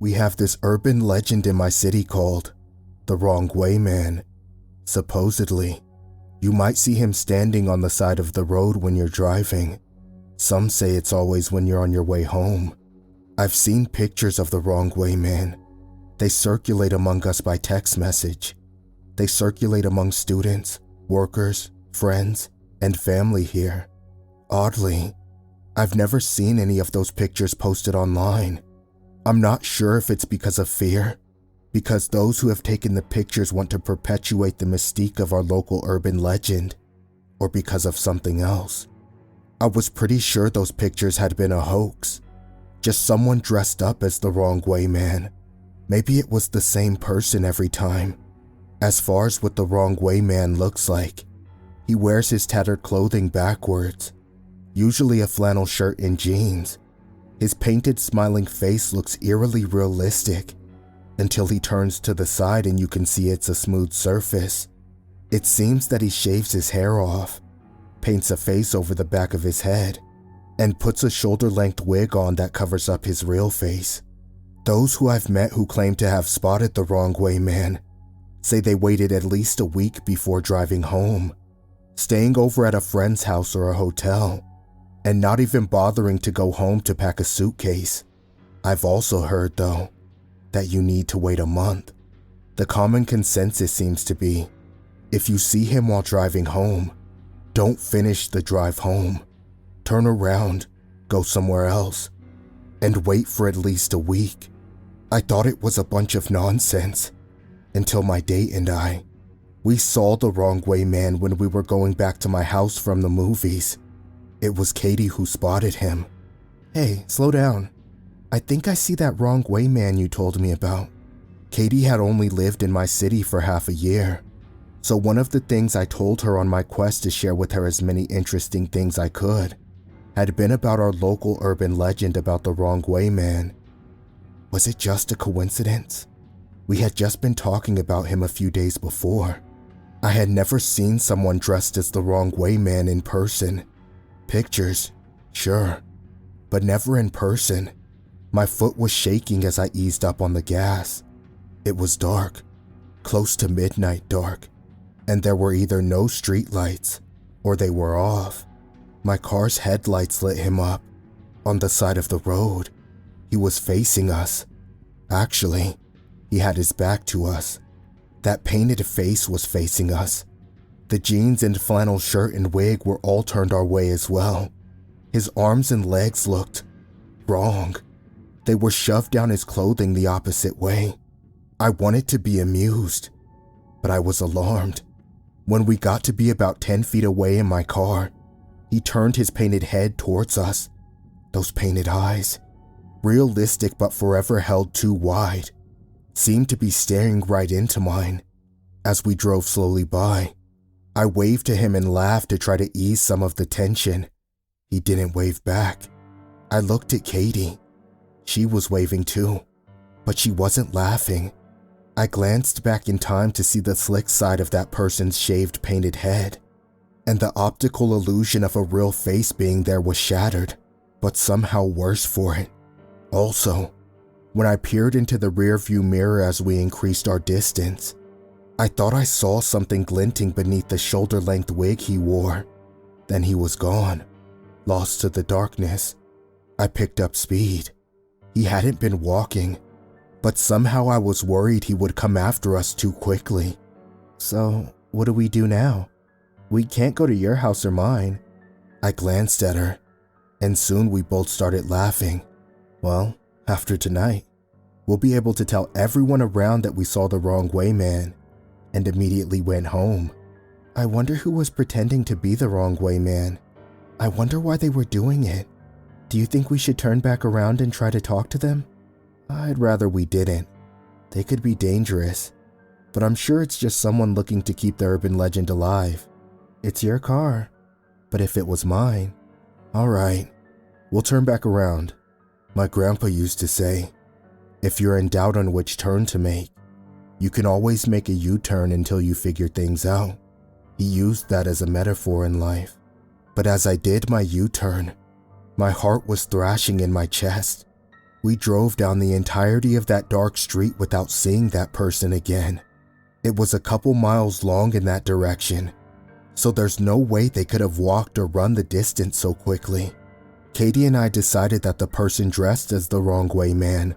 We have this urban legend in my city called the Wrong Way Man. Supposedly, you might see him standing on the side of the road when you're driving. Some say it's always when you're on your way home. I've seen pictures of the Wrong Way Man. They circulate among us by text message. They circulate among students, workers, friends, and family here. Oddly, I've never seen any of those pictures posted online. I'm not sure if it's because of fear, because those who have taken the pictures want to perpetuate the mystique of our local urban legend, or because of something else. I was pretty sure those pictures had been a hoax, just someone dressed up as the Wrong Way Man. Maybe it was the same person every time. As far as what the Wrong Way Man looks like, he wears his tattered clothing backwards, usually a flannel shirt and jeans. His painted smiling face looks eerily realistic until he turns to the side and you can see it's a smooth surface. It seems that he shaves his hair off, paints a face over the back of his head, and puts a shoulder-length wig on that covers up his real face. Those who I've met who claim to have spotted the Wrong Way Man say they waited at least a week before driving home, staying over at a friend's house or a hotel, and not even bothering to go home to pack a suitcase. I've also heard, though, that you need to wait a month. The common consensus seems to be, if you see him while driving home, don't finish the drive home. Turn around, go somewhere else, and wait for at least a week. I thought it was a bunch of nonsense, until my date and I. We saw the Wrong Way Man when we were going back to my house from the movies. It was Katie who spotted him. Hey, slow down. I think I see that Wrong Way Man you told me about. Katie had only lived in my city for half a year, so one of the things I told her on my quest to share with her as many interesting things I could had been about our local urban legend about the Wrong Way Man. Was it just a coincidence? We had just been talking about him a few days before. I had never seen someone dressed as the Wrong Way Man in person. Pictures, sure, but never in person. My foot was shaking as I eased up on the gas. It was dark, close to midnight dark, and there were either no street lights or they were off. My car's headlights lit him up on the side of the road. He was facing us. Actually, he had his back to us. That painted face was facing us. The jeans and flannel shirt and wig were all turned our way as well. His arms and legs looked wrong. They were shoved down his clothing the opposite way. I wanted to be amused, but I was alarmed. When we got to be about 10 feet away in my car, he turned his painted head towards us. Those painted eyes, realistic but forever held too wide, seemed to be staring right into mine. As we drove slowly by, I waved to him and laughed to try to ease some of the tension. He didn't wave back. I looked at Katie. She was waving too, but she wasn't laughing. I glanced back in time to see the slick side of that person's shaved painted head, and the optical illusion of a real face being there was shattered, but somehow worse for it. Also, when I peered into the rearview mirror as we increased our distance, I thought I saw something glinting beneath the shoulder-length wig he wore. Then he was gone, lost to the darkness. I picked up speed. He hadn't been walking, but somehow I was worried he would come after us too quickly. So, what do we do now? We can't go to your house or mine. I glanced at her, and soon we both started laughing. Well, after tonight, we'll be able to tell everyone around that we saw the Wrong Way Man, and immediately went home. I wonder who was pretending to be the Wrong Way Man. I wonder why they were doing it. Do you think we should turn back around and try to talk to them? I'd rather we didn't. They could be dangerous, but I'm sure it's just someone looking to keep the urban legend alive. It's your car, but if it was mine, all right, we'll turn back around. My grandpa used to say, if you're in doubt on which turn to make, you can always make a U-turn until you figure things out. He used that as a metaphor in life. But as I did my U-turn, my heart was thrashing in my chest. We drove down the entirety of that dark street without seeing that person again. It was a couple miles long in that direction, so there's no way they could have walked or run the distance so quickly. Katie and I decided that the person dressed as the Wrong Way Man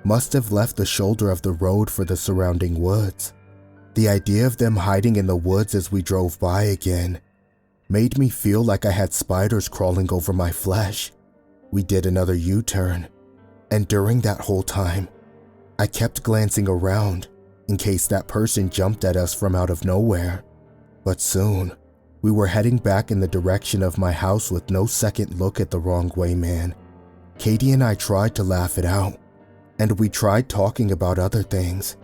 must have left the shoulder of the road for the surrounding woods. The idea of them hiding in the woods as we drove by again made me feel like I had spiders crawling over my flesh. We did another U-turn, and during that whole time, I kept glancing around in case that person jumped at us from out of nowhere. But soon, we were heading back in the direction of my house with no second look at the Wrong Way Man. Katie and I tried to laugh it out, and we tried talking about other things,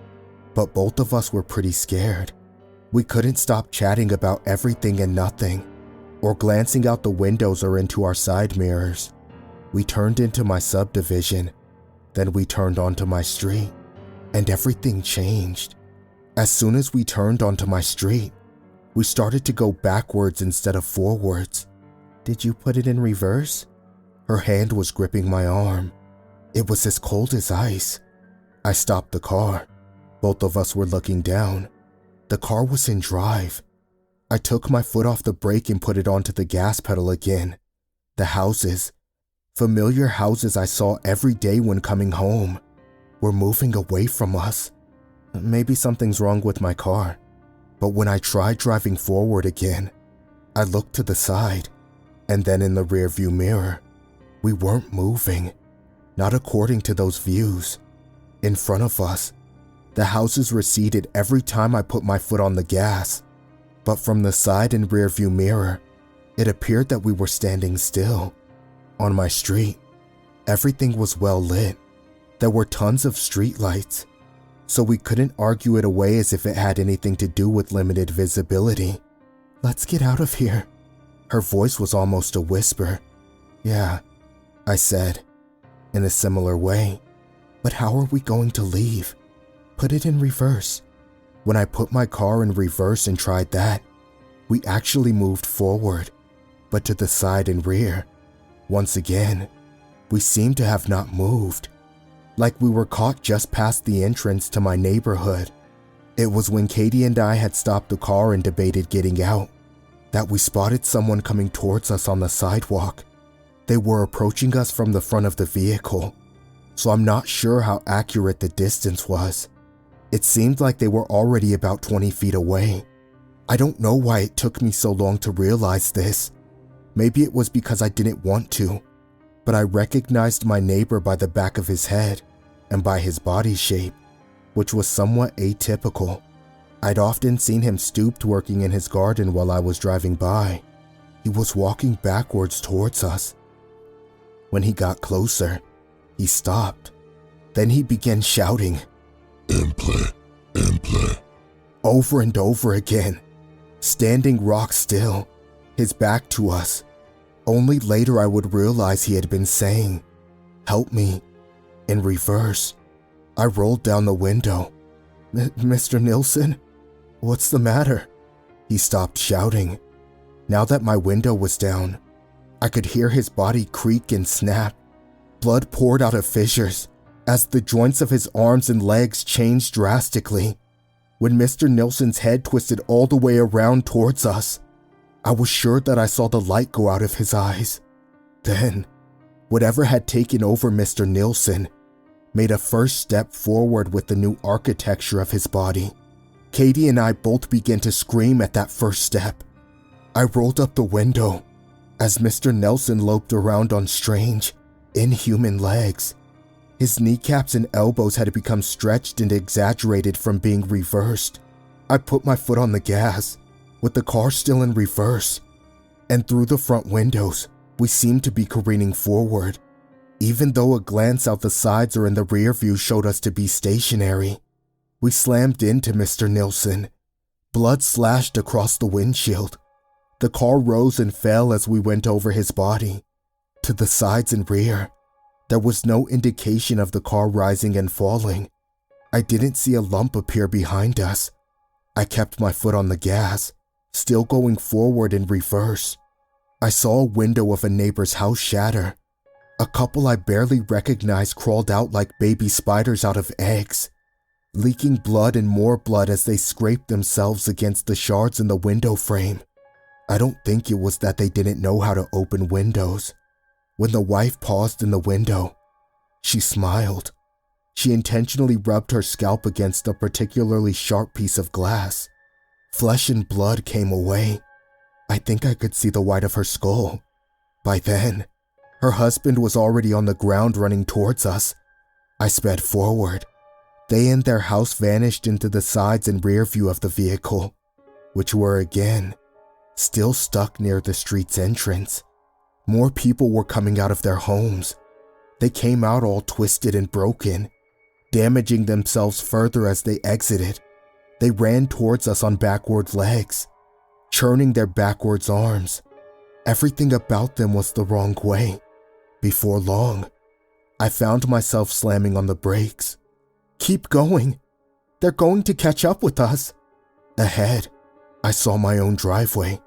but both of us were pretty scared. We couldn't stop chatting about everything and nothing, or glancing out the windows or into our side mirrors. We turned into my subdivision, then we turned onto my street, and everything changed. As soon as we turned onto my street, we started to go backwards instead of forwards. "Did you put it in reverse?" Her hand was gripping my arm. It was as cold as ice. I stopped the car. Both of us were looking down. The car was in drive. I took my foot off the brake and put it onto the gas pedal again. The houses, familiar houses I saw every day when coming home, were moving away from us. Maybe something's wrong with my car, but when I tried driving forward again, I looked to the side, and then in the rearview mirror. We weren't moving, not according to those views. In front of us, the houses receded every time I put my foot on the gas, but from the side and rearview mirror, it appeared that we were standing still. On my street, everything was well lit. There were tons of street lights, so we couldn't argue it away as if it had anything to do with limited visibility. "Let's get out of here." Her voice was almost a whisper. "Yeah," I said, in a similar way. "But how are we going to leave?" "Put it in reverse." When I put my car in reverse and tried that, we actually moved forward, but to the side and rear. Once again, we seemed to have not moved, like we were caught just past the entrance to my neighborhood. It was when Katie and I had stopped the car and debated getting out that we spotted someone coming towards us on the sidewalk. They were approaching us from the front of the vehicle, so I'm not sure how accurate the distance was. It seemed like they were already about 20 feet away. I don't know why it took me so long to realize this. Maybe it was because I didn't want to, but I recognized my neighbor by the back of his head and by his body shape, which was somewhat atypical. I'd often seen him stooped working in his garden while I was driving by. He was walking backwards towards us. When he got closer, he stopped. Then he began shouting, "Imple, Imple," over and over again, standing rock still, his back to us. Only later I would realize he had been saying, "Help me," in reverse. I rolled down the window. "Mr. Nilsson? What's the matter?" He stopped shouting. Now that my window was down, I could hear his body creak and snap. Blood poured out of fissures as the joints of his arms and legs changed drastically. When Mr. Nilsson's head twisted all the way around towards us, I was sure that I saw the light go out of his eyes. Then, whatever had taken over Mr. Nilsson made a first step forward with the new architecture of his body. Katie and I both began to scream at that first step. I rolled up the window as Mr. Nilsson loped around on strange, inhuman legs. His kneecaps and elbows had become stretched and exaggerated from being reversed. I put my foot on the gas, with the car still in reverse, and through the front windows, we seemed to be careening forward, even though a glance out the sides or in the rear view showed us to be stationary. We slammed into Mr. Nilsson. Blood slashed across the windshield. The car rose and fell as we went over his body. To the sides and rear, there was no indication of the car rising and falling. I didn't see a lump appear behind us. I kept my foot on the gas, still going forward in reverse. I saw a window of a neighbor's house shatter. A couple I barely recognized crawled out like baby spiders out of eggs, leaking blood and more blood as they scraped themselves against the shards in the window frame. I don't think it was that they didn't know how to open windows. When the wife paused in the window, she smiled. She intentionally rubbed her scalp against a particularly sharp piece of glass. Flesh and blood came away. I think I could see the white of her skull. By then, her husband was already on the ground running towards us. I sped forward. They and their house vanished into the sides and rear view of the vehicle, which were again still stuck near the street's entrance. More people were coming out of their homes. They came out all twisted and broken, damaging themselves further as they exited. They ran towards us on backward legs, churning their backwards arms. Everything about them was the wrong way. Before long, I found myself slamming on the brakes. Keep going. They're going to catch up with us. Ahead, I saw my own driveway.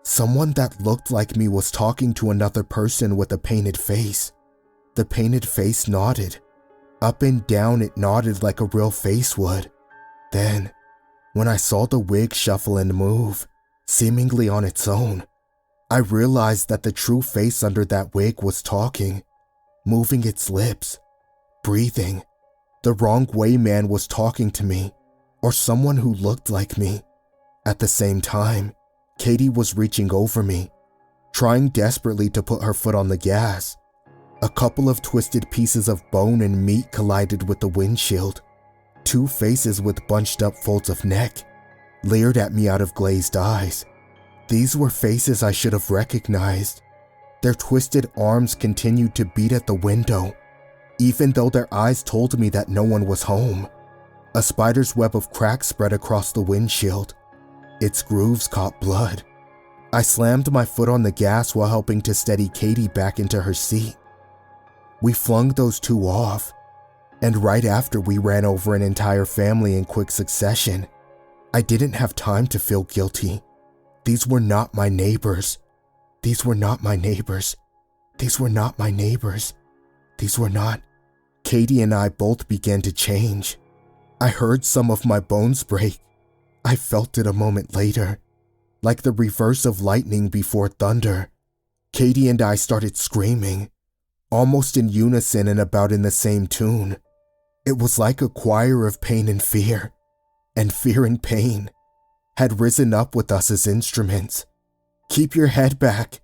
Someone that looked like me was talking to another person with a painted face. The painted face nodded. Up and down it nodded like a real face would. Then, when I saw the wig shuffle and move, seemingly on its own, I realized that the true face under that wig was talking, moving its lips, breathing. The wrong way man was talking to me, or someone who looked like me. At the same time, Katie was reaching over me, trying desperately to put her foot on the gas. A couple of twisted pieces of bone and meat collided with the windshield. Two faces with bunched up folds of neck leered at me out of glazed eyes. These were faces I should have recognized. Their twisted arms continued to beat at the window, even though their eyes told me that no one was home. A spider's web of cracks spread across the windshield. Its grooves caught blood. I slammed my foot on the gas while helping to steady Katie back into her seat. We flung those two off, and right after we ran over an entire family in quick succession. I didn't have time to feel guilty. These were not my neighbors. These were not my neighbors. These were not my neighbors. These were not. Katie and I both began to change. I heard some of my bones break. I felt it a moment later, like the reverse of lightning before thunder. Katie and I started screaming, almost in unison and about in the same tune. It was like a choir of pain and fear and pain had risen up with us as instruments. Keep your head back,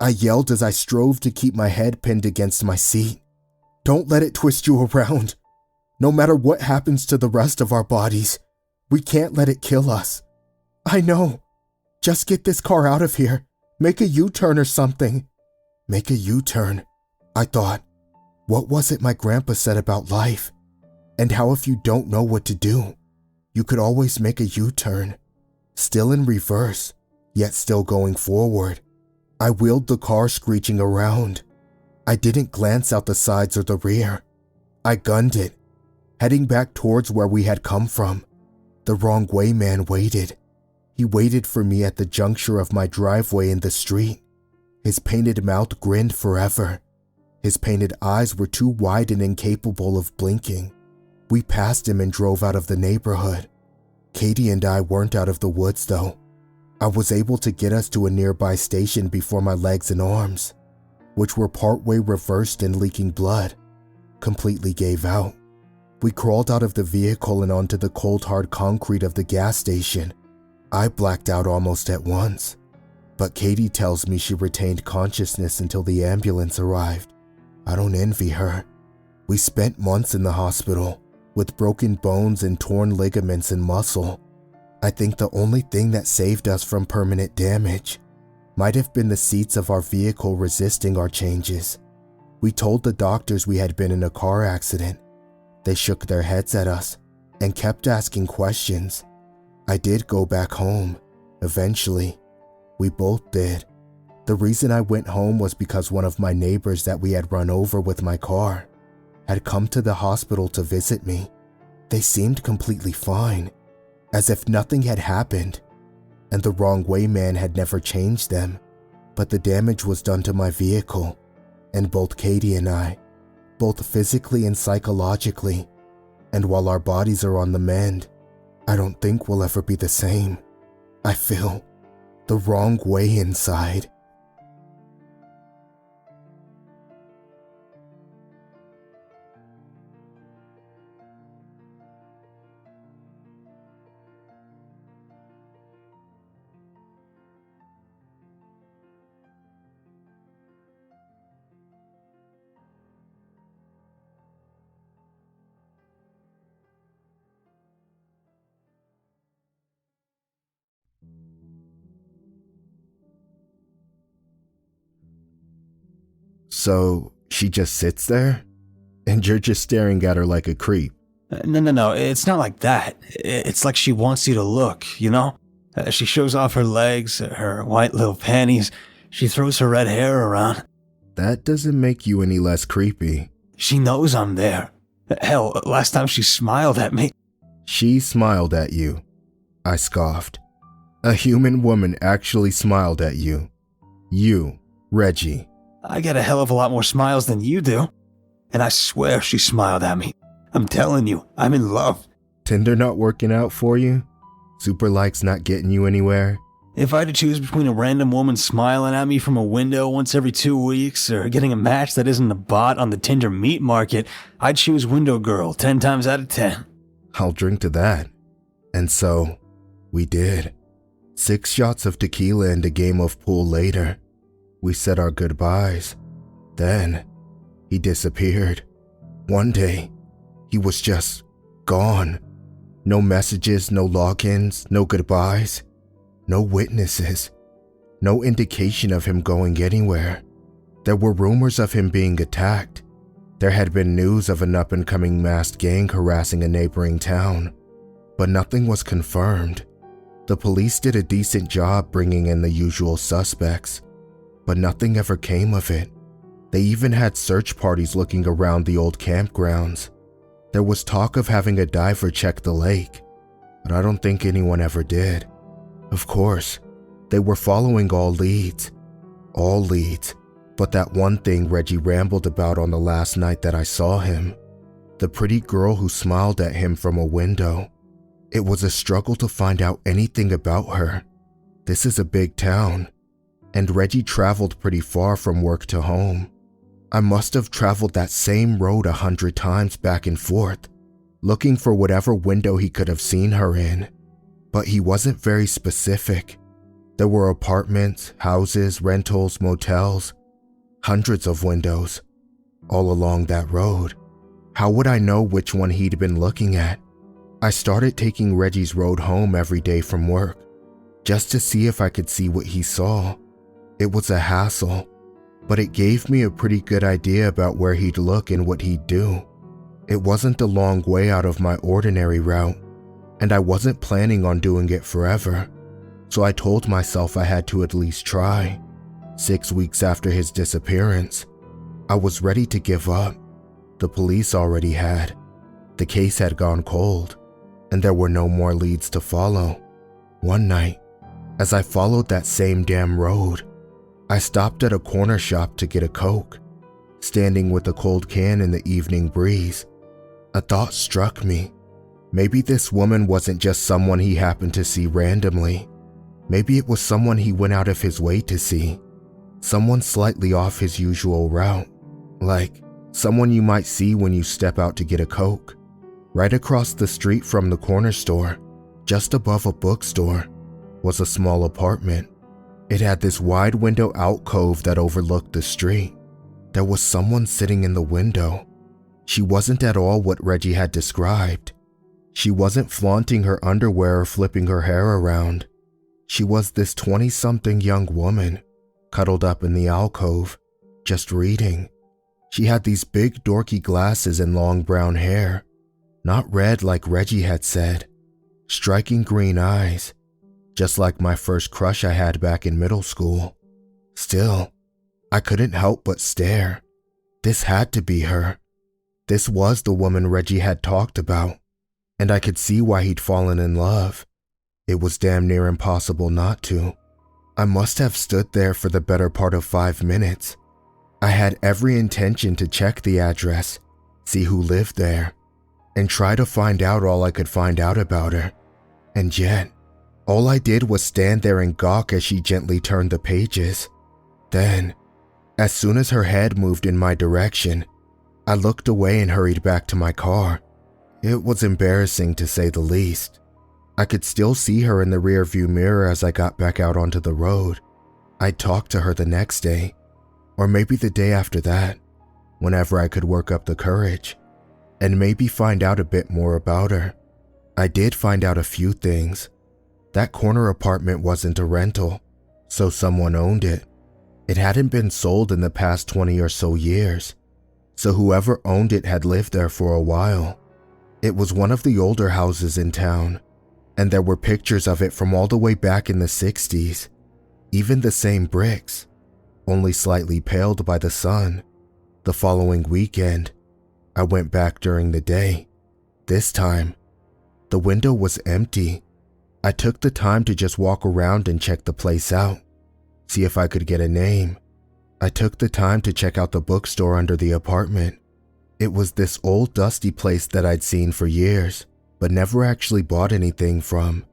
I yelled as I strove to keep my head pinned against my seat. Don't let it twist you around. No matter what happens to the rest of our bodies, we can't let it kill us. I know. Just get this car out of here. Make a U-turn or something. Make a U-turn, I thought. What was it my grandpa said about life? And how if you don't know what to do, you could always make a U-turn. Still in reverse, yet still going forward. I wheeled the car screeching around. I didn't glance out the sides or the rear. I gunned it, heading back towards where we had come from. The wrong way man waited. He waited for me at the juncture of my driveway and the street. His painted mouth grinned forever. His painted eyes were too wide and incapable of blinking. We passed him and drove out of the neighborhood. Katie and I weren't out of the woods though. I was able to get us to a nearby station before my legs and arms, which were partway reversed and leaking blood, completely gave out. We crawled out of the vehicle and onto the cold hard concrete of the gas station. I blacked out almost at once, but Katie tells me she retained consciousness until the ambulance arrived. I don't envy her. We spent months in the hospital, with broken bones and torn ligaments and muscle. I think the only thing that saved us from permanent damage might have been the seats of our vehicle resisting our changes. We told the doctors we had been in a car accident. They shook their heads at us and kept asking questions. I did go back home, eventually. We both did. The reason I went home was because one of my neighbors that we had run over with my car had come to the hospital to visit me. They seemed completely fine, as if nothing had happened, and the wrong way man had never changed them, but the damage was done to my vehicle. And both Katie and I, both physically and psychologically, and while our bodies are on the mend, I don't think we'll ever be the same. I feel the wrong way inside. So she just sits there? And you're just staring at her like a creep? No, it's not like that. It's like she wants you to look, you know? She shows off her legs, her white little panties. She throws her red hair around. That doesn't make you any less creepy. She knows I'm there. Hell, last time she smiled at me. She smiled at you. I scoffed. A human woman actually smiled at you. You, Reggie. I get a hell of a lot more smiles than you do. And I swear she smiled at me. I'm telling you, I'm in love. Tinder not working out for you? Super likes not getting you anywhere? If I had to choose between a random woman smiling at me from a window once every 2 weeks or getting a match that isn't a bot on the Tinder meat market, I'd choose Window Girl 10 times out of 10. I'll drink to that. And so, we did. 6 shots of tequila and a game of pool later, we said our goodbyes. Then, he disappeared. One day, he was just gone. No messages, no logins, no goodbyes, no witnesses, no indication of him going anywhere. There were rumors of him being attacked. There had been news of an up-and-coming masked gang harassing a neighboring town, but nothing was confirmed. The police did a decent job bringing in the usual suspects, but nothing ever came of it. They even had search parties looking around the old campgrounds. There was talk of having a diver check the lake, but I don't think anyone ever did. Of course, they were following all leads, but that one thing Reggie rambled about on the last night that I saw him, the pretty girl who smiled at him from a window. It was a struggle to find out anything about her. This is a big town, and Reggie traveled pretty far from work to home. I must have traveled that same road 100 times back and forth, looking for whatever window he could have seen her in. But he wasn't very specific. There were apartments, houses, rentals, motels, hundreds of windows, all along that road. How would I know which one he'd been looking at? I started taking Reggie's road home every day from work, just to see if I could see what he saw. It was a hassle, but it gave me a pretty good idea about where he'd look and what he'd do. It wasn't a long way out of my ordinary route, and I wasn't planning on doing it forever, so I told myself I had to at least try. 6 weeks after his disappearance, I was ready to give up. The police already had. The case had gone cold, and there were no more leads to follow. One night, as I followed that same damn road, I stopped at a corner shop to get a Coke. Standing with a cold can in the evening breeze, a thought struck me. Maybe this woman wasn't just someone he happened to see randomly. Maybe it was someone he went out of his way to see. Someone slightly off his usual route. Like someone you might see when you step out to get a Coke. Right across the street from the corner store, just above a bookstore, was a small apartment. It had this wide window alcove that overlooked the street. There was someone sitting in the window. She wasn't at all what Reggie had described. She wasn't flaunting her underwear or flipping her hair around. She was this 20-something young woman, cuddled up in the alcove, just reading. She had these big dorky glasses and long brown hair, not red like Reggie had said, striking green eyes, just like my first crush I had back in middle school. Still, I couldn't help but stare. This had to be her. This was the woman Reggie had talked about, and I could see why he'd fallen in love. It was damn near impossible not to. I must have stood there for the better part of 5 minutes. I had every intention to check the address, see who lived there, and try to find out all I could find out about her. And yet, all I did was stand there and gawk as she gently turned the pages. Then, as soon as her head moved in my direction, I looked away and hurried back to my car. It was embarrassing to say the least. I could still see her in the rearview mirror as I got back out onto the road. I'd talk to her the next day, or maybe the day after that, whenever I could work up the courage, and maybe find out a bit more about her. I did find out a few things. That corner apartment wasn't a rental, so someone owned it. It hadn't been sold in the past 20 or so years, so whoever owned it had lived there for a while. It was one of the older houses in town, and there were pictures of it from all the way back in the 60s, even the same bricks, only slightly paled by the sun. The following weekend, I went back during the day. This time, the window was empty. I took the time to just walk around and check the place out, see if I could get a name. I took the time to check out the bookstore under the apartment. It was this old dusty place that I'd seen for years, but never actually bought anything from.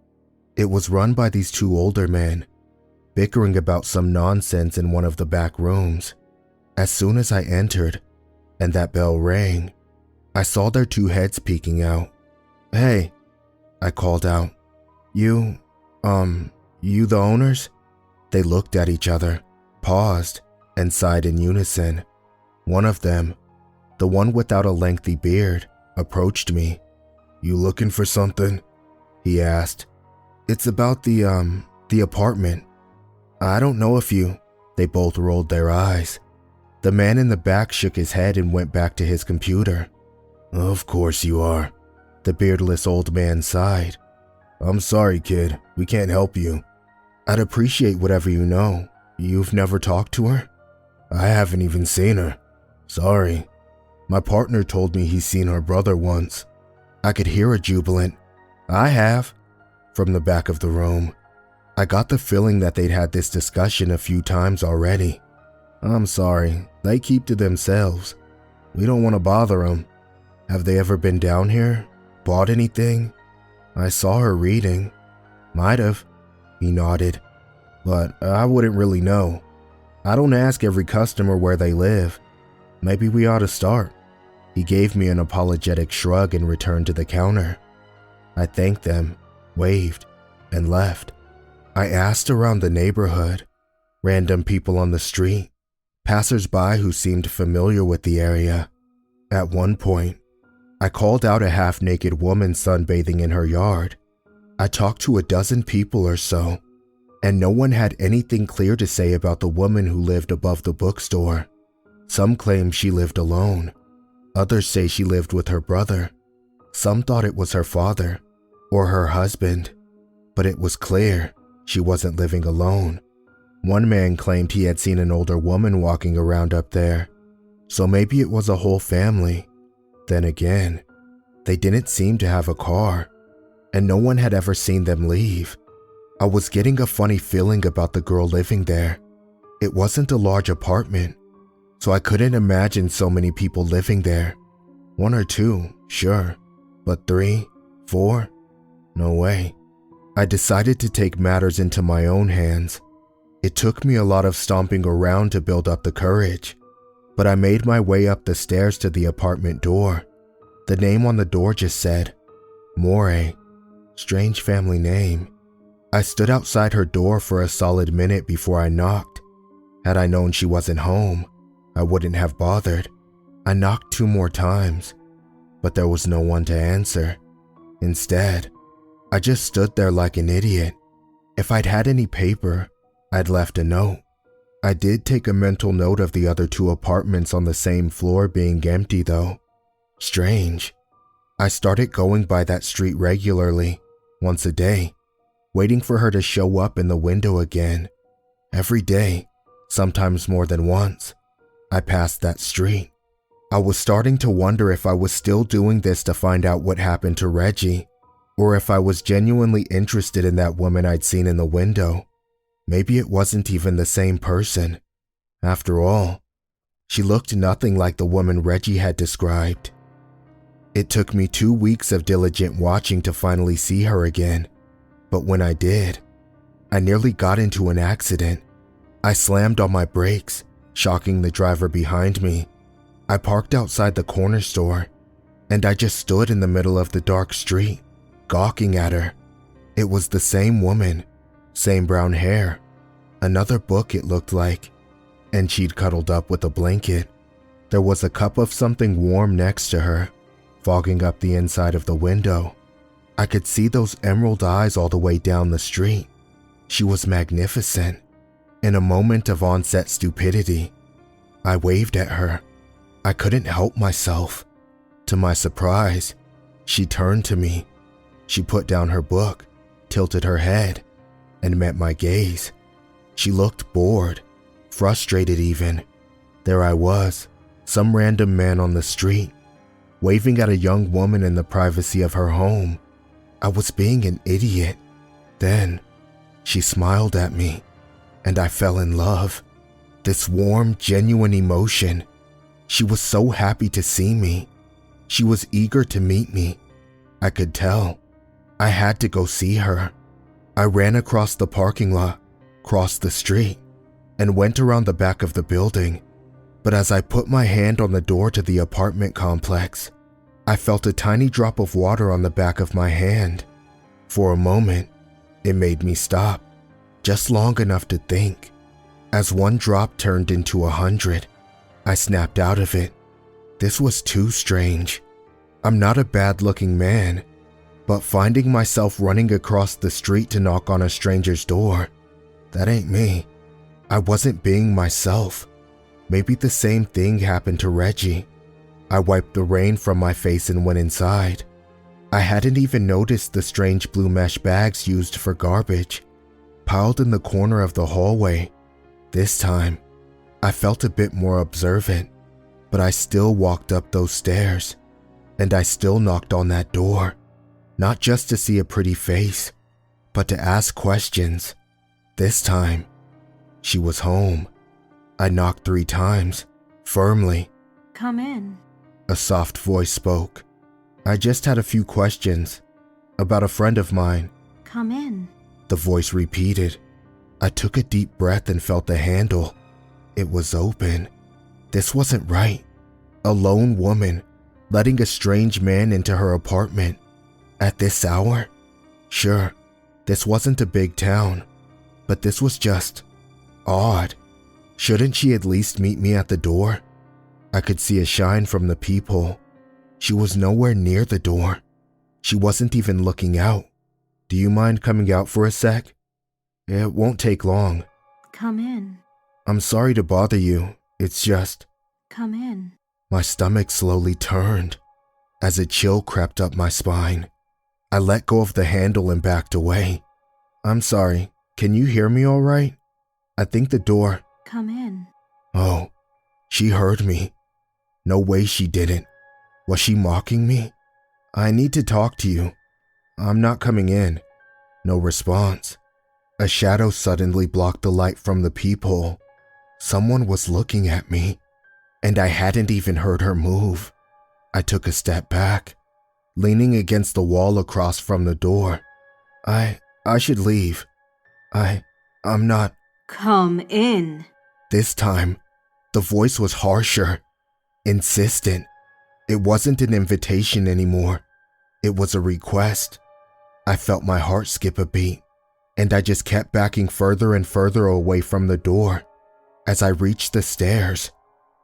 It was run by these two older men, bickering about some nonsense in one of the back rooms. As soon as I entered, and that bell rang, I saw their two heads peeking out. "Hey," I called out. You the owners?" They looked at each other, paused, and sighed in unison. One of them, the one without a lengthy beard, approached me. "You looking for something?" he asked. "It's about the apartment." "I don't know if you..." They both rolled their eyes. The man in the back shook his head and went back to his computer. "Of course you are." The beardless old man sighed. "I'm sorry, kid. We can't help you." "I'd appreciate whatever you know. You've never talked to her?" "I haven't even seen her. Sorry. My partner told me he's seen her brother once." I could hear a jubilant, "I have," from the back of the room. I got the feeling that they'd had this discussion a few times already. "I'm sorry. They keep to themselves. We don't want to bother them. Have they ever been down here? Bought anything?" "I saw her reading." "Might have." He nodded. "But I wouldn't really know. I don't ask every customer where they live. Maybe we ought to start." He gave me an apologetic shrug and returned to the counter. I thanked them, waved, and left. I asked around the neighborhood, random people on the street, passers-by who seemed familiar with the area. At one point, I called out a half-naked woman sunbathing in her yard. I talked to a dozen people or so, and no one had anything clear to say about the woman who lived above the bookstore. Some claim she lived alone. Others say she lived with her brother. Some thought it was her father or her husband, but it was clear she wasn't living alone. One man claimed he had seen an older woman walking around up there, so maybe it was a whole family. Then again, they didn't seem to have a car, and no one had ever seen them leave. I was getting a funny feeling about the girl living there. It wasn't a large apartment, so I couldn't imagine so many people living there. One or two, sure, but 3, 4? No way. I decided to take matters into my own hands. It took me a lot of stomping around to build up the courage, but I made my way up the stairs to the apartment door. The name on the door just said, Moray. Strange family name. I stood outside her door for a solid minute before I knocked. Had I known she wasn't home, I wouldn't have bothered. I knocked 2 more times, but there was no one to answer. Instead, I just stood there like an idiot. If I'd had any paper, I'd left a note. I did take a mental note of the other 2 apartments on the same floor being empty though. Strange. I started going by that street regularly, once a day, waiting for her to show up in the window again. Every day, sometimes more than once, I passed that street. I was starting to wonder if I was still doing this to find out what happened to Reggie, or if I was genuinely interested in that woman I'd seen in the window. Maybe it wasn't even the same person. After all, She looked nothing like the woman Reggie had described. It took me 2 weeks of diligent watching to finally see her again, but when I did, I nearly got into an accident. I slammed on my brakes, shocking the driver behind me. I parked outside the corner store, and I just stood in the middle of the dark street, gawking at her. It was the same woman, same brown hair, another book it looked like, and she'd cuddled up with a blanket. There was a cup of something warm next to her, fogging up the inside of the window. I could see those emerald eyes all the way down the street. She was magnificent. In a moment of onset stupidity, I waved at her. I couldn't help myself. To my surprise, she turned to me. She put down her book, tilted her head, and met my gaze. She looked bored, frustrated even. There I was, some random man on the street, waving at a young woman in the privacy of her home. I was being an idiot. Then, she smiled at me, and I fell in love. This warm, genuine emotion. She was so happy to see me. She was eager to meet me. I could tell. I had to go see her. I ran across the parking lot, crossed the street, and went around the back of the building. But as I put my hand on the door to the apartment complex, I felt a tiny drop of water on the back of my hand. For a moment, it made me stop, just long enough to think. As one drop turned into 100, I snapped out of it. This was too strange. I'm not a bad-looking man, but finding myself running across the street to knock on a stranger's door, that ain't me. I wasn't being myself. Maybe the same thing happened to Reggie. I wiped the rain from my face and went inside. I hadn't even noticed the strange blue mesh bags used for garbage, piled in the corner of the hallway. This time, I felt a bit more observant, but I still walked up those stairs, and I still knocked on that door, not just to see a pretty face, but to ask questions. This time, she was home. I knocked 3 times, firmly. Come in. A soft voice spoke. I just had a few questions about a friend of mine. Come in. The voice repeated. I took a deep breath and felt the handle. It was open. This wasn't right. A lone woman letting a strange man into her apartment. At this hour? Sure, this wasn't a big town, but this was just odd. Shouldn't she at least meet me at the door? I could see a shine from the peephole. She was nowhere near the door. She wasn't even looking out. Do you mind coming out for a sec? It won't take long. Come in. I'm sorry to bother you. It's just... Come in. My stomach slowly turned as a chill crept up my spine. I let go of the handle and backed away. I'm sorry. Can you hear me all right? I think the door... Come in. Oh, she heard me. No way she didn't. Was she mocking me? I need to talk to you. I'm not coming in. No response. A shadow suddenly blocked the light from the peephole. Someone was looking at me, and I hadn't even heard her move. I took a step back, leaning against the wall across from the door. I should leave. I'm not... Come in. This time, the voice was harsher, insistent. It wasn't an invitation anymore. It was a request. I felt my heart skip a beat, and I just kept backing further and further away from the door. As I reached the stairs,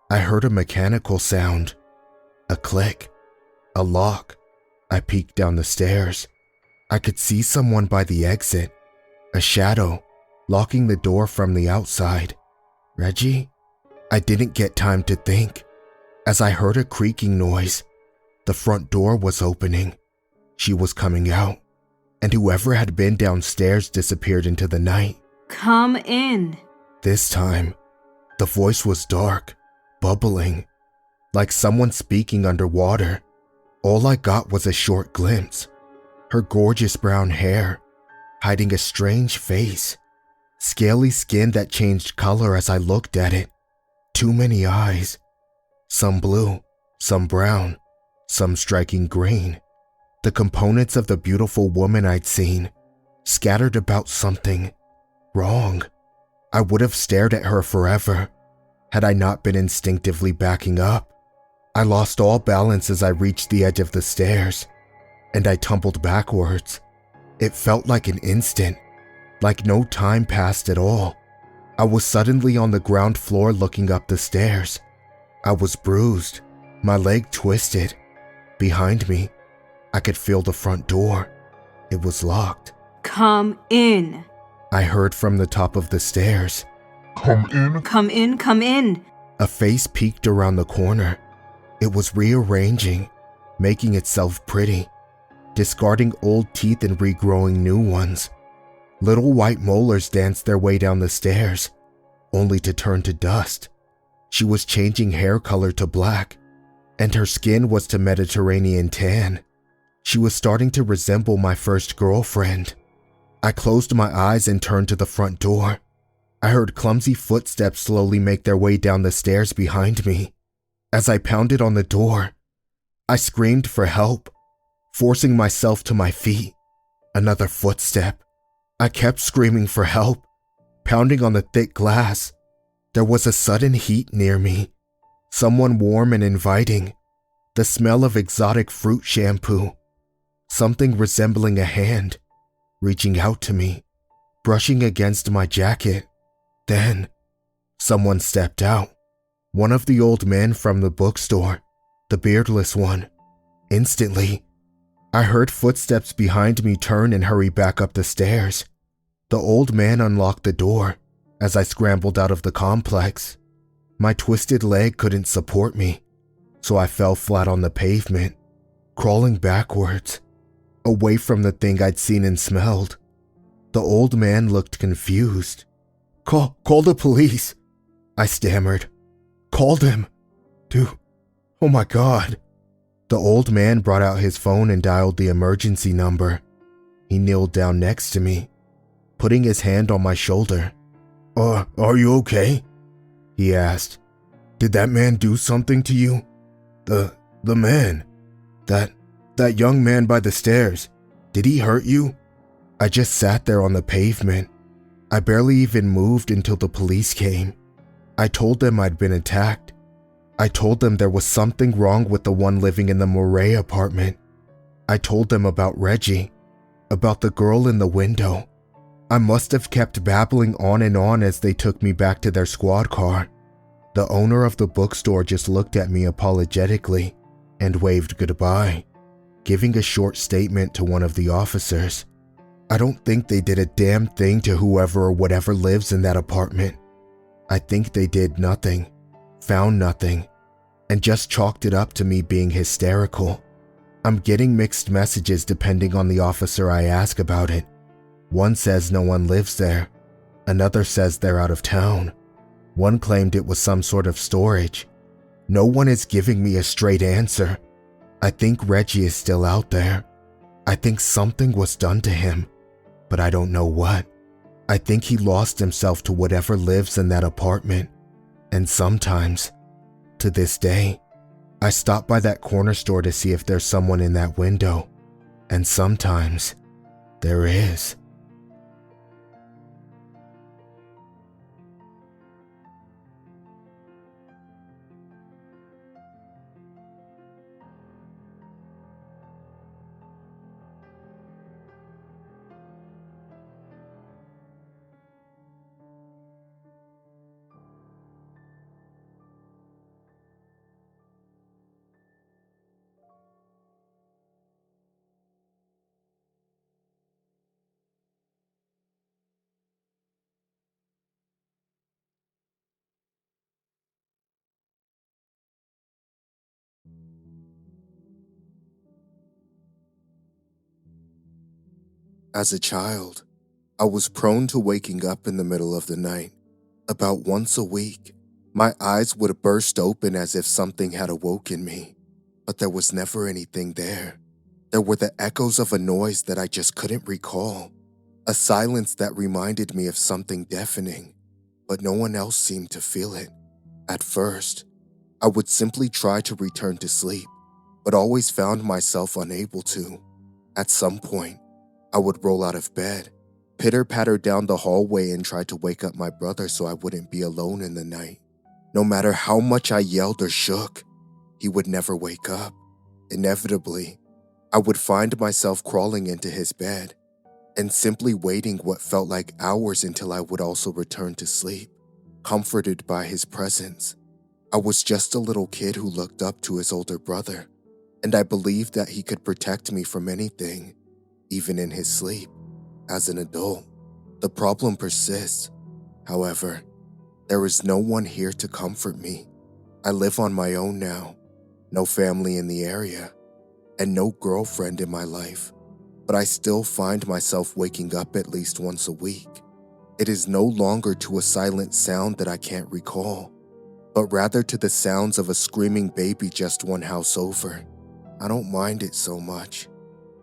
I heard a mechanical sound. A click. A lock. I peeked down the stairs. I could see someone by the exit. A shadow, locking the door from the outside. Reggie? I didn't get time to think. As I heard a creaking noise, the front door was opening. She was coming out, and whoever had been downstairs disappeared into the night. Come in. This time, the voice was dark, bubbling, like someone speaking underwater. All I got was a short glimpse. Her gorgeous brown hair, hiding a strange face, scaly skin that changed color as I looked at it. Too many eyes. Some blue, some brown, some striking green. The components of the beautiful woman I'd seen, scattered about something wrong. I would have stared at her forever had I not been instinctively backing up. I lost all balance as I reached the edge of the stairs, and I tumbled backwards. It felt like an instant, like no time passed at all. I was suddenly on the ground floor looking up the stairs. I was bruised, my leg twisted. Behind me, I could feel the front door. It was locked. Come in. I heard from the top of the stairs. Come in. Come in, come in. A face peeked around the corner. It was rearranging, making itself pretty, discarding old teeth and regrowing new ones. Little white molars danced their way down the stairs, only to turn to dust. She was changing hair color to black, and her skin was to Mediterranean tan. She was starting to resemble my first girlfriend. I closed my eyes and turned to the front door. I heard clumsy footsteps slowly make their way down the stairs behind me. As I pounded on the door, I screamed for help, forcing myself to my feet. Another footstep. I kept screaming for help, pounding on the thick glass. There was a sudden heat near me, someone warm and inviting, the smell of exotic fruit shampoo, something resembling a hand, reaching out to me, brushing against my jacket. Then, someone stepped out. One of the old men from the bookstore, the beardless one. Instantly, I heard footsteps behind me turn and hurry back up the stairs. The old man unlocked the door as I scrambled out of the complex. My twisted leg couldn't support me, so I fell flat on the pavement, crawling backwards, away from the thing I'd seen and smelled. The old man looked confused. Call the police, I stammered. Called him. Dude, oh my God. The old man brought out his phone and dialed the emergency number. He kneeled down next to me, putting his hand on my shoulder. Are you okay? He asked. Did that man do something to you? The man. That young man by the stairs. Did he hurt you? I just sat there on the pavement. I barely even moved until the police came. I told them I'd been attacked. I told them there was something wrong with the one living in the Moray apartment. I told them about Reggie, about the girl in the window. I must have kept babbling on and on as they took me back to their squad car. The owner of the bookstore just looked at me apologetically and waved goodbye, giving a short statement to one of the officers. I don't think they did a damn thing to whoever or whatever lives in that apartment. I think they did nothing, found nothing, and just chalked it up to me being hysterical. I'm getting mixed messages depending on the officer I ask about it. One says no one lives there. Another says they're out of town. One claimed it was some sort of storage. No one is giving me a straight answer. I think Reggie is still out there. I think something was done to him, but I don't know what. I think he lost himself to whatever lives in that apartment. And sometimes, to this day, I stop by that corner store to see if there's someone in that window. And sometimes, there is. As a child, I was prone to waking up in the middle of the night. About once a week, my eyes would burst open as if something had awoken me, but there was never anything there. There were the echoes of a noise that I just couldn't recall, a silence that reminded me of something deafening, but no one else seemed to feel it. At first, I would simply try to return to sleep, but always found myself unable to. At some point, I would roll out of bed, pitter-patter down the hallway and try to wake up my brother so I wouldn't be alone in the night. No matter how much I yelled or shook, he would never wake up. Inevitably, I would find myself crawling into his bed and simply waiting what felt like hours until I would also return to sleep, comforted by his presence. I was just a little kid who looked up to his older brother, and I believed that he could protect me from anything, even in his sleep. As an adult, the problem persists. However, there is no one here to comfort me. I live on my own now, no family in the area, and no girlfriend in my life, but I still find myself waking up at least once a week. It is no longer to a silent sound that I can't recall, but rather to the sounds of a screaming baby just one house over. I don't mind it so much.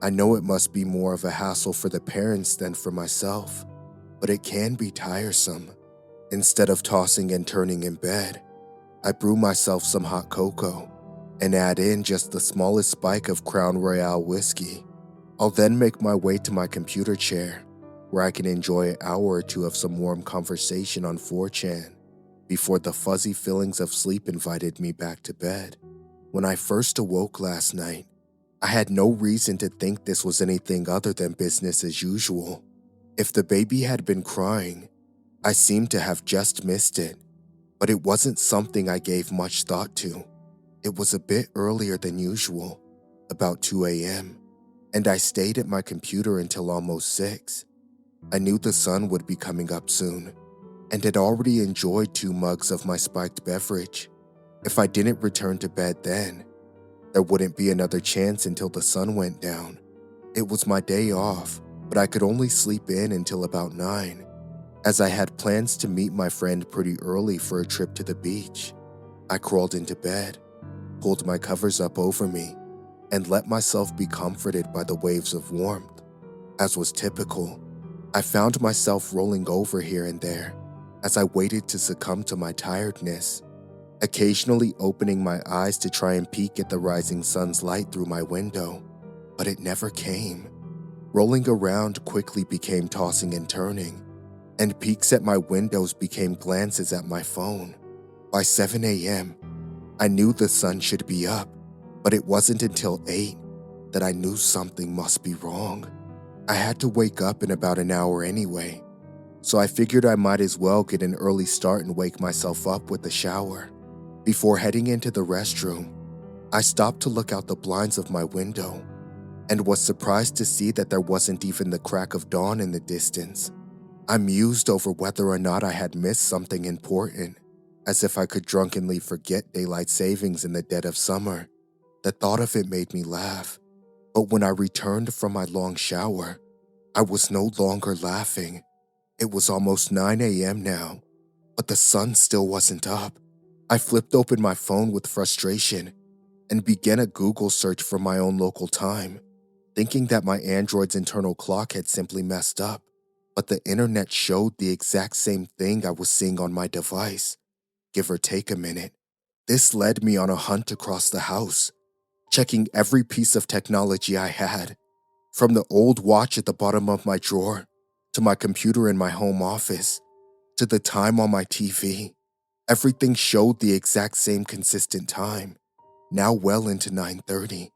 I know it must be more of a hassle for the parents than for myself, but it can be tiresome. Instead of tossing and turning in bed, I brew myself some hot cocoa and add in just the smallest spike of Crown Royal whiskey. I'll then make my way to my computer chair, where I can enjoy an hour or two of some warm conversation on 4chan, before the fuzzy feelings of sleep invited me back to bed. When I first awoke last night, I had no reason to think this was anything other than business as usual. If the baby had been crying, I seemed to have just missed it, but it wasn't something I gave much thought to. It was a bit earlier than usual, about 2 a.m., and I stayed at my computer until almost 6. I knew the sun would be coming up soon, and had already enjoyed 2 mugs of my spiked beverage. If I didn't return to bed then, there wouldn't be another chance until the sun went down. It was my day off, but I could only sleep in until about 9, as I had plans to meet my friend pretty early for a trip to the beach. I crawled into bed, pulled my covers up over me, and let myself be comforted by the waves of warmth. As was typical, I found myself rolling over here and there as I waited to succumb to my tiredness, occasionally opening my eyes to try and peek at the rising sun's light through my window, but it never came. Rolling around quickly became tossing and turning, and peeks at my windows became glances at my phone. By 7 a.m., I knew the sun should be up, but it wasn't until 8 that I knew something must be wrong. I had to wake up in about an hour anyway, so I figured I might as well get an early start and wake myself up with a shower. Before heading into the restroom, I stopped to look out the blinds of my window and was surprised to see that there wasn't even the crack of dawn in the distance. I mused over whether or not I had missed something important, as if I could drunkenly forget daylight savings in the dead of summer. The thought of it made me laugh, but when I returned from my long shower, I was no longer laughing. It was almost 9 a.m. now, but the sun still wasn't up. I flipped open my phone with frustration and began a Google search for my own local time, thinking that my Android's internal clock had simply messed up, but the internet showed the exact same thing I was seeing on my device, give or take a minute. This led me on a hunt across the house, checking every piece of technology I had, from the old watch at the bottom of my drawer, to my computer in my home office, to the time on my TV. Everything showed the exact same consistent time, now well into 9:30.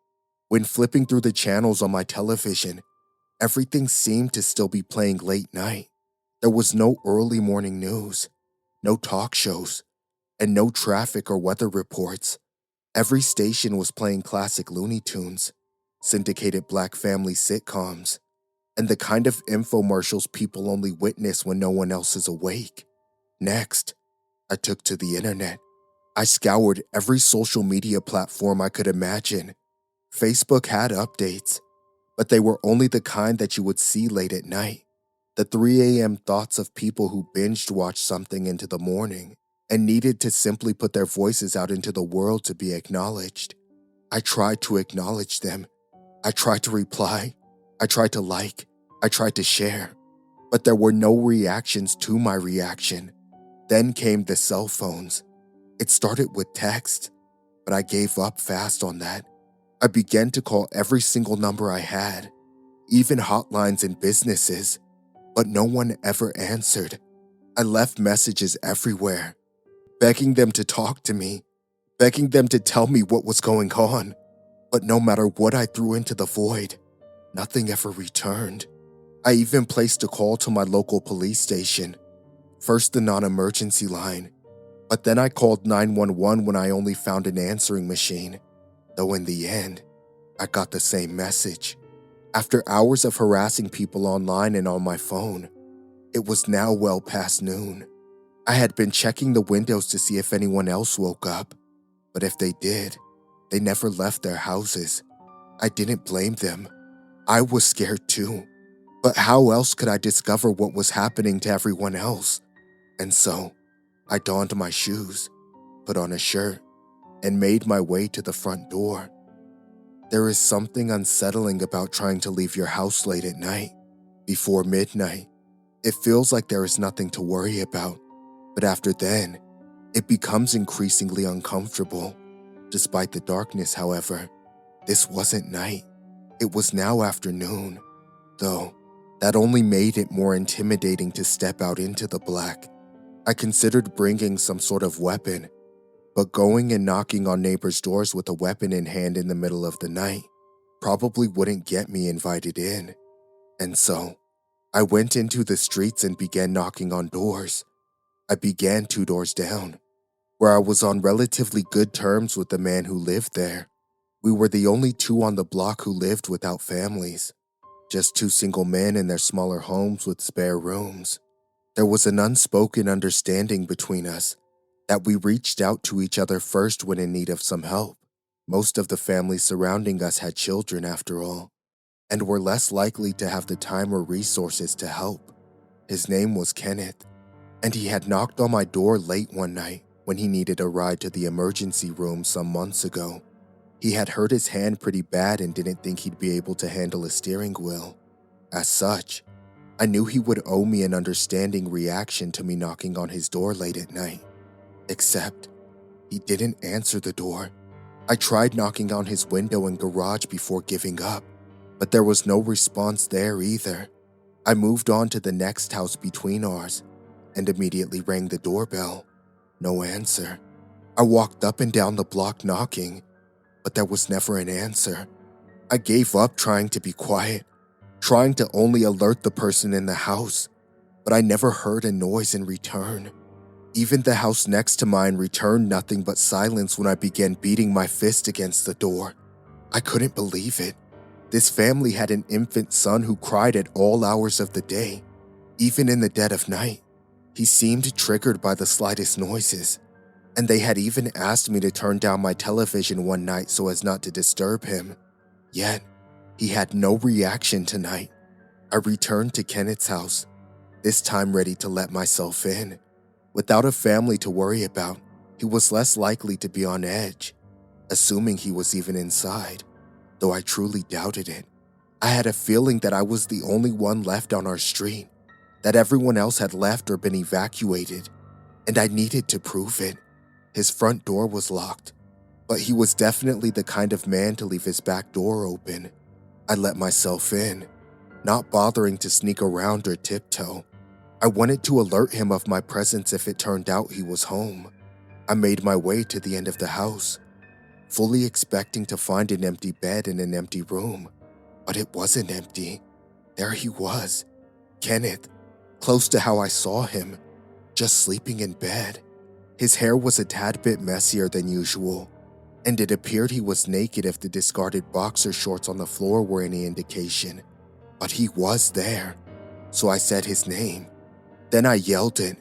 When flipping through the channels on my television, everything seemed to still be playing late night. There was no early morning news, no talk shows, and no traffic or weather reports. Every station was playing classic Looney Tunes, syndicated Black family sitcoms, and the kind of infomercials people only witness when no one else is awake. Next, I took to the internet. I scoured every social media platform I could imagine. Facebook had updates, but they were only the kind that you would see late at night. The 3 a.m. thoughts of people who binged watched something into the morning and needed to simply put their voices out into the world to be acknowledged. I tried to acknowledge them. I tried to reply. I tried to like. I tried to share. But there were no reactions to my reaction. Then came the cell phones. It started with text, but I gave up fast on that. I began to call every single number I had, even hotlines and businesses, but no one ever answered. I left messages everywhere, begging them to talk to me, begging them to tell me what was going on. But no matter what I threw into the void, nothing ever returned. I even placed a call to my local police station, first the non-emergency line, but then I called 911 when I only found an answering machine, though in the end, I got the same message. After hours of harassing people online and on my phone, it was now well past noon. I had been checking the windows to see if anyone else woke up, but if they did, they never left their houses. I didn't blame them. I was scared too, but how else could I discover what was happening to everyone else? And so, I donned my shoes, put on a shirt, and made my way to the front door. There is something unsettling about trying to leave your house late at night, before midnight. It feels like there is nothing to worry about, but after then, it becomes increasingly uncomfortable. Despite the darkness, however, this wasn't night. It was now afternoon, though that only made it more intimidating to step out into the black. I considered bringing some sort of weapon, but going and knocking on neighbors' doors with a weapon in hand in the middle of the night probably wouldn't get me invited in. And so, I went into the streets and began knocking on doors. I began 2 doors down, where I was on relatively good terms with the man who lived there. We were the only 2 on the block who lived without families, just 2 single men in their smaller homes with spare rooms. There was an unspoken understanding between us that we reached out to each other first when in need of some help. Most of the families surrounding us had children after all, and were less likely to have the time or resources to help. His name was Kenneth, and he had knocked on my door late one night when he needed a ride to the emergency room some months ago. He had hurt his hand pretty bad and didn't think he'd be able to handle a steering wheel. As such, I knew he would owe me an understanding reaction to me knocking on his door late at night. Except, he didn't answer the door. I tried knocking on his window and garage before giving up, but there was no response there either. I moved on to the next house between ours and immediately rang the doorbell. No answer. I walked up and down the block knocking, but there was never an answer. I gave up trying to be quiet, trying to only alert the person in the house, but I never heard a noise in return. Even the house next to mine returned nothing but silence when I began beating my fist against the door. I couldn't believe it. This family had an infant son who cried at all hours of the day, even in the dead of night. He seemed triggered by the slightest noises, and they had even asked me to turn down my television one night so as not to disturb him. Yet, he had no reaction tonight. I returned to Kenneth's house, this time ready to let myself in. Without a family to worry about, he was less likely to be on edge, assuming he was even inside, though I truly doubted it. I had a feeling that I was the only one left on our street, that everyone else had left or been evacuated, and I needed to prove it. His front door was locked, but he was definitely the kind of man to leave his back door open. I let myself in, not bothering to sneak around or tiptoe. I wanted to alert him of my presence if it turned out he was home. I made my way to the end of the house, fully expecting to find an empty bed in an empty room. But it wasn't empty. There he was, Kenneth, close to how I saw him, just sleeping in bed. His hair was a tad bit messier than usual, and it appeared he was naked if the discarded boxer shorts on the floor were any indication. But he was there, so I said his name. Then I yelled it.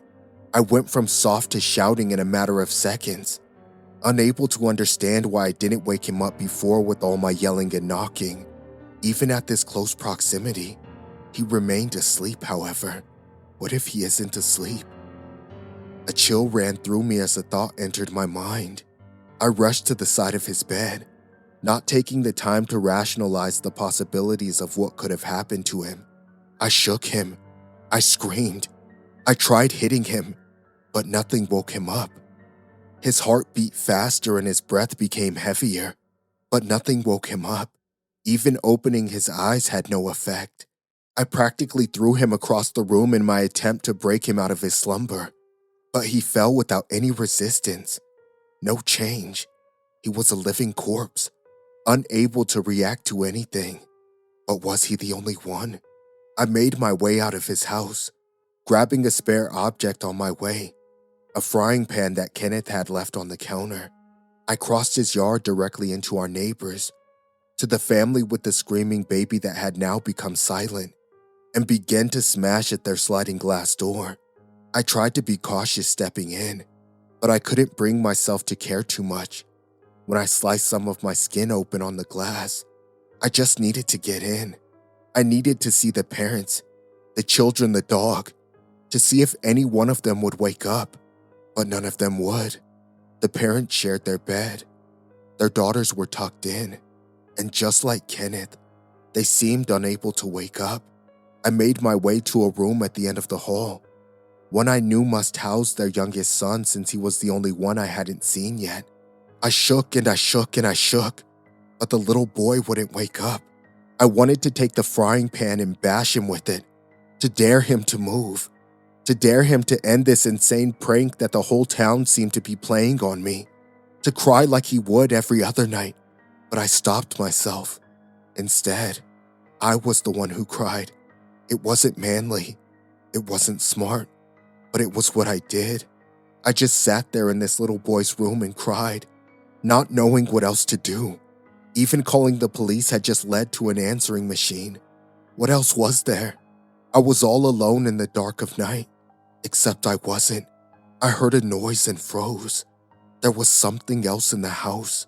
I went from soft to shouting in a matter of seconds, unable to understand why I didn't wake him up before with all my yelling and knocking. Even at this close proximity, he remained asleep, however. What if he isn't asleep? A chill ran through me as a thought entered my mind. I rushed to the side of his bed, not taking the time to rationalize the possibilities of what could have happened to him. I shook him. I screamed. I tried hitting him, but nothing woke him up. His heart beat faster and his breath became heavier, but nothing woke him up. Even opening his eyes had no effect. I practically threw him across the room in my attempt to break him out of his slumber, but he fell without any resistance. No change. He was a living corpse, unable to react to anything. But was he the only one? I made my way out of his house, grabbing a spare object on my way, a frying pan that Kenneth had left on the counter. I crossed his yard directly into our neighbors, to the family with the screaming baby that had now become silent, and began to smash at their sliding glass door. I tried to be cautious stepping in, but I couldn't bring myself to care too much. When I sliced some of my skin open on the glass, I just needed to get in. I needed to see the parents, the children, the dog, to see if any one of them would wake up, but none of them would. The parents shared their bed. Their daughters were tucked in, and just like Kenneth, they seemed unable to wake up. I made my way to a room at the end of the hall, one I knew must house their youngest son since he was the only one I hadn't seen yet. I shook and I shook and I shook, but the little boy wouldn't wake up. I wanted to take the frying pan and bash him with it, to dare him to move, to dare him to end this insane prank that the whole town seemed to be playing on me, to cry like he would every other night, but I stopped myself. Instead, I was the one who cried. It wasn't manly, it wasn't smart, but it was what I did. I just sat there in this little boy's room and cried, not knowing what else to do. Even calling the police had just led to an answering machine. What else was there? I was all alone in the dark of night, except I wasn't. I heard a noise and froze. There was something else in the house.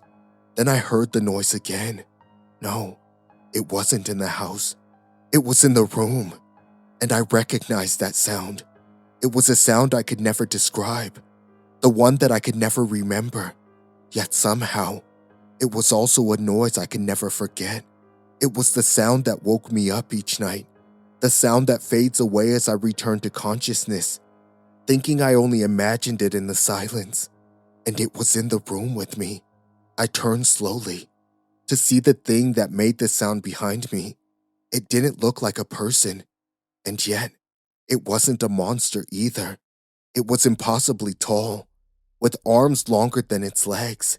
Then I heard the noise again. No, it wasn't in the house. It was in the room, and I recognized that sound. It was a sound I could never describe, the one that I could never remember. Yet somehow, it was also a noise I could never forget. It was the sound that woke me up each night, the sound that fades away as I return to consciousness, thinking I only imagined it in the silence. And it was in the room with me. I turned slowly to see the thing that made the sound behind me. It didn't look like a person, and yet it wasn't a monster either. It was impossibly tall, with arms longer than its legs.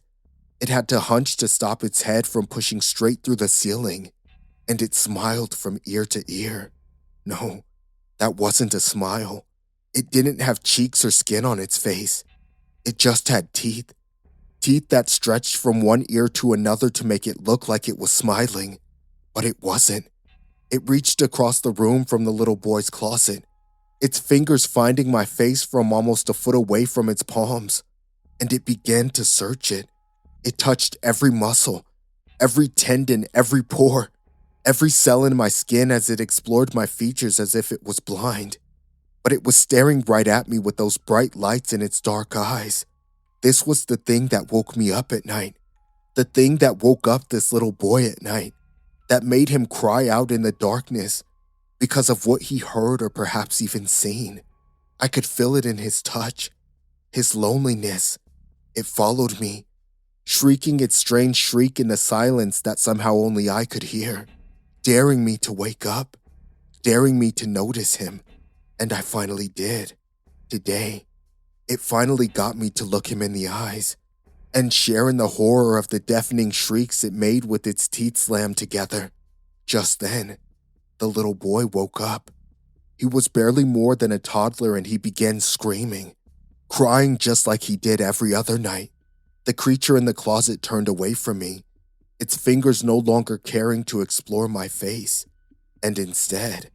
It had to hunch to stop its head from pushing straight through the ceiling, and it smiled from ear to ear. No, that wasn't a smile. It didn't have cheeks or skin on its face. It just had teeth. Teeth that stretched from one ear to another to make it look like it was smiling. But it wasn't. It reached across the room from the little boy's closet, its fingers finding my face from almost a foot away from its palms, and it began to search it. It touched every muscle, every tendon, every pore, every cell in my skin as it explored my features as if it was blind. But it was staring right at me with those bright lights in its dark eyes. This was the thing that woke me up at night, the thing that woke up this little boy at night, that made him cry out in the darkness because of what he heard or perhaps even seen. I could feel it in his touch, his loneliness. It followed me, shrieking its strange shriek in the silence that somehow only I could hear, daring me to wake up, daring me to notice him. And I finally did. Today, it finally got me to look him in the eyes and share in the horror of the deafening shrieks it made with its teeth slammed together. Just then, the little boy woke up. He was barely more than a toddler and he began screaming, crying just like he did every other night. The creature in the closet turned away from me, its fingers no longer caring to explore my face, and instead,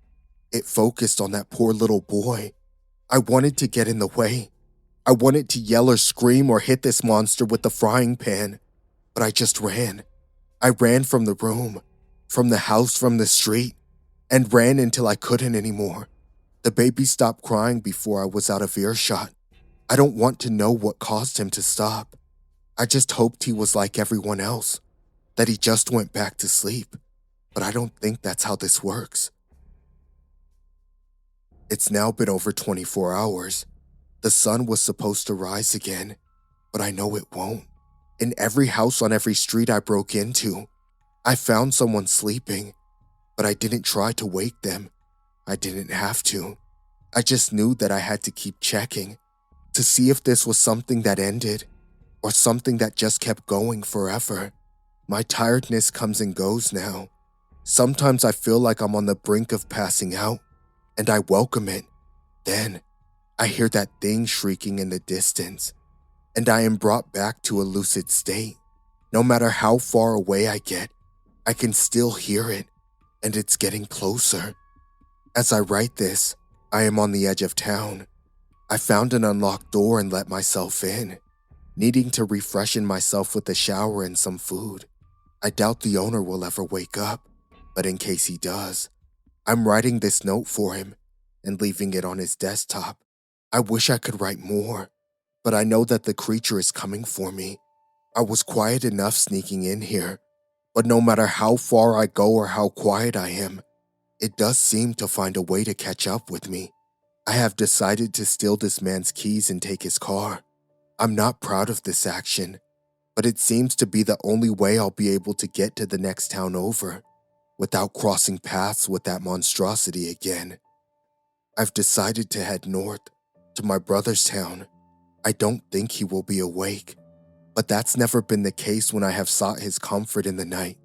it focused on that poor little boy. I wanted to get in the way. I wanted to yell or scream or hit this monster with the frying pan, but I just ran. I ran from the room, from the house, from the street, and ran until I couldn't anymore. The baby stopped crying before I was out of earshot. I don't want to know what caused him to stop. I just hoped he was like everyone else, that he just went back to sleep, but I don't think that's how this works. It's now been over 24 hours. The sun was supposed to rise again, but I know it won't. In every house on every street I broke into, I found someone sleeping, but I didn't try to wake them. I didn't have to. I just knew that I had to keep checking to see if this was something that ended or something that just kept going forever. My tiredness comes and goes now. Sometimes I feel like I'm on the brink of passing out, and I welcome it. Then, I hear that thing shrieking in the distance, and I am brought back to a lucid state. No matter how far away I get, I can still hear it, and it's getting closer. As I write this, I am on the edge of town. I found an unlocked door and let myself in, needing to refreshen myself with a shower and some food. I doubt the owner will ever wake up, but in case he does, I'm writing this note for him and leaving it on his desktop. I wish I could write more, but I know that the creature is coming for me. I was quiet enough sneaking in here, but no matter how far I go or how quiet I am, it does seem to find a way to catch up with me. I have decided to steal this man's keys and take his car. I'm not proud of this action, but it seems to be the only way I'll be able to get to the next town over without crossing paths with that monstrosity again. I've decided to head north to my brother's town. I don't think he will be awake, but that's never been the case when I have sought his comfort in the night.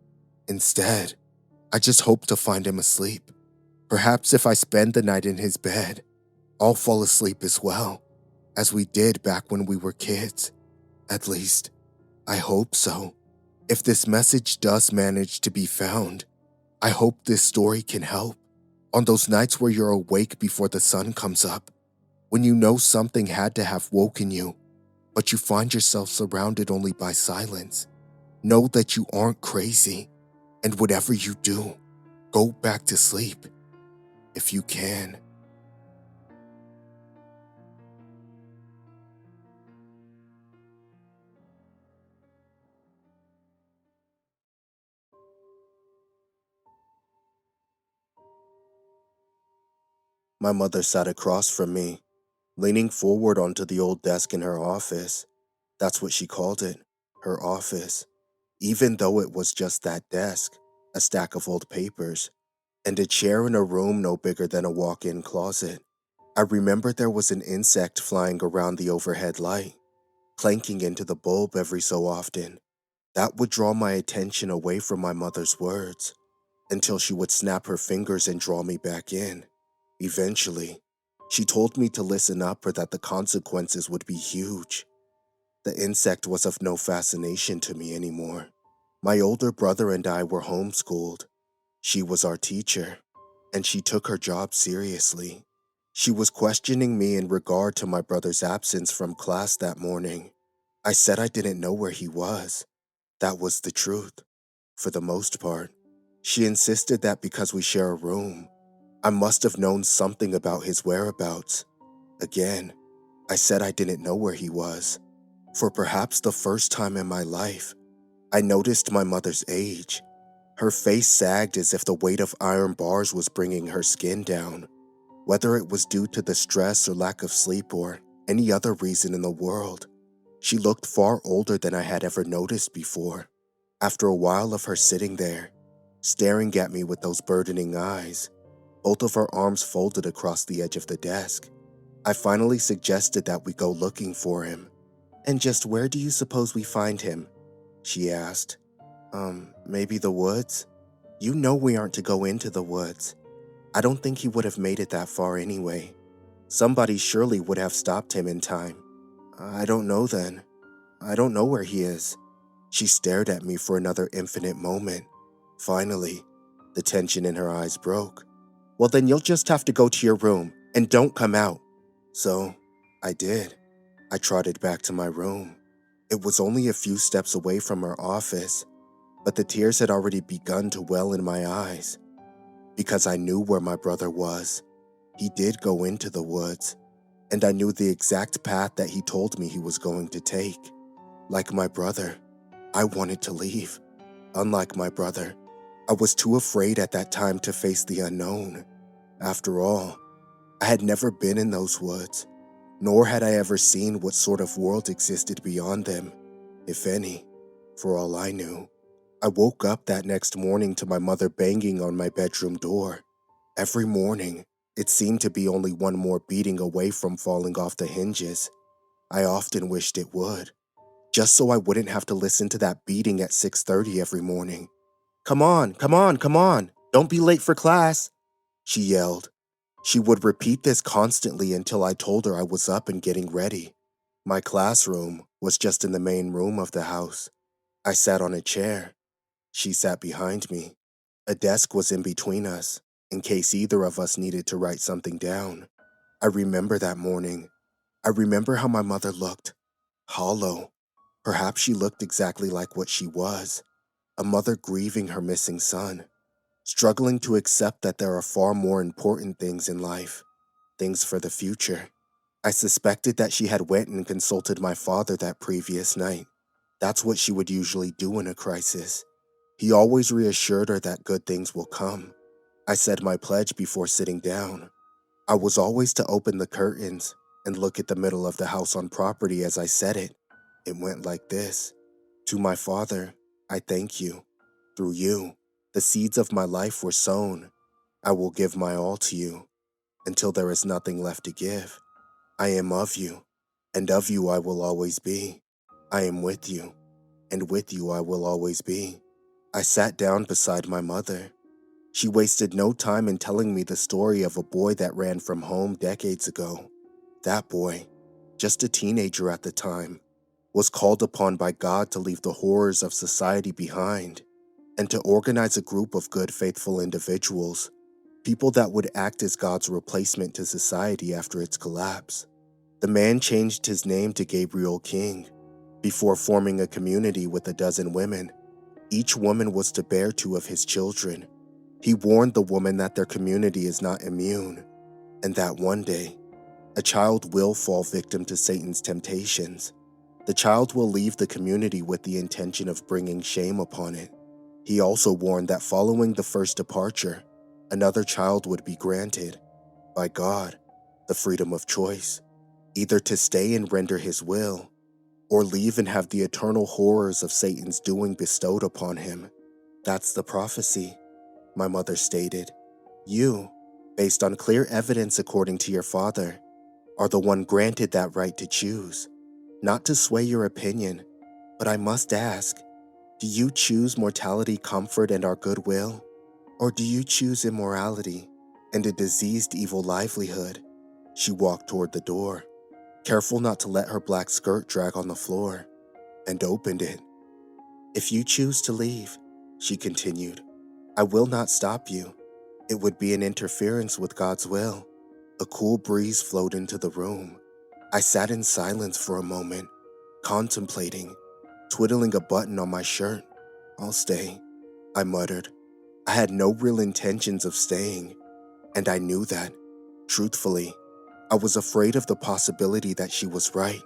Instead, I just hope to find him asleep. Perhaps if I spend the night in his bed, I'll fall asleep as well, as we did back when we were kids. At least, I hope so. If this message does manage to be found, I hope this story can help. On those nights where you're awake before the sun comes up, when you know something had to have woken you, but you find yourself surrounded only by silence, know that you aren't crazy, and whatever you do, go back to sleep, if you can. My mother sat across from me, leaning forward onto the old desk in her office. That's what she called it, her office. Even though it was just that desk, a stack of old papers, and a chair in a room no bigger than a walk-in closet. I remembered there was an insect flying around the overhead light, clanking into the bulb every so often. That would draw my attention away from my mother's words, until she would snap her fingers and draw me back in. Eventually, she told me to listen up or that the consequences would be huge. The insect was of no fascination to me anymore. My older brother and I were homeschooled. She was our teacher, and she took her job seriously. She was questioning me in regard to my brother's absence from class that morning. I said I didn't know where he was. That was the truth, for the most part. She insisted that because we share a room, I must have known something about his whereabouts. Again, I said I didn't know where he was. For perhaps the first time in my life, I noticed my mother's age. Her face sagged as if the weight of iron bars was bringing her skin down. Whether it was due to the stress or lack of sleep or any other reason in the world, she looked far older than I had ever noticed before. After a while of her sitting there, staring at me with those burdening eyes, both of her arms folded across the edge of the desk, I finally suggested that we go looking for him. "And just where do you suppose we find him?" she asked. Maybe the woods? You know we aren't to go into the woods. I don't think he would have made it that far anyway. Somebody surely would have stopped him in time. I don't know then. I don't know where he is. She stared at me for another infinite moment. Finally, the tension in her eyes broke. "Well, then you'll just have to go to your room and don't come out." So, I did. I trotted back to my room. It was only a few steps away from her office, but the tears had already begun to well in my eyes. Because I knew where my brother was. He did go into the woods, and I knew the exact path that he told me he was going to take. Like my brother, I wanted to leave. Unlike my brother, I was too afraid at that time to face the unknown. After all, I had never been in those woods. nor had I ever seen what sort of world existed beyond them, if any, for all I knew. I woke up that next morning to my mother banging on my bedroom door. Every morning, it seemed to be only one more beating away from falling off the hinges. I often wished it would, just so I wouldn't have to listen to that beating at 6:30 every morning. "Come on, come on, come on, don't be late for class," she yelled. She would repeat this constantly until I told her I was up and getting ready. My classroom was just in the main room of the house. I sat on a chair. She sat behind me. A desk was in between us, in case either of us needed to write something down. I remember that morning. I remember how my mother looked. Hollow. Perhaps she looked exactly like what she was. A mother grieving her missing son. Struggling to accept that there are far more important things in life. Things for the future. I suspected that she had went and consulted my father that previous night. That's what she would usually do in a crisis. He always reassured her that good things will come. I said my pledge before sitting down. I was always to open the curtains and look at the middle of the house on property as I said it. It went like this. To my father, I thank you. Through you, the seeds of my life were sown. I will give my all to you, until there is nothing left to give. I am of you, and of you I will always be. I am with you, and with you I will always be. I sat down beside my mother. She wasted no time in telling me the story of a boy that ran from home decades ago. That boy, just a teenager at the time, was called upon by God to leave the horrors of society behind and to organize a group of good, faithful individuals, people that would act as God's replacement to society after its collapse. The man changed his name to Gabriel King before forming a community with a dozen women. Each woman was to bear 2 of his children. He warned the woman that their community is not immune, and that one day, a child will fall victim to Satan's temptations. The child will leave the community with the intention of bringing shame upon it. He also warned that following the first departure, another child would be granted, by God, the freedom of choice, either to stay and render his will, or leave and have the eternal horrors of Satan's doing bestowed upon him. That's the prophecy, my mother stated. You, based on clear evidence according to your father, are the one granted that right to choose. Not to sway your opinion, but I must ask, do you choose mortality, comfort, and our goodwill? Or do you choose immorality and a diseased evil livelihood? She walked toward the door, careful not to let her black skirt drag on the floor, and opened it. If you choose to leave, she continued, I will not stop you. It would be an interference with God's will. A cool breeze flowed into the room. I sat in silence for a moment, contemplating, twiddling a button on my shirt. I'll stay, I muttered. I had no real intentions of staying, and I knew that. Truthfully, I was afraid of the possibility that she was right,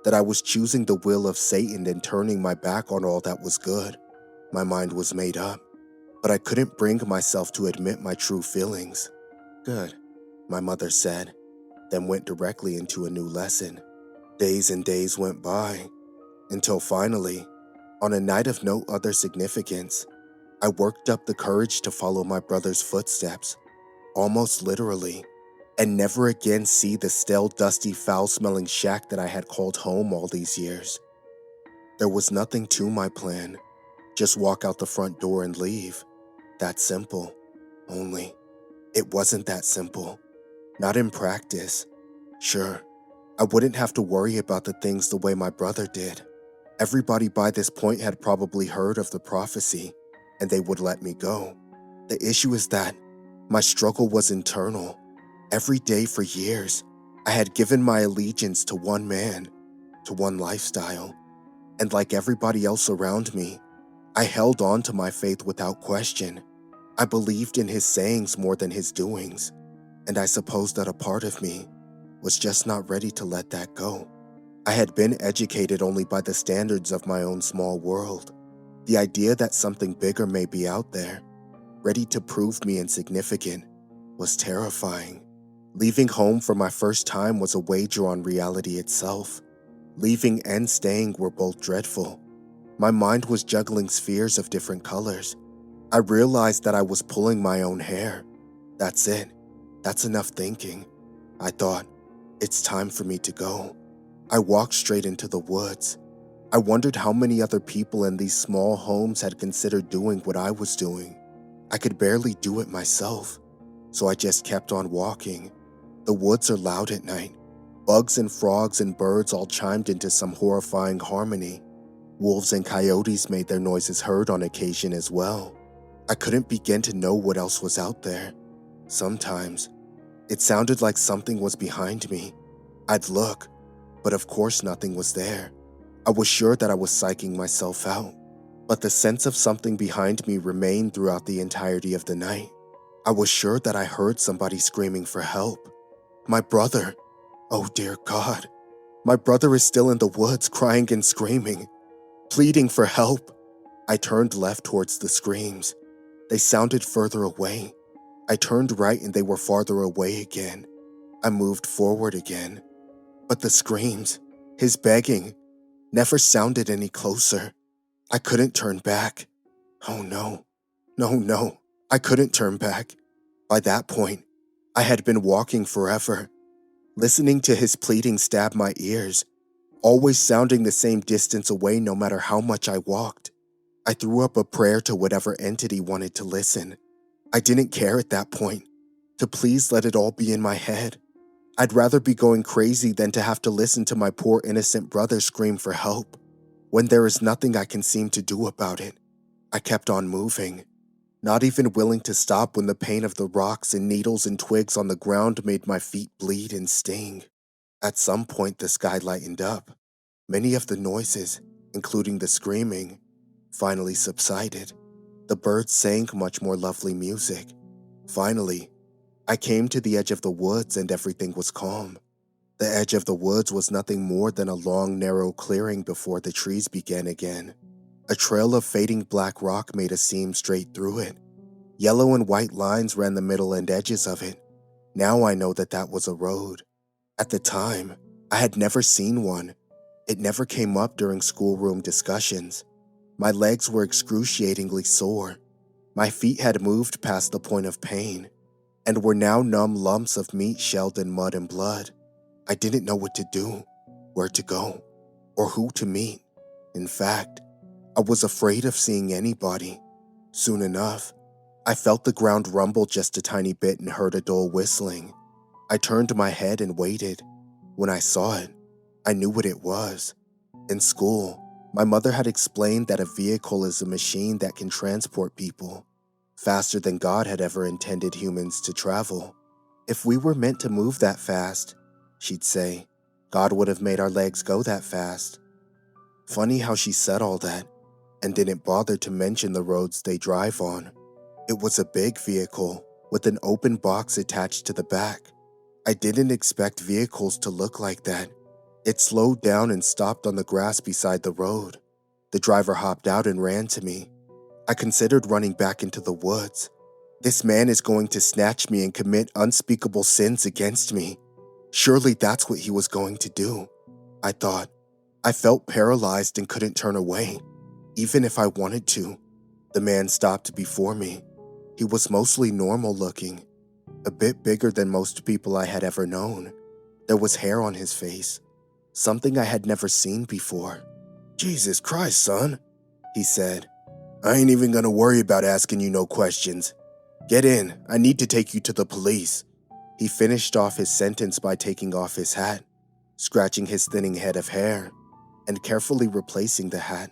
that I was choosing the will of Satan and turning my back on all that was good. My mind was made up, but I couldn't bring myself to admit my true feelings. Good, my mother said, then went directly into a new lesson. Days and days went by, until finally, on a night of no other significance, I worked up the courage to follow my brother's footsteps, almost literally, and never again see the stale, dusty, foul-smelling shack that I had called home all these years. There was nothing to my plan, just walk out the front door and leave. That simple. Only, it wasn't that simple. Not in practice. Sure, I wouldn't have to worry about the things the way my brother did. Everybody by this point had probably heard of the prophecy, and they would let me go. The issue is that my struggle was internal. Every day for years, I had given my allegiance to one man, to one lifestyle, and like everybody else around me, I held on to my faith without question. I believed in his sayings more than his doings, and I suppose that a part of me was just not ready to let that go. I had been educated only by the standards of my own small world. The idea that something bigger may be out there, ready to prove me insignificant, was terrifying. Leaving home for my first time was a wager on reality itself. Leaving and staying were both dreadful. My mind was juggling spheres of different colors. I realized that I was pulling my own hair. That's it. That's enough thinking. I thought, it's time for me to go. I walked straight into the woods. I wondered how many other people in these small homes had considered doing what I was doing. I could barely do it myself, so I just kept on walking. The woods are loud at night. Bugs and frogs and birds all chimed into some horrifying harmony. Wolves and coyotes made their noises heard on occasion as well. I couldn't begin to know what else was out there. Sometimes, it sounded like something was behind me. I'd look, but of course nothing was there. I was sure that I was psyching myself out, but the sense of something behind me remained throughout the entirety of the night. I was sure that I heard somebody screaming for help. My brother. Oh dear God. My brother is still in the woods crying and screaming, pleading for help. I turned left towards the screams. They sounded further away. I turned right and they were farther away again. I moved forward again. But the screams, his begging, never sounded any closer. I couldn't turn back. Oh no. No. I couldn't turn back. By that point, I had been walking forever. Listening to his pleading stab my ears, always sounding the same distance away no matter how much I walked. I threw up a prayer to whatever entity wanted to listen. I didn't care at that point. To please let it all be in my head. I'd rather be going crazy than to have to listen to my poor innocent brother scream for help, when there is nothing I can seem to do about it. I kept on moving, not even willing to stop when the pain of the rocks and needles and twigs on the ground made my feet bleed and sting. At some point, the sky lightened up. Many of the noises, including the screaming, finally subsided. The birds sang much more lovely music. Finally, I came to the edge of the woods and everything was calm. The edge of the woods was nothing more than a long, narrow clearing before the trees began again. A trail of fading black rock made a seam straight through it. Yellow and white lines ran the middle and edges of it. Now I know that that was a road. At the time, I had never seen one. It never came up during schoolroom discussions. My legs were excruciatingly sore. My feet had moved past the point of pain, and were now numb lumps of meat shelled in mud and blood. I didn't know what to do, where to go, or who to meet. In fact, I was afraid of seeing anybody. Soon enough, I felt the ground rumble just a tiny bit and heard a dull whistling. I turned my head and waited. When I saw it, I knew what it was. In school, my mother had explained that a vehicle is a machine that can transport people faster than God had ever intended humans to travel. If we were meant to move that fast, she'd say, God would have made our legs go that fast. Funny how she said all that and didn't bother to mention the roads they drive on. It was a big vehicle with an open box attached to the back. I didn't expect vehicles to look like that. It slowed down and stopped on the grass beside the road. The driver hopped out and ran to me. I considered running back into the woods. This man is going to snatch me and commit unspeakable sins against me. Surely that's what he was going to do, I thought. I felt paralyzed and couldn't turn away, even if I wanted to. The man stopped before me. He was mostly normal looking, a bit bigger than most people I had ever known. There was hair on his face, something I had never seen before. Jesus Christ, son, he said. I ain't even gonna worry about asking you no questions. Get in, I need to take you to the police. He finished off his sentence by taking off his hat, scratching his thinning head of hair, and carefully replacing the hat.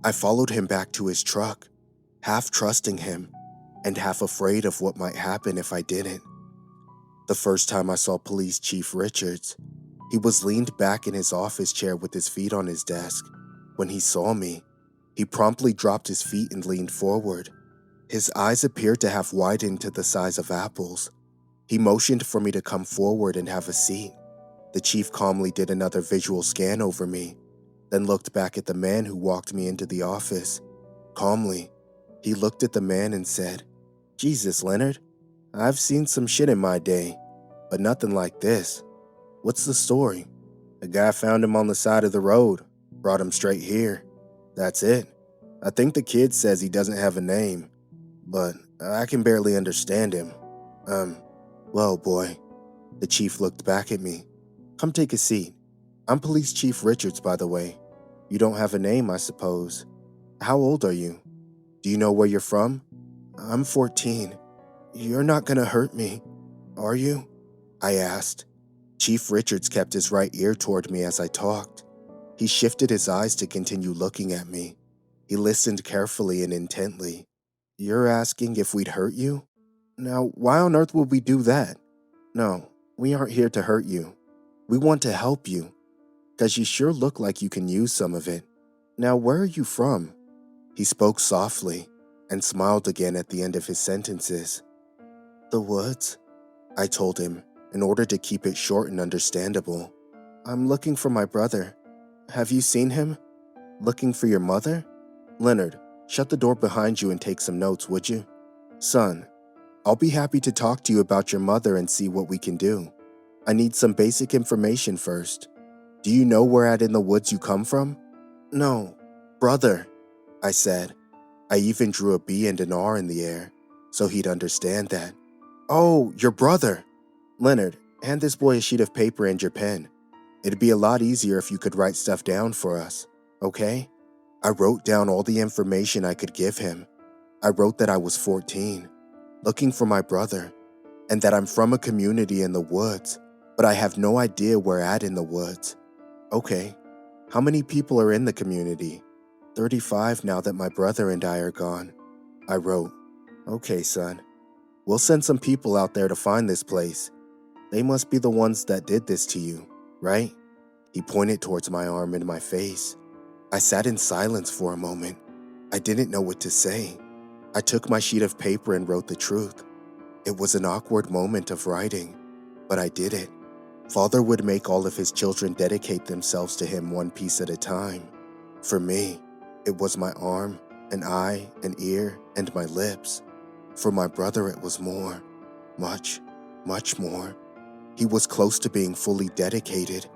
I followed him back to his truck, half trusting him and half afraid of what might happen if I didn't. The first time I saw Police Chief Richards, he was leaned back in his office chair with his feet on his desk. When he saw me, he promptly dropped his feet and leaned forward. His eyes appeared to have widened to the size of apples. He motioned for me to come forward and have a seat. The chief calmly did another visual scan over me, then looked back at the man who walked me into the office. Calmly, he looked at the man and said, Jesus, Leonard, I've seen some shit in my day, but nothing like this. What's the story? A guy found him on the side of the road, brought him straight here. That's it. I think the kid says he doesn't have a name, but I can barely understand him. Well, boy. The chief looked back at me. Come take a seat. I'm Police Chief Richards, by the way. You don't have a name, I suppose. How old are you? Do you know where you're from? I'm 14. You're not gonna hurt me, are you? I asked. Chief Richards kept his right ear toward me as I talked. He shifted his eyes to continue looking at me. He listened carefully and intently. You're asking if we'd hurt you? Now, why on earth would we do that? No, we aren't here to hurt you. We want to help you, because you sure look like you can use some of it. Now, where are you from? He spoke softly and smiled again at the end of his sentences. The woods, I told him, in order to keep it short and understandable. I'm looking for my brother. Have you seen him? Looking for your mother? Leonard, shut the door behind you and take some notes, would you? Son, I'll be happy to talk to you about your mother and see what we can do. I need some basic information first. Do you know where at in the woods you come from? No, brother, I said. I even drew a B and an R in the air, so he'd understand that. Oh, your brother. Leonard, hand this boy a sheet of paper and your pen. It'd be a lot easier if you could write stuff down for us, okay? I wrote down all the information I could give him. I wrote that I was 14, looking for my brother, and that I'm from a community in the woods, but I have no idea where at in the woods. Okay, how many people are in the community? 35 now that my brother and I are gone. I wrote, okay, son. We'll send some people out there to find this place. They must be the ones that did this to you, right? He pointed towards my arm and my face. I sat in silence for a moment. I didn't know what to say. I took my sheet of paper and wrote the truth. It was an awkward moment of writing, but I did it. Father would make all of his children dedicate themselves to him one piece at a time. For me, it was my arm, an eye, an ear, and my lips. For my brother, it was more. Much, much more. He was close to being fully dedicated.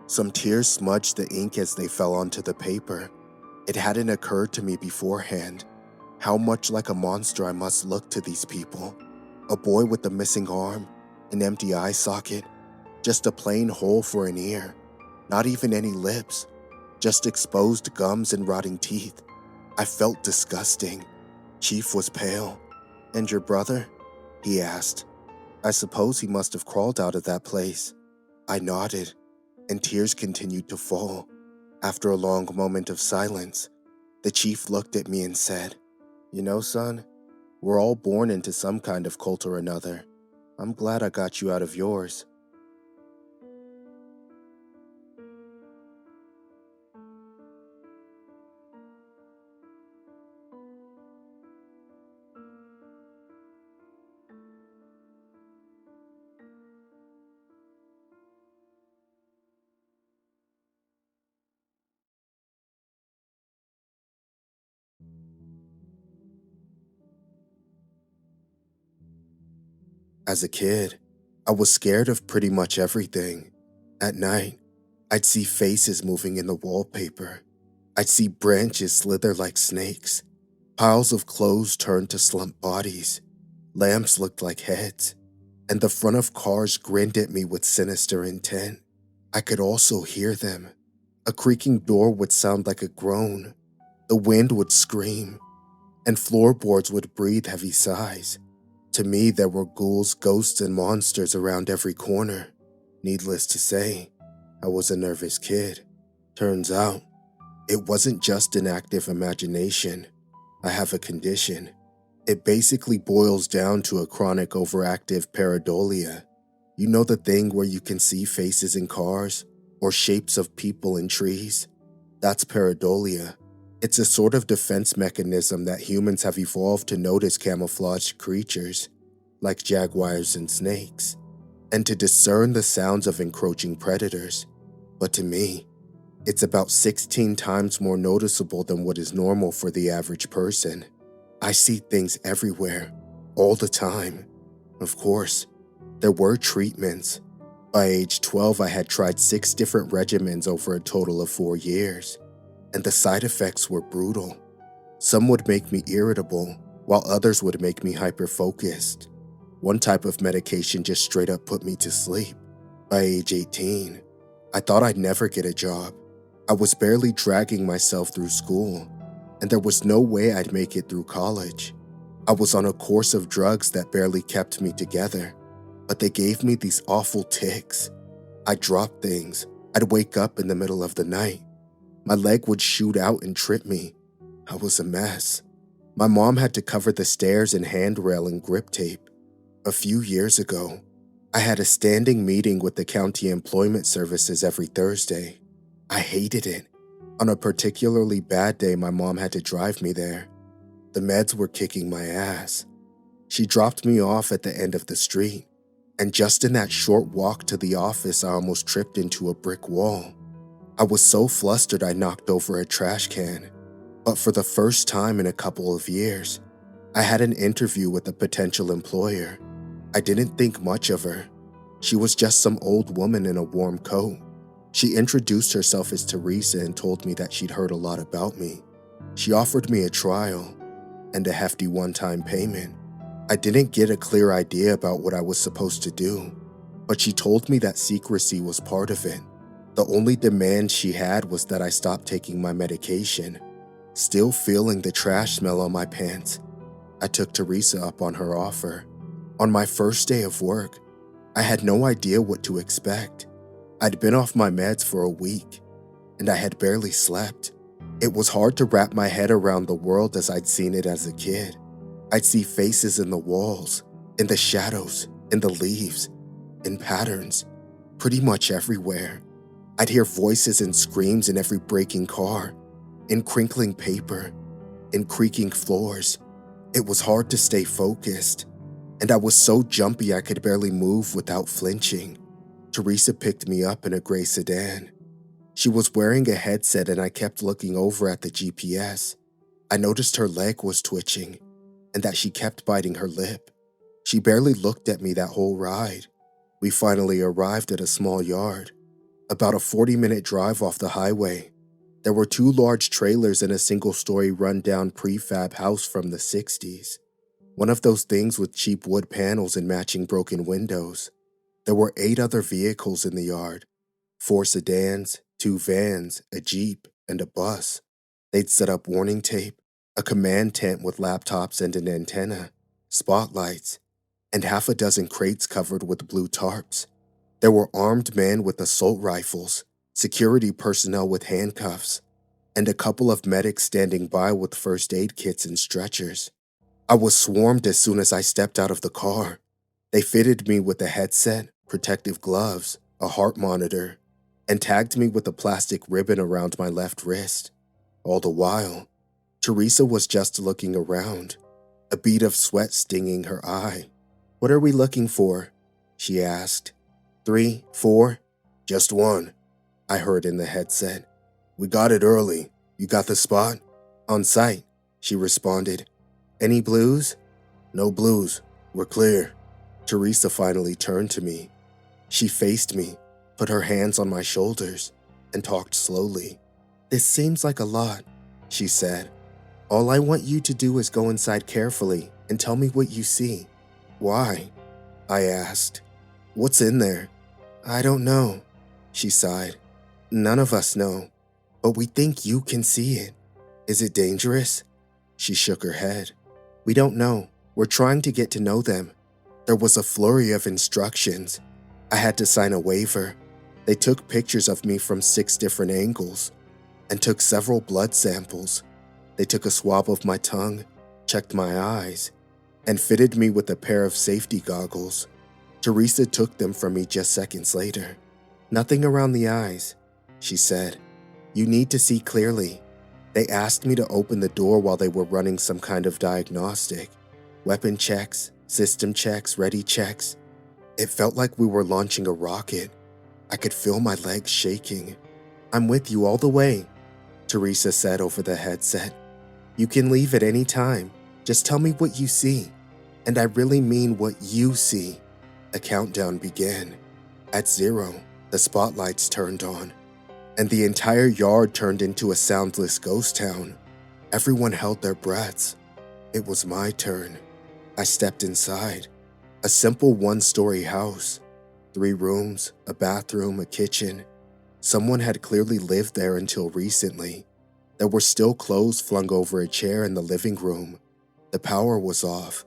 Some tears smudged the ink as they fell onto the paper. It hadn't occurred to me beforehand how much like a monster I must look to these people. A boy with a missing arm, an empty eye socket, just a plain hole for an ear, not even any lips, just exposed gums and rotting teeth. I felt disgusting. Chief was pale. And your brother? He asked. I suppose he must have crawled out of that place. I nodded, and tears continued to fall. After a long moment of silence, the chief looked at me and said, You know, son, we're all born into some kind of cult or another. I'm glad I got you out of yours. As a kid, I was scared of pretty much everything. At night, I'd see faces moving in the wallpaper. I'd see branches slither like snakes. Piles of clothes turned to slumped bodies. Lamps looked like heads, and the front of cars grinned at me with sinister intent. I could also hear them. A creaking door would sound like a groan. The wind would scream, and floorboards would breathe heavy sighs. To me, there were ghouls, ghosts, and monsters around every corner. Needless to say, I was a nervous kid. Turns out, it wasn't just an active imagination. I have a condition. It basically boils down to a chronic overactive pareidolia. You know the thing where you can see faces in cars or shapes of people in trees? That's pareidolia. It's a sort of defense mechanism that humans have evolved to notice camouflaged creatures, like jaguars and snakes, and to discern the sounds of encroaching predators. But to me, it's about 16 times more noticeable than what is normal for the average person. I see things everywhere, all the time. Of course, There were treatments. By age 12, I had tried 6 different regimens over a total of 4 years, and the side effects were brutal. Some would make me irritable, while others would make me hyper-focused. One type of medication just straight up put me to sleep. By age 18, I thought I'd never get a job. I was barely dragging myself through school, and there was no way I'd make it through college. I was on a course of drugs that barely kept me together, but they gave me these awful tics. I'd drop things. I'd wake up in the middle of the night. My leg would shoot out and trip me. I was a mess. My mom had to cover the stairs and handrail in grip tape. A few years ago, I had a standing meeting with the county employment services every Thursday. I hated it. On a particularly bad day, my mom had to drive me there. The meds were kicking my ass. She dropped me off at the end of the street, and just in that short walk to the office, I almost tripped into a brick wall. I was so flustered I knocked over a trash can. But for the first time in a couple of years, I had an interview with a potential employer. I didn't think much of her. She was just some old woman in a warm coat. She introduced herself as Teresa and told me that she'd heard a lot about me. She offered me a trial and a hefty one-time payment. I didn't get a clear idea about what I was supposed to do, but she told me that secrecy was part of it. The only demand she had was that I stop taking my medication. Still feeling the trash smell on my pants, I took Teresa up on her offer. On my first day of work, I had no idea what to expect. I'd been off my meds for a week, and I had barely slept. It was hard to wrap my head around the world as I'd seen it as a kid. I'd see faces in the walls, in the shadows, in the leaves, in patterns, pretty much everywhere. I'd hear voices and screams in every breaking car, in crinkling paper, in creaking floors. It was hard to stay focused, and I was so jumpy I could barely move without flinching. Teresa picked me up in a gray sedan. She was wearing a headset and I kept looking over at the GPS. I noticed her leg was twitching and that she kept biting her lip. She barely looked at me that whole ride. We finally arrived at a small yard, about a 40-minute drive off the highway. There were 2 large trailers and a single-story run-down prefab house from the 60s. One of those things with cheap wood panels and matching broken windows. There were 8 other vehicles in the yard, 4 sedans, 2 vans, a Jeep, and a bus. They'd set up warning tape, a command tent with laptops and an antenna, spotlights, and half a dozen crates covered with blue tarps. There were armed men with assault rifles, security personnel with handcuffs, and a couple of medics standing by with first aid kits and stretchers. I was swarmed as soon as I stepped out of the car. They fitted me with a headset, protective gloves, a heart monitor, and tagged me with a plastic ribbon around my left wrist. All the while, Teresa was just looking around, a bead of sweat stinging her eye. "What are we looking for?" she asked. 3, 4, just 1, I heard in the headset. "We got it early. You got the spot?" "On site," she responded. "Any blues?" "No blues. We're clear." Teresa finally turned to me. She faced me, put her hands on my shoulders, and talked slowly. "This seems like a lot," she said. "All I want you to do is go inside carefully and tell me what you see." "Why?" I asked. "What's in there?" "I don't know," she sighed. "None of us know, but we think you can see it." "Is it dangerous?" She shook her head. "We don't know. We're trying to get to know them." There was a flurry of instructions. I had to sign a waiver. They took pictures of me from 6 different angles and took several blood samples. They took a swab of my tongue, checked my eyes, and fitted me with a pair of safety goggles. Teresa took them from me just seconds later. "Nothing around the eyes," she said. "You need to see clearly." They asked me to open the door while they were running some kind of diagnostic. Weapon checks, system checks, ready checks. It felt like we were launching a rocket. I could feel my legs shaking. "I'm with you all the way," Teresa said over the headset. "You can leave at any time. Just tell me what you see. And I really mean what you see." A countdown began. At 0, the spotlights turned on, and the entire yard turned into a soundless ghost town. Everyone held their breaths. It was my turn. I stepped inside. A simple one-story house. 3 rooms, a bathroom, a kitchen. Someone had clearly lived there until recently. There were still clothes flung over a chair in the living room. The power was off,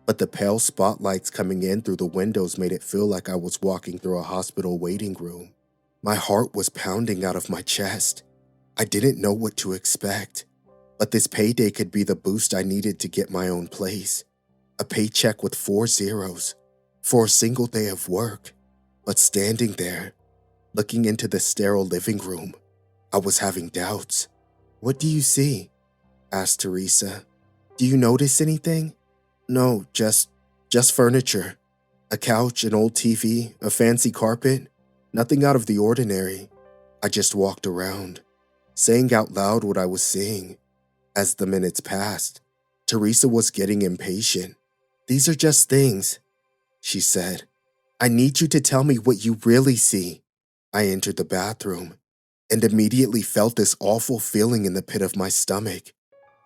but the pale spotlights coming in through the windows made it feel like I was walking through a hospital waiting room. My heart was pounding out of my chest. I didn't know what to expect, but this payday could be the boost I needed to get my own place. A paycheck with 4 zeros for a single day of work. But standing there, looking into the sterile living room, I was having doubts. "What do you see?" asked Teresa. "Do you notice anything?" "No, just furniture. A couch, an old TV, a fancy carpet. Nothing out of the ordinary." I just walked around, saying out loud what I was seeing. As the minutes passed, Teresa was getting impatient. "These are just things," she said. "I need you to tell me what you really see." I entered the bathroom and immediately felt this awful feeling in the pit of my stomach.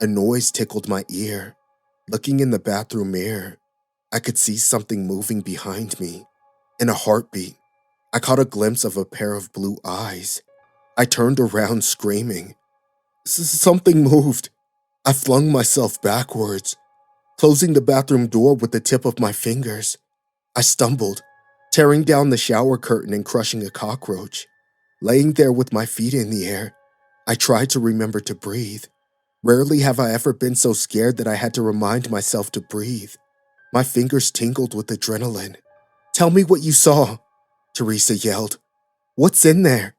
A noise tickled my ear. Looking in the bathroom mirror, I could see something moving behind me. In a heartbeat, I caught a glimpse of a pair of blue eyes. I turned around screaming. Something moved. I flung myself backwards, closing the bathroom door with the tip of my fingers. I stumbled, tearing down the shower curtain and crushing a cockroach. Laying there with my feet in the air, I tried to remember to breathe. Rarely have I ever been so scared that I had to remind myself to breathe. My fingers tingled with adrenaline. "Tell me what you saw," Teresa yelled. "What's in there?"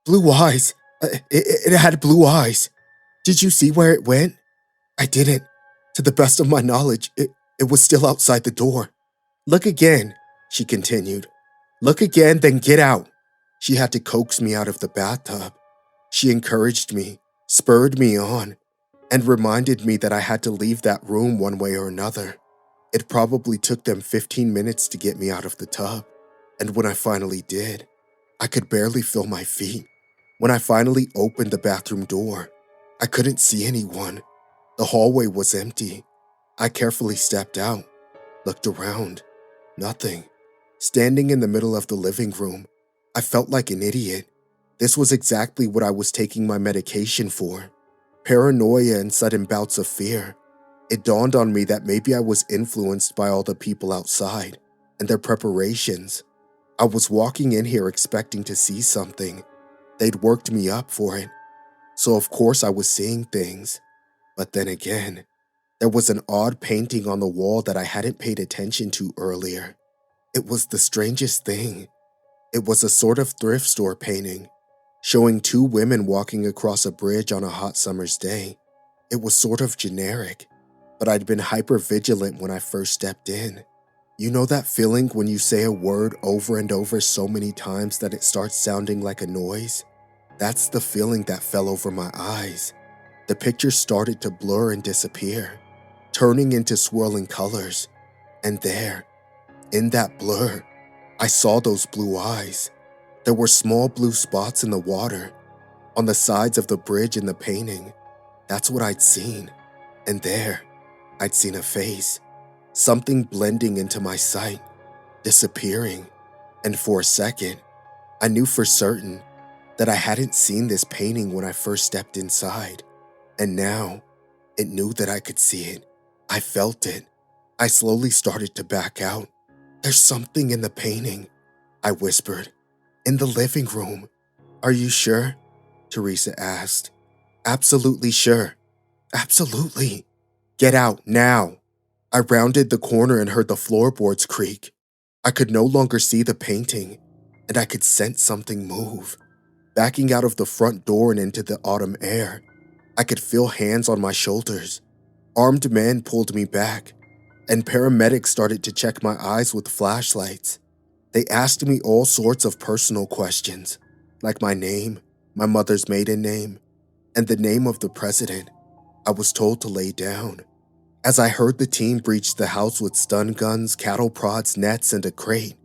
"Blue eyes. It had blue eyes." "Did you see where it went?" "I didn't. To the best of my knowledge, it was still outside the door." "Look again," she continued. "Look again, then get out." She had to coax me out of the bathtub. She encouraged me, spurred me on, and reminded me that I had to leave that room one way or another. It probably took them 15 minutes to get me out of the tub, and when I finally did, I could barely feel my feet. When I finally opened the bathroom door, I couldn't see anyone. The hallway was empty. I carefully stepped out, looked around. Nothing. Standing in the middle of the living room, I felt like an idiot. This was exactly what I was taking my medication for. Paranoia and sudden bouts of fear. It dawned on me that maybe I was influenced by all the people outside and their preparations. I was walking in here expecting to see something. They'd worked me up for it. So of course I was seeing things. But then again, there was an odd painting on the wall that I hadn't paid attention to earlier. It was the strangest thing. It was a sort of thrift store painting, showing 2 women walking across a bridge on a hot summer's day. It was sort of generic, but I'd been hyper-vigilant when I first stepped in. You know that feeling when you say a word over and over so many times that it starts sounding like a noise? That's the feeling that fell over my eyes. The picture started to blur and disappear, turning into swirling colors. And there, in that blur, I saw those blue eyes. There were small blue spots in the water, on the sides of the bridge in the painting. That's what I'd seen. And there, I'd seen a face, something blending into my sight, disappearing. And for a second, I knew for certain that I hadn't seen this painting when I first stepped inside. And now, it knew that I could see it. I felt it. I slowly started to back out. "There's something in the painting," I whispered. "In the living room." "Are you sure?" Teresa asked. "Absolutely sure." "Absolutely." "Get out, now." I rounded the corner and heard the floorboards creak. I could no longer see the painting, and I could sense something move. Backing out of the front door and into the autumn air, I could feel hands on my shoulders. Armed men pulled me back, and paramedics started to check my eyes with flashlights. They asked me all sorts of personal questions, like my name, my mother's maiden name, and the name of the president. I was told to lay down. As I heard the team breach the house with stun guns, cattle prods, nets, and a crate,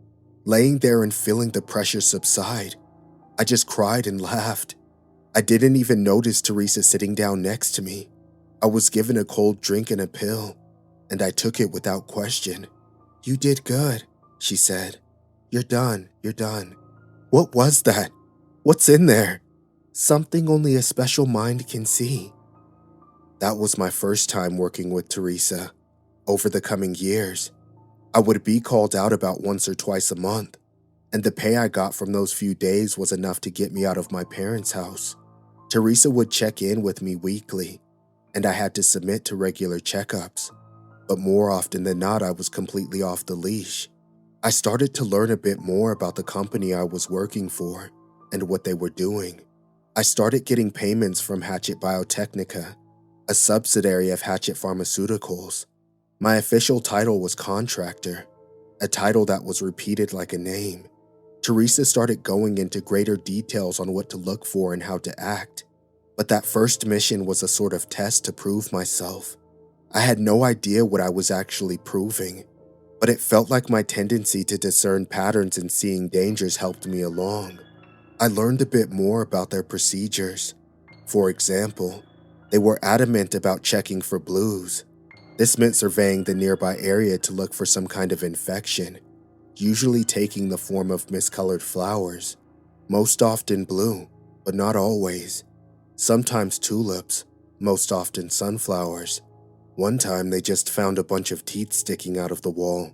Laying there and feeling the pressure subside, I just cried and laughed. I didn't even notice Teresa sitting down next to me. I was given a cold drink and a pill, and I took it without question. "You did good," she said. You're done. What was that? What's in there?" "Something only a special mind can see." That was my first time working with Teresa. Over the coming years, I would be called out about once or twice a month, and the pay I got from those few days was enough to get me out of my parents' house. Teresa would check in with me weekly, and I had to submit to regular checkups. But more often than not, I was completely off the leash. I started to learn a bit more about the company I was working for and what they were doing. I started getting payments from Hatchet Biotechnica, a subsidiary of Hatchet Pharmaceuticals. My official title was contractor, a title that was repeated like a name. Teresa started going into greater details on what to look for and how to act, but that first mission was a sort of test to prove myself. I had no idea what I was actually proving, but it felt like my tendency to discern patterns and seeing dangers helped me along. I learned a bit more about their procedures. For example, they were adamant about checking for blues. This meant surveying the nearby area to look for some kind of infection, usually taking the form of miscolored flowers, most often blue, but not always. Sometimes tulips, most often sunflowers. One time they just found a bunch of teeth sticking out of the wall.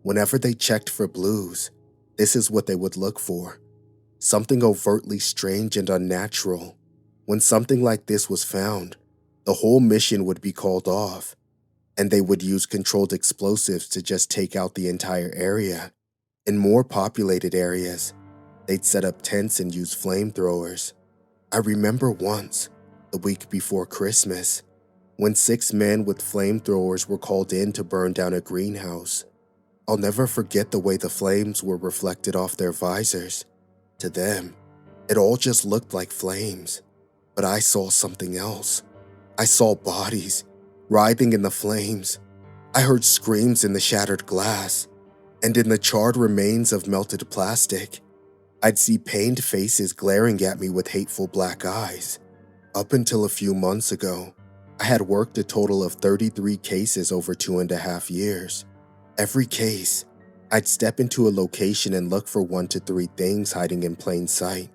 Whenever they checked for blues, this is what they would look for. Something overtly strange and unnatural. When something like this was found, the whole mission would be called off, and they would use controlled explosives to just take out the entire area. In more populated areas, they'd set up tents and use flamethrowers. I remember once, the week before Christmas, when 6 men with flamethrowers were called in to burn down a greenhouse. I'll never forget the way the flames were reflected off their visors. To them, it all just looked like flames, but I saw something else. I saw bodies writhing in the flames. I heard screams in the shattered glass, and in the charred remains of melted plastic, I'd see pained faces glaring at me with hateful black eyes. Up until a few months ago, I had worked a total of 33 cases over 2.5 years. Every case, I'd step into a location and look for 1 to 3 things hiding in plain sight.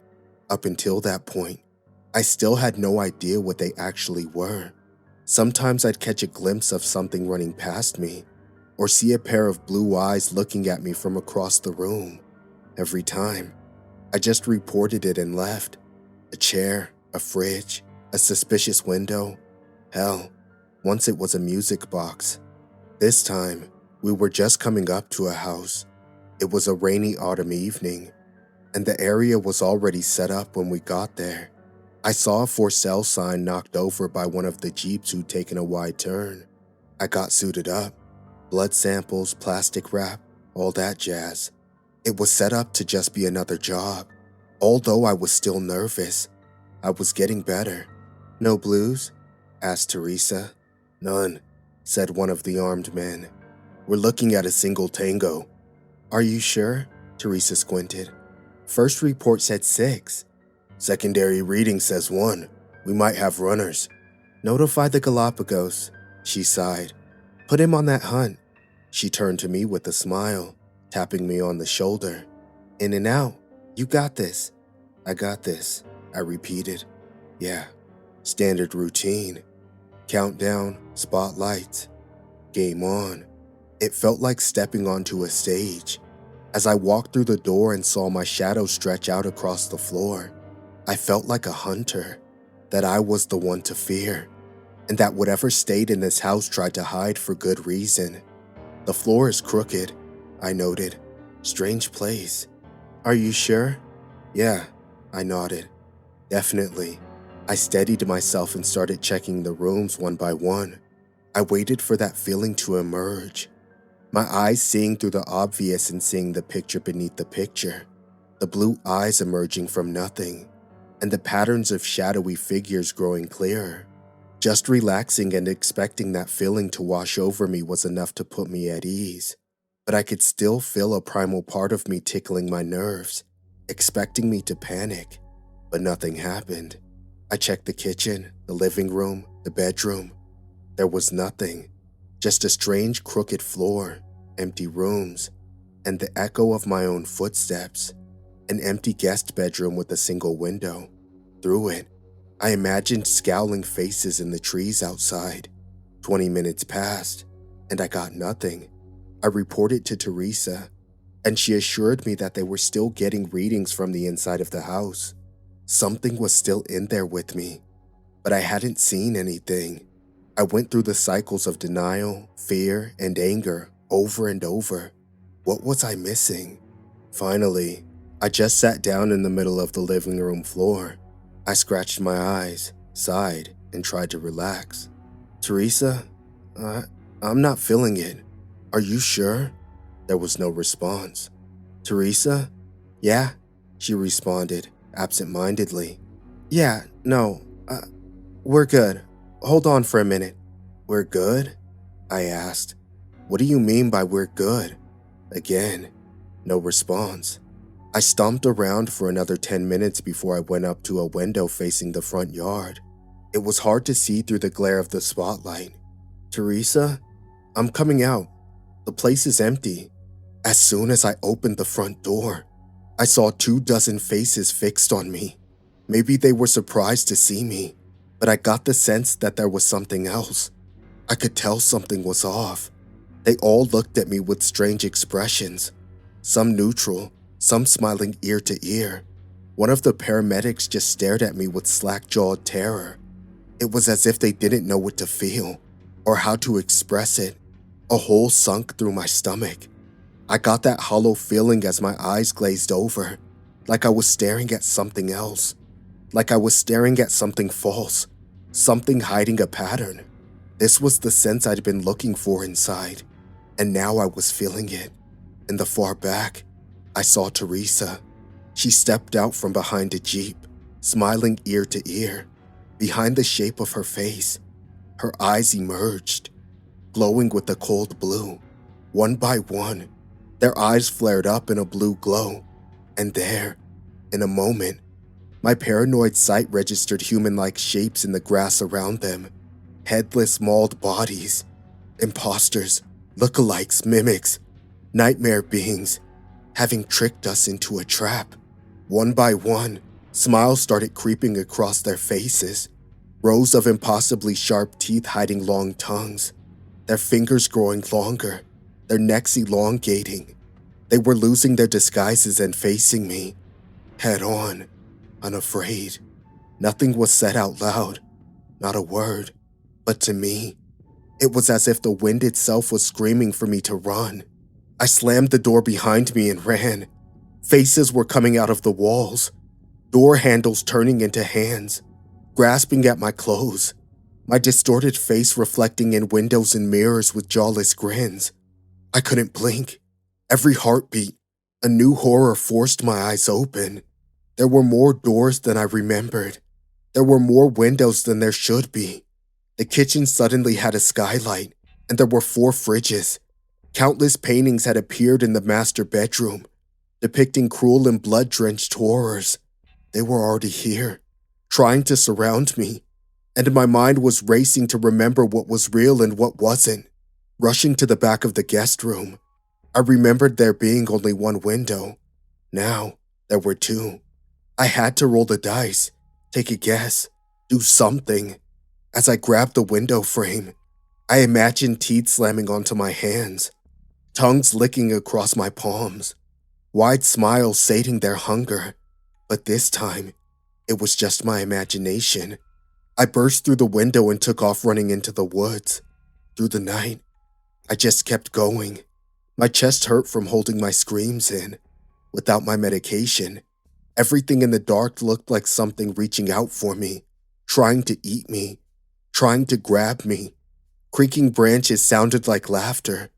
Up until that point, I still had no idea what they actually were. Sometimes I'd catch a glimpse of something running past me, or see a pair of blue eyes looking at me from across the room. Every time, I just reported it and left. A chair, a fridge, a suspicious window. Hell, once it was a music box. This time, we were just coming up to a house. It was a rainy autumn evening, and the area was already set up when we got there. I saw a for sale sign knocked over by one of the Jeeps who'd taken a wide turn. I got suited up. Blood samples, plastic wrap, all that jazz. It was set up to just be another job. Although I was still nervous, I was getting better. "No blues?" asked Teresa. "None," said one of the armed men. "We're looking at a single tango." "Are you sure?" Teresa squinted. "First report said 6. "Secondary reading says 1. We might have runners." "Notify the Galapagos," she sighed. "Put him on that hunt." She turned to me with a smile, tapping me on the shoulder. "In and out. You got this." "I got this," I repeated. Yeah, standard routine. Countdown, spotlights, game on. It felt like stepping onto a stage. As I walked through the door and saw my shadow stretch out across the floor, I felt like a hunter, that I was the one to fear, and that whatever stayed in this house tried to hide for good reason. "The floor is crooked," I noted. "Strange place." "Are you sure?" "Yeah," I nodded. "Definitely." I steadied myself and started checking the rooms one by one. I waited for that feeling to emerge. My eyes seeing through the obvious and seeing the picture beneath the picture. The blue eyes emerging from nothing, and the patterns of shadowy figures growing clearer. Just relaxing and expecting that feeling to wash over me was enough to put me at ease. but I could still feel a primal part of me tickling my nerves, expecting me to panic, but nothing happened. I checked the kitchen, the living room, the bedroom. There was nothing, just a strange crooked floor, empty rooms, and the echo of my own footsteps. An empty guest bedroom with a single window. Through it, I imagined scowling faces in the trees outside. 20 minutes passed, and I got nothing. I reported to Teresa, and she assured me that they were still getting readings from the inside of the house. Something was still in there with me, but I hadn't seen anything. I went through the cycles of denial, fear, and anger over and over. What was I missing? Finally, I just sat down in the middle of the living room floor. I scratched my eyes, sighed, and tried to relax. Teresa, I'm not feeling it. Are you sure? There was no response. Teresa? Yeah, she responded, absent-mindedly. Yeah, no, we're good. Hold on for a minute. We're good? I asked. What do you mean by we're good? Again, no response. I stomped around for another 10 minutes before I went up to a window facing the front yard. It was hard to see through the glare of the spotlight. Teresa, I'm coming out. The place is empty. As soon as I opened the front door, I saw 24 faces fixed on me. Maybe they were surprised to see me, but I got the sense that there was something else. I could tell something was off. They all looked at me with strange expressions, some neutral, some smiling ear to ear. One of the paramedics just stared at me with slack-jawed terror. It was as if they didn't know what to feel or how to express it. A hole sunk through my stomach. I got that hollow feeling as my eyes glazed over, like I was staring at something else, like I was staring at something false, something hiding a pattern. This was the sense I'd been looking for inside, and now I was feeling it. In the far back, I saw Teresa. She stepped out from behind a Jeep, smiling ear to ear. Behind the shape of her face, her eyes emerged, glowing with a cold blue. One by one, their eyes flared up in a blue glow. And there, in a moment, my paranoid sight registered human-like shapes in the grass around them. Headless, mauled bodies. Imposters, lookalikes, mimics, nightmare beings, having tricked us into a trap. One by one, smiles started creeping across their faces, rows of impossibly sharp teeth hiding long tongues, their fingers growing longer, their necks elongating. They were losing their disguises and facing me, head on, unafraid. Nothing was said out loud, not a word, but to me, it was as if the wind itself was screaming for me to run. I slammed the door behind me and ran. Faces were coming out of the walls, door handles turning into hands, grasping at my clothes, my distorted face reflecting in windows and mirrors with jawless grins. I couldn't blink. Every heartbeat, a new horror forced my eyes open. There were more doors than I remembered. There were more windows than there should be. The kitchen suddenly had a skylight, and there were 4 fridges. Countless paintings had appeared in the master bedroom, depicting cruel and blood-drenched horrors. They were already here, trying to surround me, and my mind was racing to remember what was real and what wasn't. Rushing to the back of the guest room, I remembered there being only 1 window. Now, there were 2. I had to roll the dice, take a guess, do something. As I grabbed the window frame, I imagined teeth slamming onto my hands, tongues licking across my palms, wide smiles sating their hunger. But this time, it was just my imagination. I burst through the window and took off running into the woods. Through the night, I just kept going. My chest hurt from holding my screams in. Without my medication, everything in the dark looked like something reaching out for me, trying to eat me, trying to grab me. Creaking branches sounded like laughter,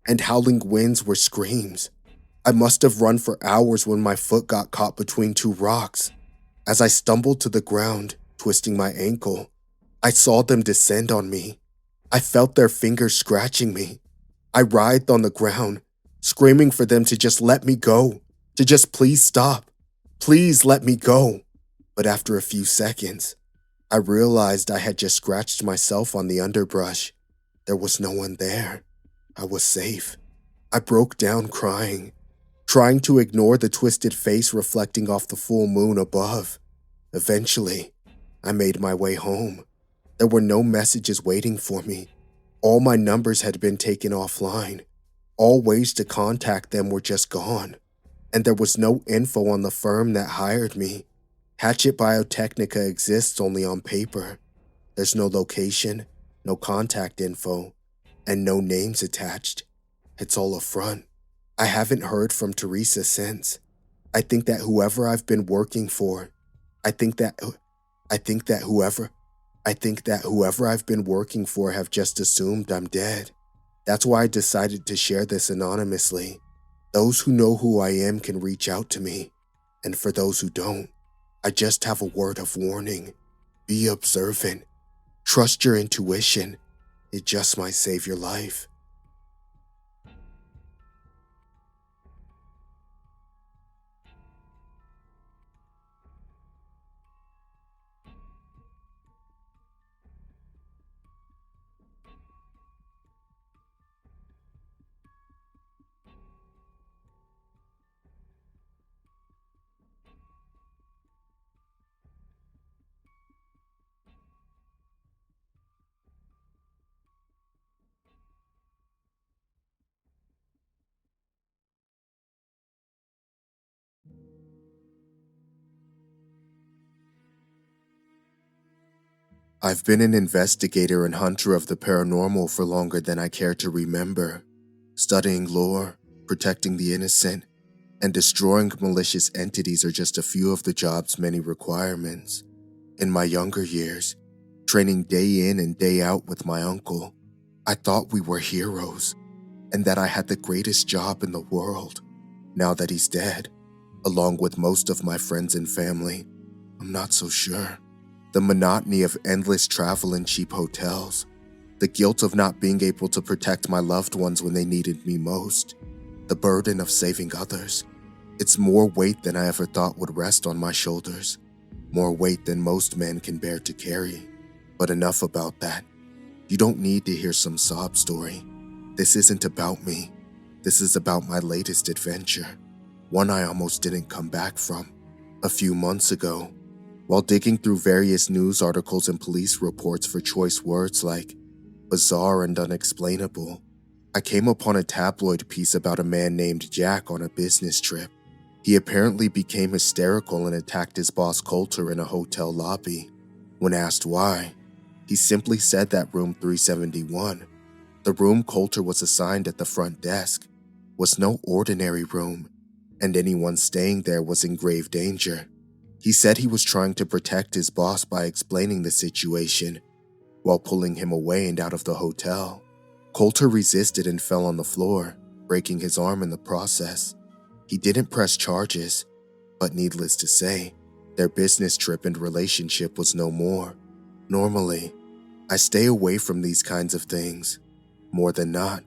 and howling winds were screams. I must have run for hours when my foot got caught between 2 rocks. As I stumbled to the ground, twisting my ankle, I saw them descend on me. I felt their fingers scratching me. I writhed on the ground, screaming for them to just let me go, to just please stop, please let me go. But after a few seconds, I realized I had just scratched myself on the underbrush. There was no one there. I was safe. I broke down crying, trying to ignore the twisted face reflecting off the full moon above. Eventually, I made my way home. There were no messages waiting for me. All my numbers had been taken offline. All ways to contact them were just gone. And there was no info on the firm that hired me. Hatchet Biotechnica exists only on paper. There's no location, no contact info, and no names attached. It's all a front. I haven't heard from Teresa since. I think that whoever I've been working for, I think that whoever I've been working for have just assumed I'm dead. That's why I decided to share this anonymously. Those who know who I am can reach out to me. And for those who don't, I just have a word of warning. Be observant. Trust your intuition. It just might save your life. I've been an investigator and hunter of the paranormal for longer than I care to remember. Studying lore, protecting the innocent, and destroying malicious entities are just a few of the job's many requirements. In my younger years, training day in and day out with my uncle, I thought we were heroes, and that I had the greatest job in the world. Now that he's dead, along with most of my friends and family, I'm not so sure. The monotony of endless travel in cheap hotels, the guilt of not being able to protect my loved ones when they needed me most, the burden of saving others. It's more weight than I ever thought would rest on my shoulders, more weight than most men can bear to carry. But enough about that. You don't need to hear some sob story. This isn't about me. This is about my latest adventure, one I almost didn't come back from. A few months ago, while digging through various news articles and police reports for choice words like bizarre and unexplainable, I came upon a tabloid piece about a man named Jack on a business trip. He apparently became hysterical and attacked his boss Coulter in a hotel lobby. When asked why, he simply said that room 371, the room Coulter was assigned at the front desk, was no ordinary room, and anyone staying there was in grave danger. He said he was trying to protect his boss by explaining the situation, while pulling him away and out of the hotel. Coulter resisted and fell on the floor, breaking his arm in the process. He didn't press charges, but needless to say, their business trip and relationship was no more. Normally, I stay away from these kinds of things. More than not,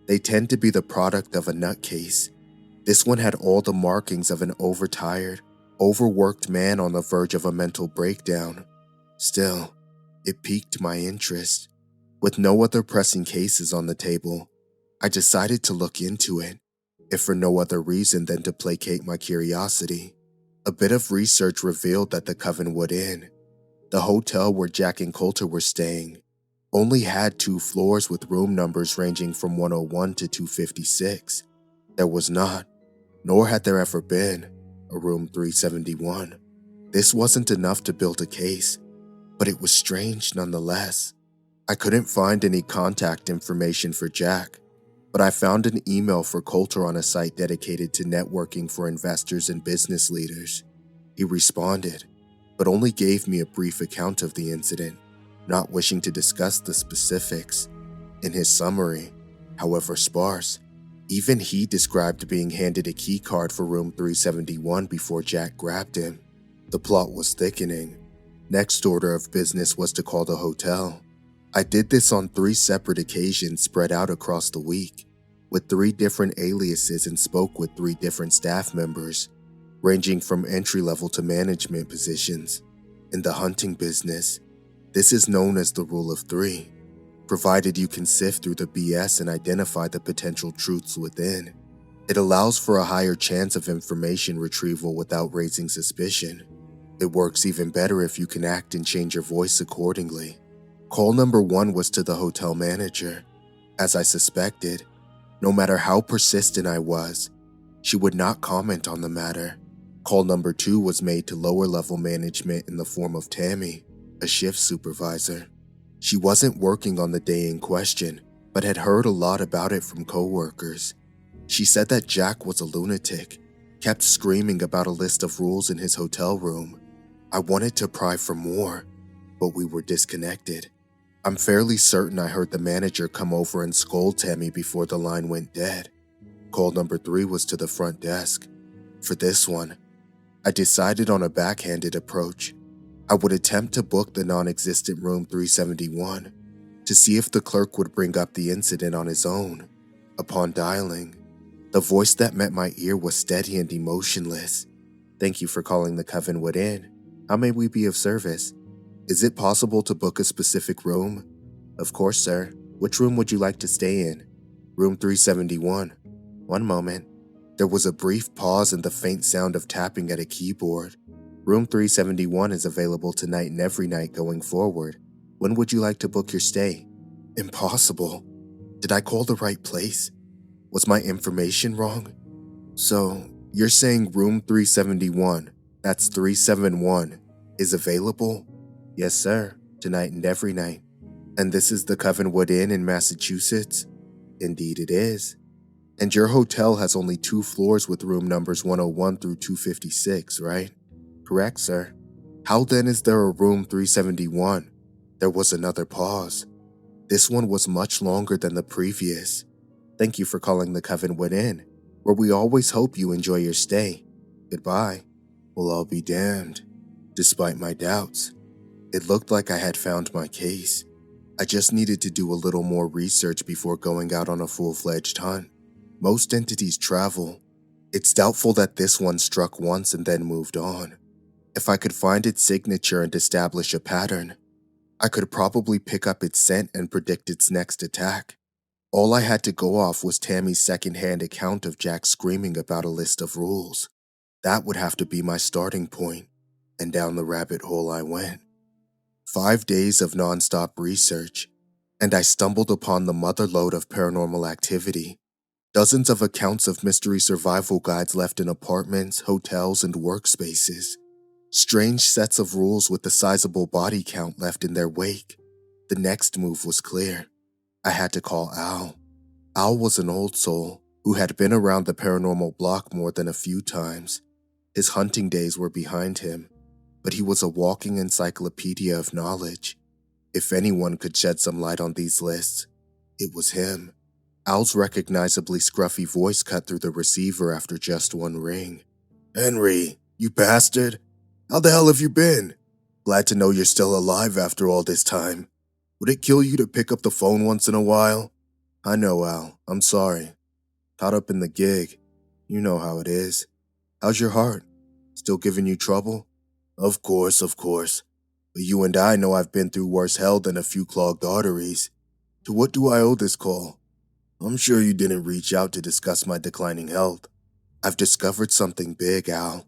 they tend to be the product of a nutcase. This one had all the markings of an overtired, overworked man on the verge of a mental breakdown. Still, it piqued my interest. With no other pressing cases on the table, I decided to look into it, if for no other reason than to placate my curiosity. A bit of research revealed that the Covenwood Inn, the hotel where Jack and Coulter were staying, only had 2 floors with room numbers ranging from 101 to 256. There was not, nor had there ever been, a room 371. This wasn't enough to build a case, but it was strange nonetheless. I couldn't find any contact information for Jack, but I found an email for Coulter on a site dedicated to networking for investors and business leaders. He responded, but only gave me a brief account of the incident, not wishing to discuss the specifics. In his summary, however sparse, even he described being handed a key card for room 371 before Jack grabbed him. The plot was thickening. Next order of business was to call the hotel. I did this on 3 separate occasions spread out across the week. with 3 different aliases and spoke with 3 different staff members, ranging from entry-level to management positions. In the hunting business, this is known as the Rule of 3, provided you can sift through the BS and identify the potential truths within. It allows for a higher chance of information retrieval without raising suspicion. It works even better if you can act and change your voice accordingly. Call number 1 was to the hotel manager. As I suspected, no matter how persistent I was, she would not comment on the matter. Call number 2 was made to lower-level management in the form of Tammy, a shift supervisor. She wasn't working on the day in question, but had heard a lot about it from coworkers. She said that Jack was a lunatic, kept screaming about a list of rules in his hotel room. I wanted to pry for more, but we were disconnected. I'm fairly certain I heard the manager come over and scold Tammy before the line went dead. Call number 3 was to the front desk. For this one, I decided on a backhanded approach. I would attempt to book the non-existent room 371 to see if the clerk would bring up the incident on his own. Upon dialing, the voice that met my ear was steady and emotionless. "Thank you for calling the Covenwood Inn. How may we be of service? Is it possible to book a specific room?" "Of course, sir. Which room would you like to stay in?" "Room 371. "One moment." There was a brief pause and the faint sound of tapping at a keyboard. "Room 371 is available tonight and every night going forward. When would you like to book your stay?" Impossible. Did I call the right place? Was my information wrong? "So, you're saying room 371, that's 371, is available?" "Yes, sir. Tonight and every night." "And this is the Covenwood Inn in Massachusetts?" "Indeed it is." "And your hotel has only 2 floors with room numbers 101 through 256, right?" "Correct, sir." "How then is there a room 371? There was another pause. This one was much longer than the previous. "Thank you for calling the Covenwood Inn, where we always hope you enjoy your stay. Goodbye." Well, I'll be damned. Despite my doubts, it looked like I had found my case. I just needed to do a little more research before going out on a full-fledged hunt. Most entities travel. It's doubtful that this one struck once and then moved on. If I could find its signature and establish a pattern, I could probably pick up its scent and predict its next attack. All I had to go off was Tammy's second-hand account of Jack screaming about a list of rules. That would have to be my starting point, and down the rabbit hole I went. 5 days of non-stop research, and I stumbled upon the motherlode of paranormal activity. Dozens of accounts of mystery survival guides left in apartments, hotels, and workspaces. Strange sets of rules with a sizable body count left in their wake. The next move was clear. I had to call Al. Al was an old soul who had been around the paranormal block more than a few times. His hunting days were behind him, but he was a walking encyclopedia of knowledge. If anyone could shed some light on these lists, it was him. Al's recognizably scruffy voice cut through the receiver after just one ring. "Henry, you bastard! How the hell have you been? Glad to know you're still alive after all this time. Would it kill you to pick up the phone once in a while?" "I know, Al. I'm sorry. Caught up in the gig. You know how it is. How's your heart? Still giving you trouble?" Of course. But you and I know I've been through worse hell than a few clogged arteries. To what do I owe this call? I'm sure you didn't reach out to discuss my declining health. I've discovered something big, Al,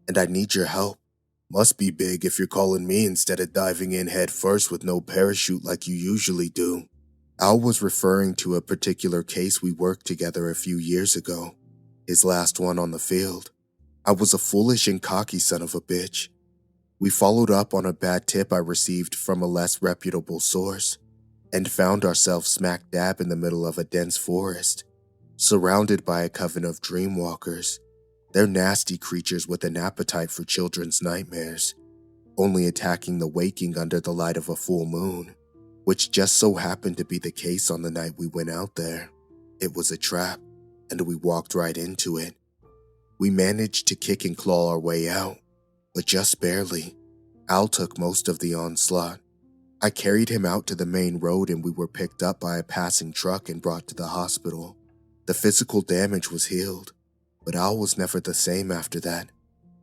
and I need your help. Must be big if you're calling me instead of diving in head first with no parachute like you usually do. Al was referring to a particular case we worked together a few years ago, his last one on the field. I was a foolish and cocky son of a bitch. We followed up on a bad tip I received from a less reputable source, and found ourselves smack dab in the middle of a dense forest, surrounded by a coven of dreamwalkers. They're nasty creatures with an appetite for children's nightmares, only attacking the waking under the light of a full moon, which just so happened to be the case on the night we went out there. It was a trap, and we walked right into it. We managed to kick and claw our way out, but just barely. Al took most of the onslaught. I carried him out to the main road and we were picked up by a passing truck and brought to the hospital. The physical damage was healed, but Al was never the same after that.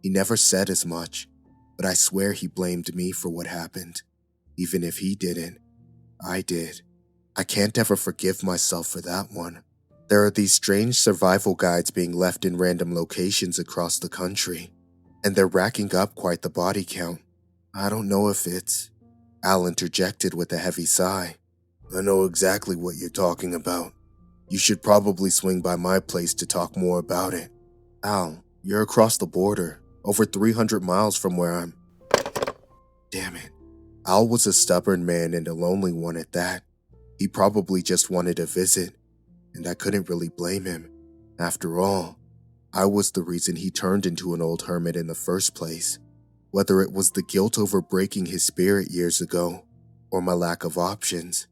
He never said as much, but I swear he blamed me for what happened. Even if he didn't, I did. I can't ever forgive myself for that one. There are these strange survival guides being left in random locations across the country, and they're racking up quite the body count. I don't know if it's... Al interjected with a heavy sigh. I know exactly what you're talking about. You should probably swing by my place to talk more about it. Al, you're across the border, over 300 miles from where I'm... Damn it. Al was a stubborn man and a lonely one at that. He probably just wanted a visit, and I couldn't really blame him. After all, I was the reason he turned into an old hermit in the first place. Whether it was the guilt over breaking his spirit years ago, or my lack of options,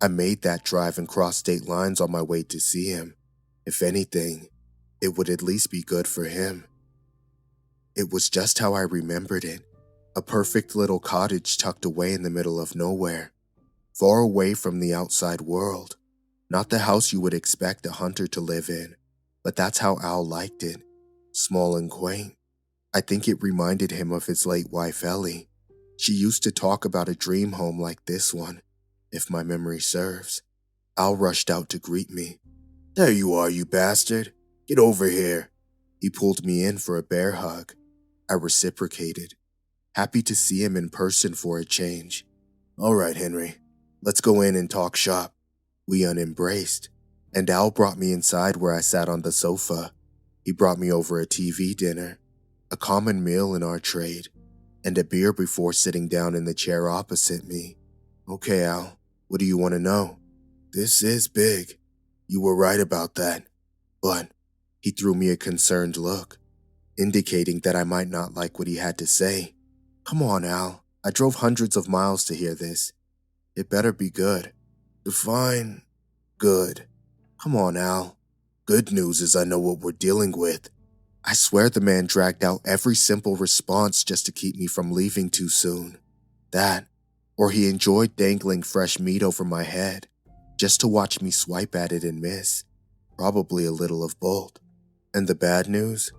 I made that drive and crossed state lines on my way to see him. If anything, it would at least be good for him. It was just how I remembered it. A perfect little cottage tucked away in the middle of nowhere, far away from the outside world. Not the house you would expect a hunter to live in, but that's how Al liked it. Small and quaint. I think it reminded him of his late wife Ellie. She used to talk about a dream home like this one, if my memory serves. Al rushed out to greet me. There you are, you bastard. Get over here. He pulled me in for a bear hug. I reciprocated, happy to see him in person for a change. All right, Henry, let's go in and talk shop. We unembraced, and Al brought me inside where I sat on the sofa. He brought me over a TV dinner, a common meal in our trade, and a beer before sitting down in the chair opposite me. Okay, Al, what do you want to know? This is big. You were right about that. But he threw me a concerned look, indicating that I might not like what he had to say. Come on, Al. I drove hundreds of miles to hear this. It better be good. Define good. Come on, Al. Good news is I know what we're dealing with. I swear the man dragged out every simple response just to keep me from leaving too soon. That, or he enjoyed dangling fresh meat over my head, just to watch me swipe at it and miss. Probably a little of both. And the bad news?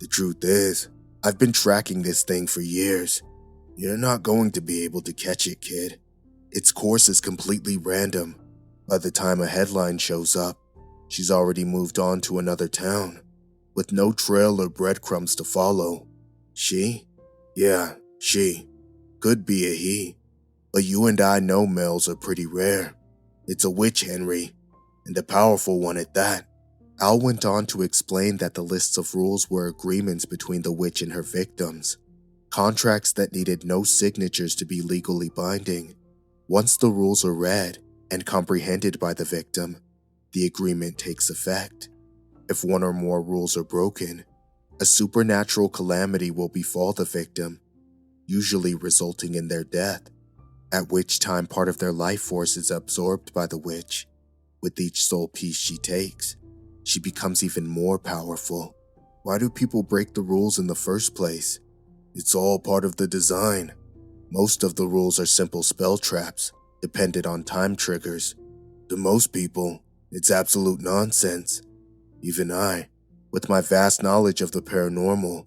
The truth is, I've been tracking this thing for years. You're not going to be able to catch it, kid. Its course is completely random. By the time a headline shows up, she's already moved on to another town, with no trail or breadcrumbs to follow. She? Yeah, she. Could be a he. But you and I know males are pretty rare. It's a witch, Henry, and a powerful one at that. Al went on to explain that the lists of rules were agreements between the witch and her victims, contracts that needed no signatures to be legally binding. Once the rules are read and comprehended by the victim, the agreement takes effect. If one or more rules are broken, a supernatural calamity will befall the victim, usually resulting in their death, at which time part of their life force is absorbed by the witch. With each soul piece she takes, she becomes even more powerful. Why do people break the rules in the first place? It's all part of the design. Most of the rules are simple spell traps, dependent on time triggers. To most people, it's absolute nonsense. Even I, with my vast knowledge of the paranormal,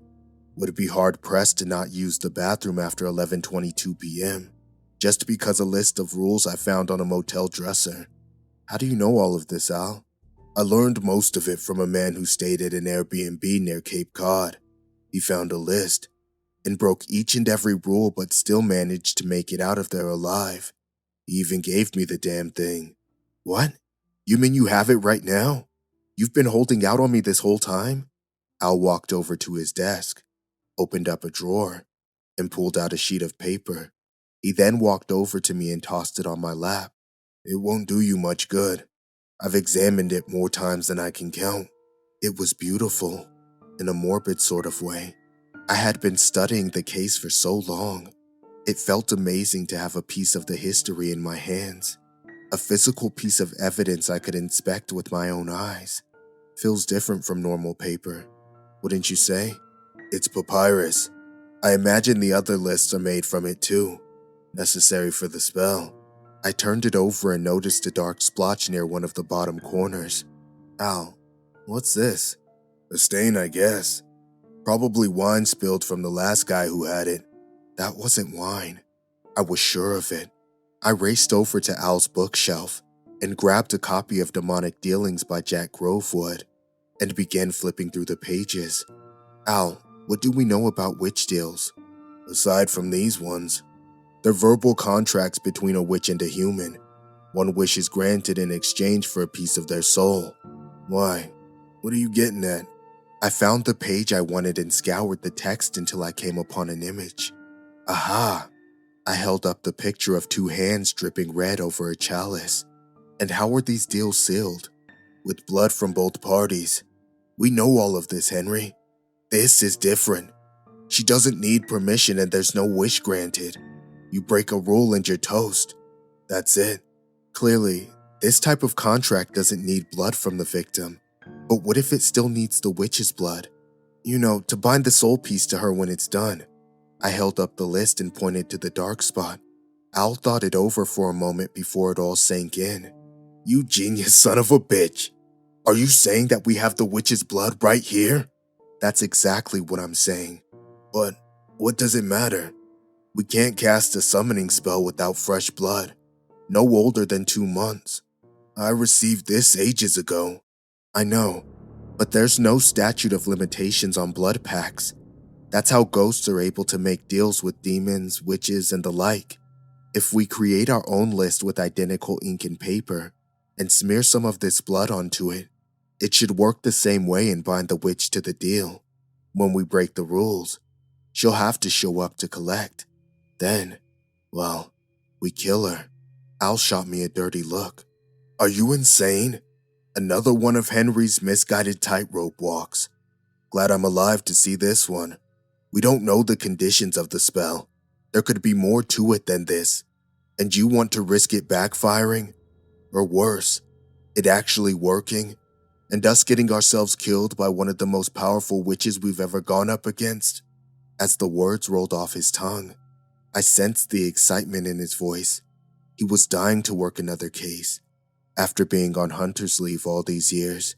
would be hard-pressed to not use the bathroom after 11:22 p.m., just because a list of rules I found on a motel dresser. How do you know all of this, Al? I learned most of it from a man who stayed at an Airbnb near Cape Cod. He found a list and broke each and every rule but still managed to make it out of there alive. He even gave me the damn thing. What? You mean you have it right now? You've been holding out on me this whole time? Al walked over to his desk, opened up a drawer, and pulled out a sheet of paper. He then walked over to me and tossed it on my lap. It won't do you much good. I've examined it more times than I can count. It was beautiful, in a morbid sort of way. I had been studying the case for so long. It felt amazing to have a piece of the history in my hands. A physical piece of evidence I could inspect with my own eyes. Feels different from normal paper, wouldn't you say? It's papyrus. I imagine the other lists are made from it too, necessary for the spell. I turned it over and noticed a dark splotch near one of the bottom corners. Al, what's this? A stain, I guess. Probably wine spilled from the last guy who had it. That wasn't wine. I was sure of it. I raced over to Al's bookshelf and grabbed a copy of Demonic Dealings by Jack Grovewood and began flipping through the pages. Al, what do we know about witch deals? Aside from these ones, they're verbal contracts between a witch and a human. One wish is granted in exchange for a piece of their soul. Why? What are you getting at? I found the page I wanted and scoured the text until I came upon an image. Aha! I held up the picture of two hands dripping red over a chalice. And how were these deals sealed? With blood from both parties. We know all of this, Henry. This is different. She doesn't need permission and there's no wish granted. You break a rule and you're toast. That's it. Clearly, this type of contract doesn't need blood from the victim. But what if it still needs the witch's blood? You know, to bind the soul piece to her when it's done. I held up the list and pointed to the dark spot. Al thought it over for a moment before it all sank in. You genius son of a bitch. Are you saying that we have the witch's blood right here? That's exactly what I'm saying. But what does it matter? We can't cast a summoning spell without fresh blood. No older than 2 months. I received this ages ago. I know, but there's no statute of limitations on blood pacts. That's how ghosts are able to make deals with demons, witches, and the like. If we create our own list with identical ink and paper and smear some of this blood onto it, it should work the same way and bind the witch to the deal. When we break the rules, she'll have to show up to collect. Then, well, we kill her. Al shot me a dirty look. Are you insane? Another one of Henry's misguided tightrope walks. Glad I'm alive to see this one. We don't know the conditions of the spell. There could be more to it than this. And you want to risk it backfiring? Or worse, it actually working? And us getting ourselves killed by one of the most powerful witches we've ever gone up against? As the words rolled off his tongue, I sensed the excitement in his voice. He was dying to work another case. After being on hunter's leave all these years.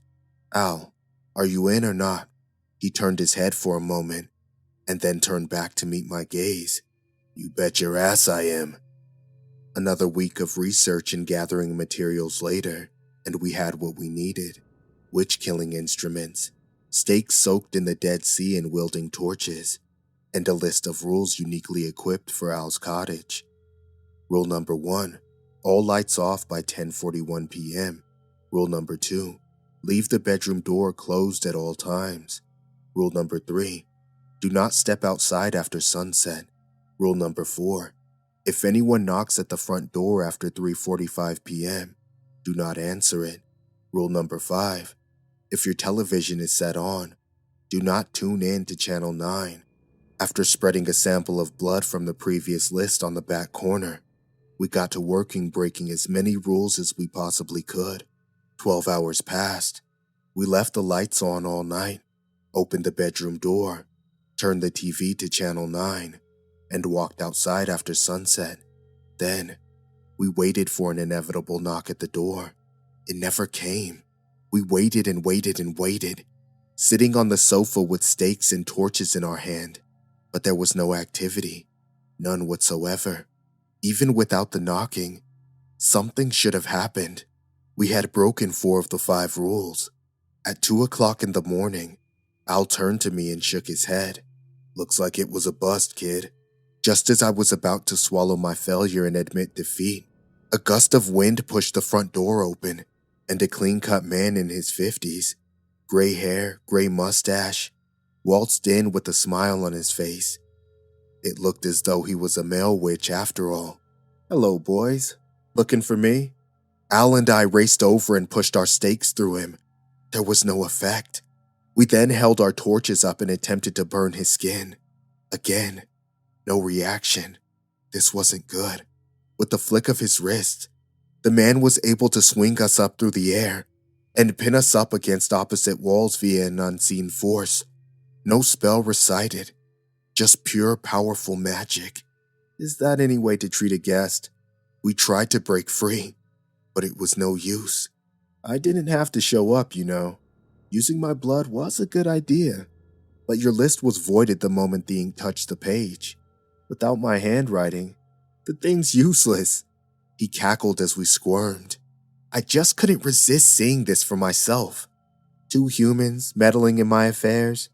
Al, are you in or not? He turned his head for a moment, and then turned back to meet my gaze. You bet your ass I am. Another week of research and gathering materials later, and we had what we needed. Witch-killing instruments, stakes soaked in the Dead Sea and wielding torches, and a list of rules uniquely equipped for Al's cottage. Rule number 1. All lights off by 10:41 p.m. Rule number 2. Leave the bedroom door closed at all times. Rule number 3. Do not step outside after sunset. Rule number 4. If anyone knocks at the front door after 3:45 p.m., do not answer it. Rule number 5. If your television is set on, do not tune in to Channel 9. After spreading a sample of blood from the previous list on the back corner, we got to working breaking as many rules as we possibly could. 12 hours passed. We left the lights on all night, opened the bedroom door, turned the TV to Channel 9, and walked outside after sunset. Then, we waited for an inevitable knock at the door. It never came. We waited and waited and waited, sitting on the sofa with stakes and torches in our hand. But there was no activity, none whatsoever. Even without the knocking, something should have happened. We had broken 4 of the 5 rules. At 2 o'clock in the morning, Al turned to me and shook his head. Looks like it was a bust, kid. Just as I was about to swallow my failure and admit defeat, a gust of wind pushed the front door open, and a clean-cut man in his 50s, gray hair, gray mustache, waltzed in with a smile on his face. It looked as though he was a male witch after all. Hello, boys. Looking for me? Al and I raced over and pushed our stakes through him. There was no effect. We then held our torches up and attempted to burn his skin. Again, no reaction. This wasn't good. With the flick of his wrist, the man was able to swing us up through the air and pin us up against opposite walls via an unseen force. No spell recited. Just pure, powerful magic. Is that any way to treat a guest? We tried to break free, but it was no use. I didn't have to show up, you know. Using my blood was a good idea, but your list was voided the moment the ink touched the page. Without my handwriting, the thing's useless. He cackled as we squirmed. I just couldn't resist seeing this for myself. Two humans meddling in my affairs,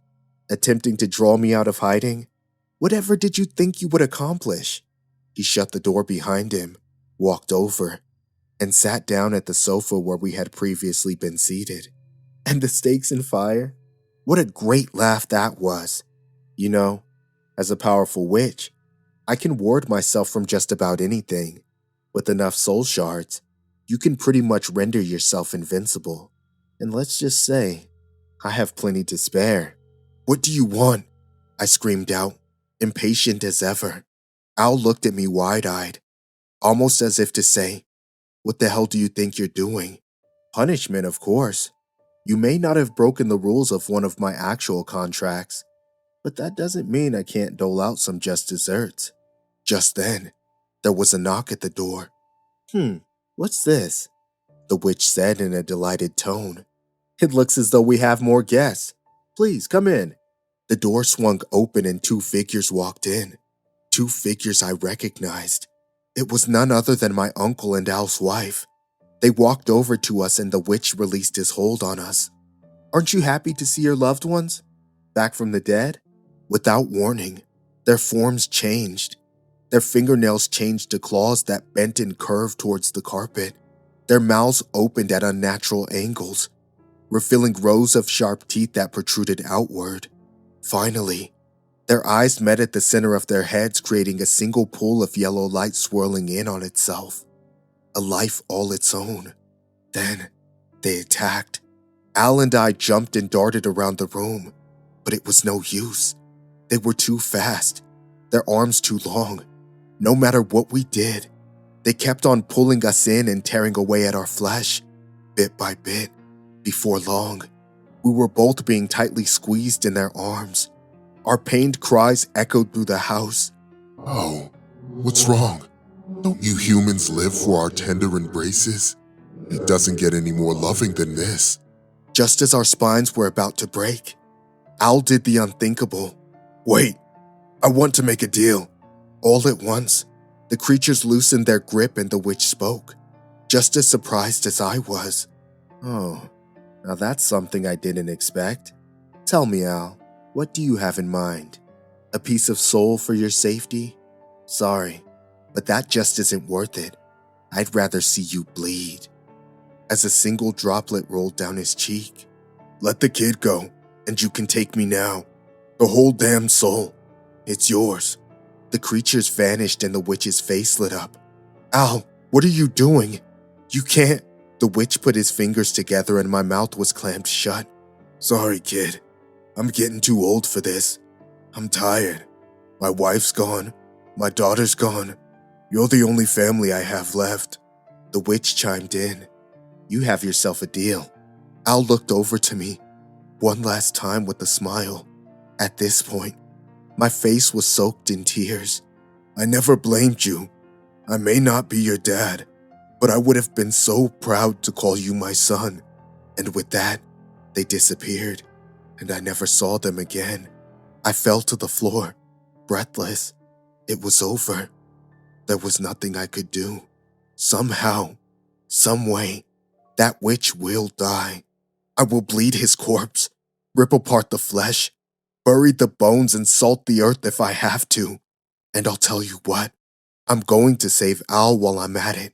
attempting to draw me out of hiding. Whatever did you think you would accomplish? He shut the door behind him, walked over, and sat down at the sofa where we had previously been seated. And the stakes and fire? What a great laugh that was. You know, as a powerful witch, I can ward myself from just about anything. With enough soul shards, you can pretty much render yourself invincible. And let's just say, I have plenty to spare. What do you want? I screamed out, impatient as ever. Al looked at me wide-eyed, almost as if to say, what the hell do you think you're doing? Punishment, of course. You may not have broken the rules of one of my actual contracts, but that doesn't mean I can't dole out some just desserts. Just then, there was a knock at the door. What's this? The witch said in a delighted tone. It looks as though we have more guests. Please, come in. The door swung open and two figures walked in. Two figures I recognized. It was none other than my uncle and Al's wife. They walked over to us and the witch released his hold on us. Aren't you happy to see your loved ones? Back from the dead? Without warning, their forms changed. Their fingernails changed to claws that bent and curved towards the carpet. Their mouths opened at unnatural angles, revealing rows of sharp teeth that protruded outward. Finally, their eyes met at the center of their heads, creating a single pool of yellow light swirling in on itself. A life all its own. Then, they attacked. Al and I jumped and darted around the room, but it was no use. They were too fast, their arms too long. No matter what we did, they kept on pulling us in and tearing away at our flesh, bit by bit. Before long, we were both being tightly squeezed in their arms. Our pained cries echoed through the house. Oh, what's wrong? Don't you humans live for our tender embraces? It doesn't get any more loving than this. Just as our spines were about to break, Al did the unthinkable. Wait, I want to make a deal. All at once, the creatures loosened their grip and the witch spoke, just as surprised as I was. Oh, now that's something I didn't expect. Tell me, Al, what do you have in mind? A piece of soul for your safety? Sorry, but that just isn't worth it. I'd rather see you bleed. As a single droplet rolled down his cheek. Let the kid go, and you can take me now. The whole damn soul. It's yours. The creatures vanished and the witch's face lit up. Al, what are you doing? You can't. The witch put his fingers together and my mouth was clamped shut. Sorry, kid. I'm getting too old for this. I'm tired. My wife's gone. My daughter's gone. You're the only family I have left. The witch chimed in. You have yourself a deal. Al looked over to me, one last time with a smile. At this point, my face was soaked in tears. I never blamed you. I may not be your dad, but I would have been so proud to call you my son. And with that, they disappeared, and I never saw them again. I fell to the floor, breathless. It was over. There was nothing I could do. Somehow, some way, that witch will die. I will bleed his corpse, rip apart the flesh, bury the bones and salt the earth if I have to. And I'll tell you what, I'm going to save Al while I'm at it.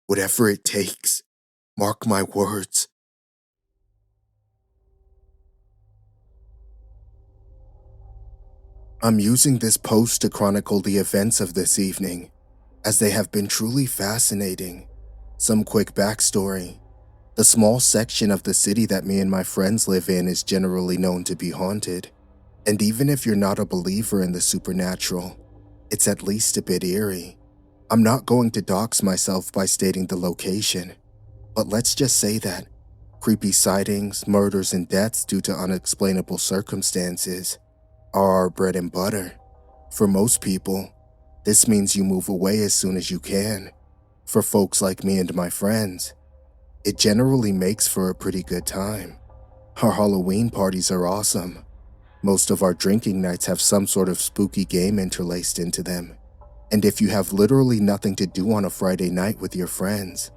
Whatever it takes. Mark my words. I'm using this post to chronicle the events of this evening, as they have been truly fascinating. Some quick backstory. The small section of the city that me and my friends live in is generally known to be haunted. And even if you're not a believer in the supernatural, it's at least a bit eerie. I'm not going to dox myself by stating the location, but let's just say that creepy sightings, murders, and deaths due to unexplainable circumstances are our bread and butter. For most people, this means you move away as soon as you can. For folks like me and my friends, It generally makes for a pretty good time. Our Halloween parties are awesome. Most of our drinking nights have some sort of spooky game interlaced into them. And if you have literally nothing to do on a Friday night with your friends,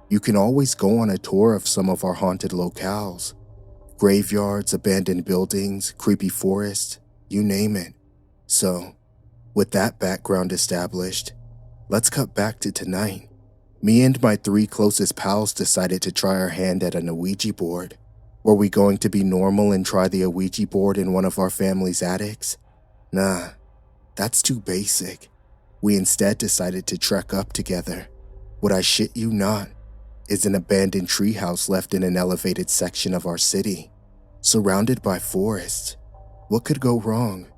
you can always go on a tour of some of our haunted locales. Graveyards, abandoned buildings, creepy forests, you name it. So, with that background established, let's cut back to tonight. Me and my 3 closest pals decided to try our hand at an Ouija board. Were we going to be normal and try the Ouija board in one of our family's attics? Nah, that's too basic. We instead decided to trek up together. Would I shit you not? Is an abandoned treehouse left in an elevated section of our city, surrounded by forests. What could go wrong,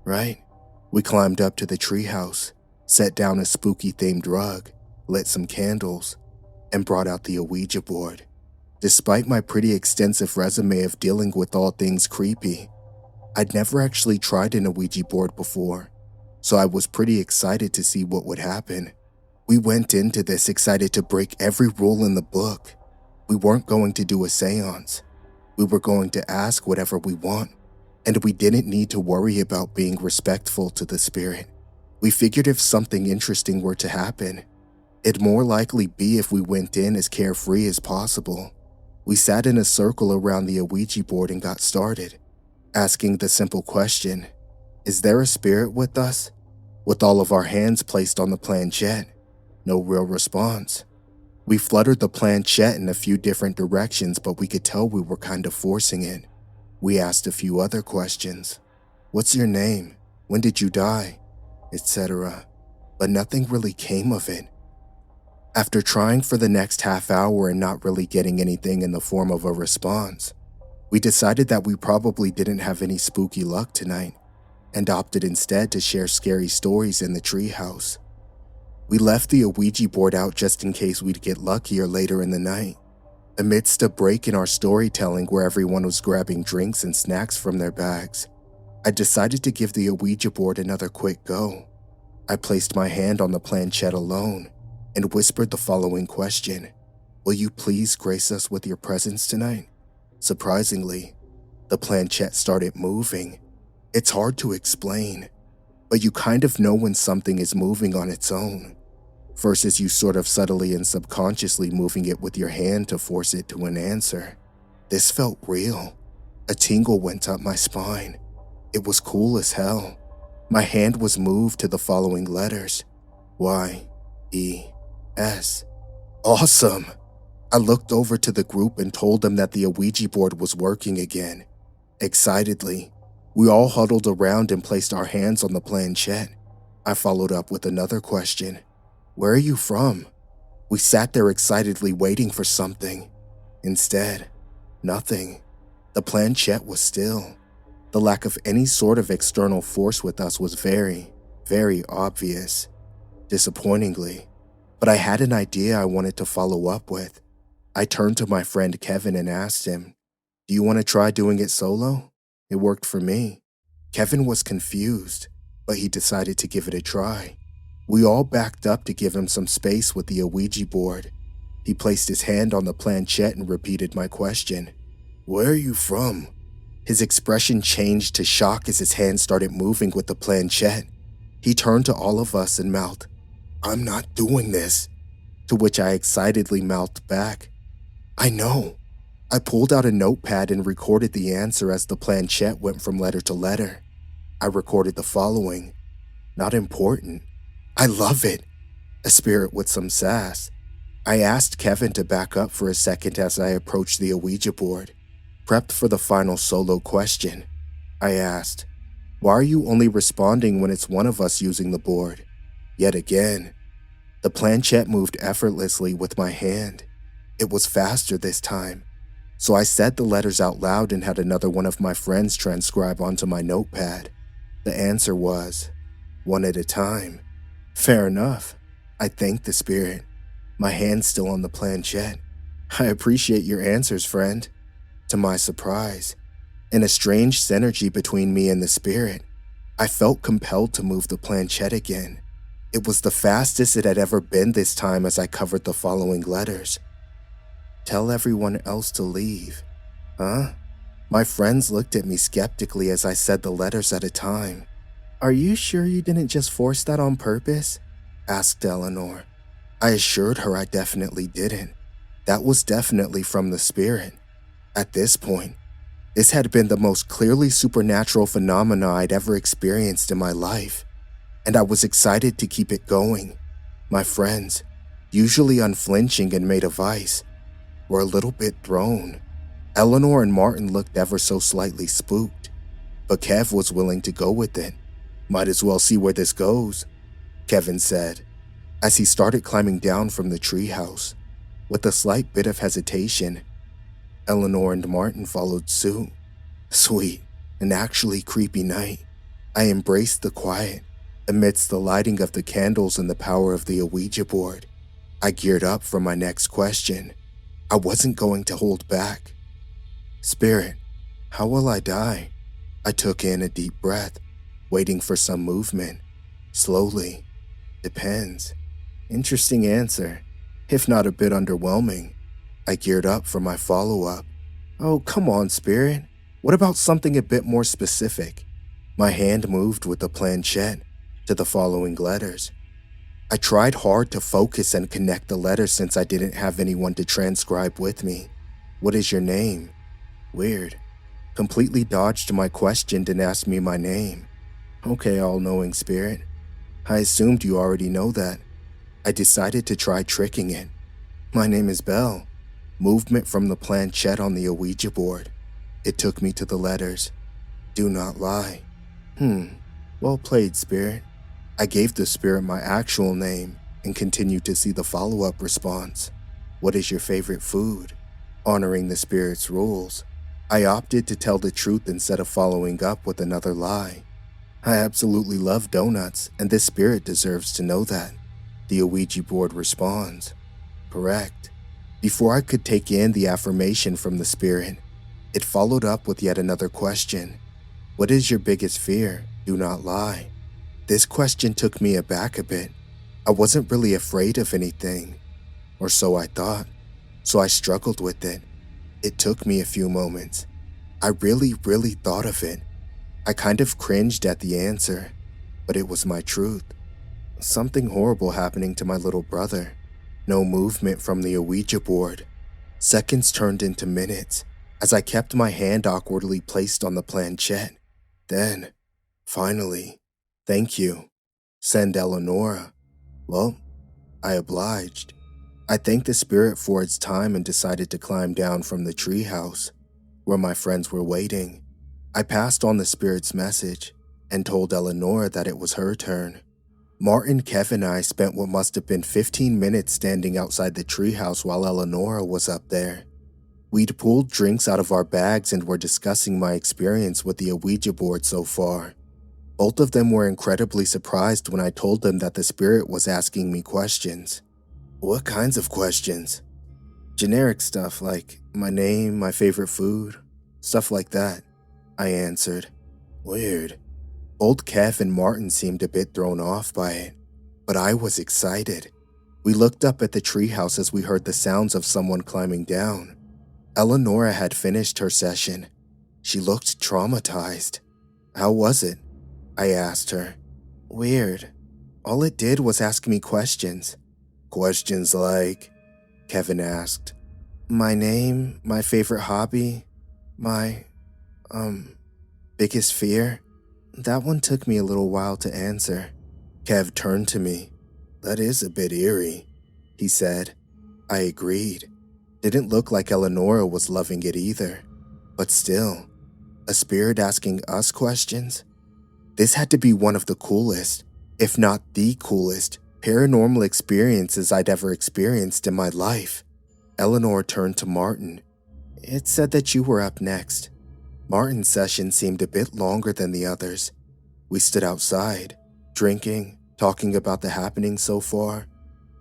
right? We climbed up to the treehouse, set down a spooky-themed rug, lit some candles, and brought out the Ouija board. Despite my pretty extensive resume of dealing with all things creepy, I'd never actually tried an Ouija board before, so I was pretty excited to see what would happen. We went into this excited to break every rule in the book. We weren't going to do a seance. We were going to ask whatever we want, and we didn't need to worry about being respectful to the spirit. We figured if something interesting were to happen, it'd more likely be if we went in as carefree as possible. We sat in a circle around the Ouija board and got started, asking the simple question, is there a spirit with us? With all of our hands placed on the planchette, no real response. We fluttered the planchette in a few different directions, but we could tell we were kind of forcing it. We asked a few other questions. What's your name? When did you die? Etc. But nothing really came of it. After trying for the next half hour and not really getting anything in the form of a response, we decided that we probably didn't have any spooky luck tonight and opted instead to share scary stories in the treehouse. We left the Ouija board out just in case we'd get luckier later in the night. Amidst a break in our storytelling where everyone was grabbing drinks and snacks from their bags, I decided to give the Ouija board another quick go. I placed my hand on the planchette alone and whispered the following question. Will you please grace us with your presence tonight? Surprisingly, the planchette started moving. It's hard to explain, but you kind of know when something is moving on its own, versus you sort of subtly and subconsciously moving it with your hand to force it to an answer. This felt real. A tingle went up my spine. It was cool as hell. My hand was moved to the following letters. Y-E-S. Awesome! I looked over to the group and told them that the Ouija board was working again. Excitedly, we all huddled around and placed our hands on the planchette. I followed up with another question. Where are you from? We sat there excitedly waiting for something. Instead, nothing. The planchette was still. The lack of any sort of external force with us was very, very obvious. Disappointingly, but I had an idea I wanted to follow up with. I turned to my friend Kevin and asked him, do you want to try doing it solo? It worked for me. Kevin was confused, but he decided to give it a try. We all backed up to give him some space with the Ouija board. He placed his hand on the planchette and repeated my question. Where are you from? His expression changed to shock as his hand started moving with the planchette. He turned to all of us and mouthed, I'm not doing this. To which I excitedly mouthed back, I know. I pulled out a notepad and recorded the answer as the planchette went from letter to letter. I recorded the following. Not important. I love it. A spirit with some sass. I asked Kevin to back up for a second as I approached the Ouija board. Prepped for the final solo question, I asked, why are you only responding when it's one of us using the board? Yet again, the planchette moved effortlessly with my hand. It was faster this time, so I said the letters out loud and had another one of my friends transcribe onto my notepad. The answer was, one at a time. Fair enough. I thanked the spirit, my hand still on the planchette. I appreciate your answers, friend. To my surprise, in a strange synergy between me and the spirit, I felt compelled to move the planchette again. It was the fastest it had ever been this time as I covered the following letters. Tell everyone else to leave. Huh? My friends looked at me skeptically as I said the letters at a time. Are you sure you didn't just force that on purpose? Asked Eleanor. I assured her I definitely didn't. That was definitely from the spirit. At this point, this had been the most clearly supernatural phenomena I'd ever experienced in my life, and I was excited to keep it going. My friends, usually unflinching and made of ice, were a little bit thrown. Eleanor and Martin looked ever so slightly spooked, but Kev was willing to go with it. Might as well see where this goes, Kevin said, as he started climbing down from the treehouse. With a slight bit of hesitation, Eleanor and Martin followed suit. Sweet, an actually creepy night. I embraced the quiet, amidst the lighting of the candles and the power of the Ouija board. I geared up for my next question. I wasn't going to hold back. Spirit, how will I die? I took in a deep breath, waiting for some movement. Slowly. Depends. Interesting answer, if not a bit underwhelming. I geared up for my follow-up. Oh, come on, Spirit. What about something a bit more specific? My hand moved with the planchette to the following letters. I tried hard to focus and connect the letters since I didn't have anyone to transcribe with me. What is your name? Weird. Completely dodged my question and asked me my name. Okay, all-knowing spirit. I assumed you already know that. I decided to try tricking it. My name is Belle. Movement from the planchette on the Ouija board. It took me to the letters. Do not lie. Well played, spirit. I gave the spirit my actual name and continued to see the follow-up response. What is your favorite food? Honoring the spirit's rules, I opted to tell the truth instead of following up with another lie. I absolutely love donuts, and this spirit deserves to know that. The Ouija board responds. Correct. Before I could take in the affirmation from the spirit, it followed up with yet another question. What is your biggest fear? Do not lie. This question took me aback a bit. I wasn't really afraid of anything, or so I thought, so I struggled with it. It took me a few moments. I really thought of it. I kind of cringed at the answer, but it was my truth. Something horrible happening to my little brother. No movement from the Ouija board. Seconds turned into minutes as I kept my hand awkwardly placed on the planchette. Then, finally, thank you. Send Eleonora. Well, I obliged. I thanked the spirit for its time and decided to climb down from the treehouse, where my friends were waiting. I passed on the spirit's message and told Eleonora that it was her turn. Martin, Kevin, and I spent what must have been 15 minutes standing outside the treehouse while Eleonora was up there. We'd pulled drinks out of our bags and were discussing my experience with the Ouija board so far. Both of them were incredibly surprised when I told them that the spirit was asking me questions. What kinds of questions? Generic stuff like my name, my favorite food, stuff like that, I answered. Weird. Old Kev and Martin seemed a bit thrown off by it, but I was excited. We looked up at the treehouse as we heard the sounds of someone climbing down. Eleonora had finished her session. She looked traumatized. How was it? I asked her. Weird. All it did was ask me questions. Questions like? Kevin asked. My name, my favorite hobby, my, biggest fear. That one took me a little while to answer. Kev turned to me. That is a bit eerie, he said. I agreed. Didn't look like Eleonora was loving it either. But still, a spirit asking us questions? This had to be one of the coolest, if not the coolest, paranormal experiences I'd ever experienced in my life. Eleanor turned to Martin. It said that you were up next. Martin's session seemed a bit longer than the others. We stood outside, drinking, talking about the happenings so far,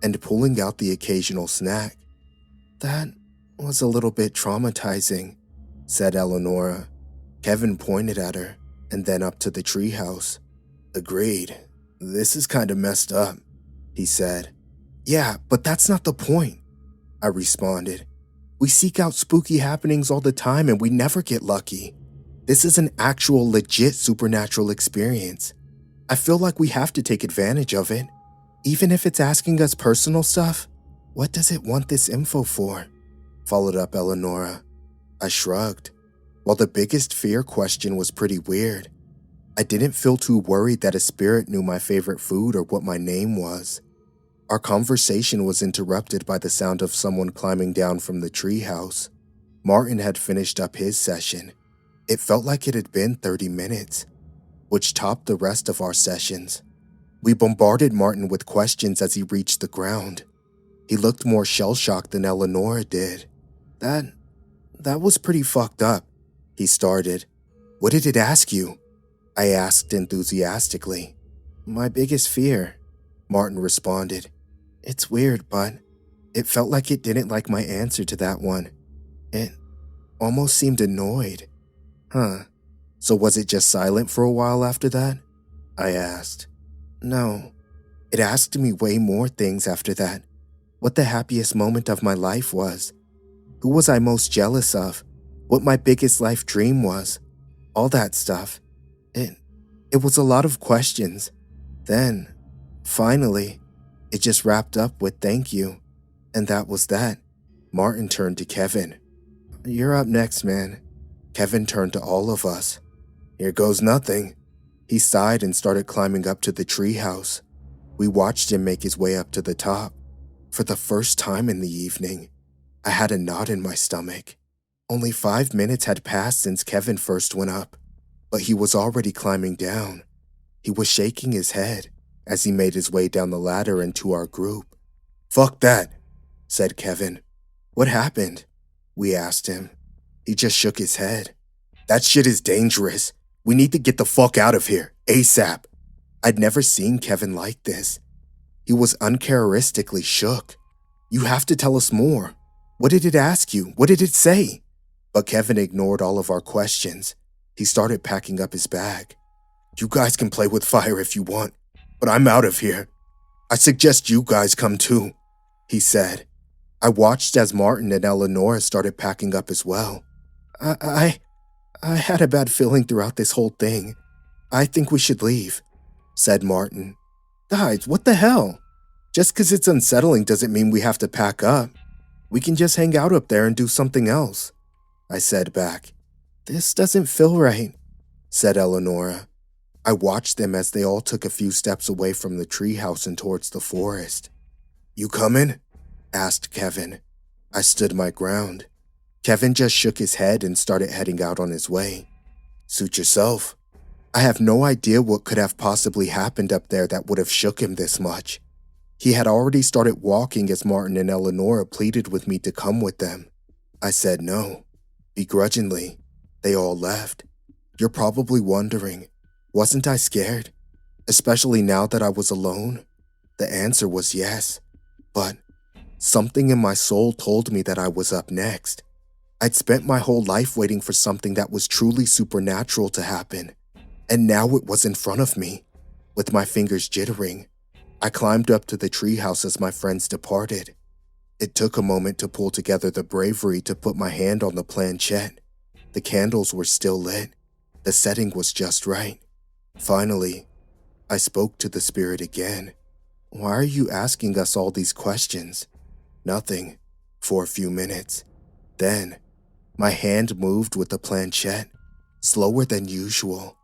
and pulling out the occasional snack. That was a little bit traumatizing, said Eleonora. Kevin pointed at her, and then up to the treehouse. Agreed. This is kind of messed up, he said. Yeah, but that's not the point, I responded. We seek out spooky happenings all the time and we never get lucky. This is an actual legit supernatural experience. I feel like we have to take advantage of it. Even if it's asking us personal stuff, what does it want this info for? Followed up Eleonora. I shrugged. While the biggest fear question was pretty weird, I didn't feel too worried that a spirit knew my favorite food or what my name was. Our conversation was interrupted by the sound of someone climbing down from the treehouse. Martin had finished up his session. It felt like it had been 30 minutes, which topped the rest of our sessions. We bombarded Martin with questions as he reached the ground. He looked more shell-shocked than Eleonora did. That was pretty fucked up, he started. What did it ask you? I asked enthusiastically. My biggest fear, Martin responded. It's weird, but it felt like it didn't like my answer to that one. It almost seemed annoyed. Huh. So was it just silent for a while after that? I asked. No. It asked me way more things after that. What the happiest moment of my life was. Who was I most jealous of? What my biggest life dream was. All that stuff. It was a lot of questions. Then, finally, it just wrapped up with thank you. And that was that. Martin turned to Kevin. You're up next, man. Kevin turned to all of us. Here goes nothing. He sighed and started climbing up to the treehouse. We watched him make his way up to the top. For the first time in the evening, I had a knot in my stomach. Only 5 minutes had passed since Kevin first went up, but he was already climbing down. He was shaking his head as he made his way down the ladder into our group. Fuck that, said Kevin. What happened? We asked him. He just shook his head. That shit is dangerous. We need to get the fuck out of here, ASAP. I'd never seen Kevin like this. He was uncharacteristically shook. You have to tell us more. What did it ask you? What did it say? But Kevin ignored all of our questions. He started packing up his bag. You guys can play with fire if you want, but I'm out of here. I suggest you guys come too, he said. I watched as Martin and Eleonora started packing up as well. I had a bad feeling throughout this whole thing. I think we should leave, said Martin. Guys, what the hell? Just because it's unsettling doesn't mean we have to pack up. We can just hang out up there and do something else, I said back. This doesn't feel right, said Eleonora. I watched them as they all took a few steps away from the treehouse and towards the forest. You coming? Asked Kevin. I stood my ground. Kevin just shook his head and started heading out on his way. Suit yourself. I have no idea what could have possibly happened up there that would have shook him this much. He had already started walking as Martin and Eleonora pleaded with me to come with them. I said no. Begrudgingly, they all left. You're probably wondering, wasn't I scared? Especially now that I was alone? The answer was yes. But something in my soul told me that I was up next. I'd spent my whole life waiting for something that was truly supernatural to happen. And now it was in front of me. With my fingers jittering, I climbed up to the treehouse as my friends departed. It took a moment to pull together the bravery to put my hand on the planchette. The candles were still lit. The setting was just right. Finally, I spoke to the spirit again. Why are you asking us all these questions? Nothing, for a few minutes. Then, my hand moved with the planchette, slower than usual.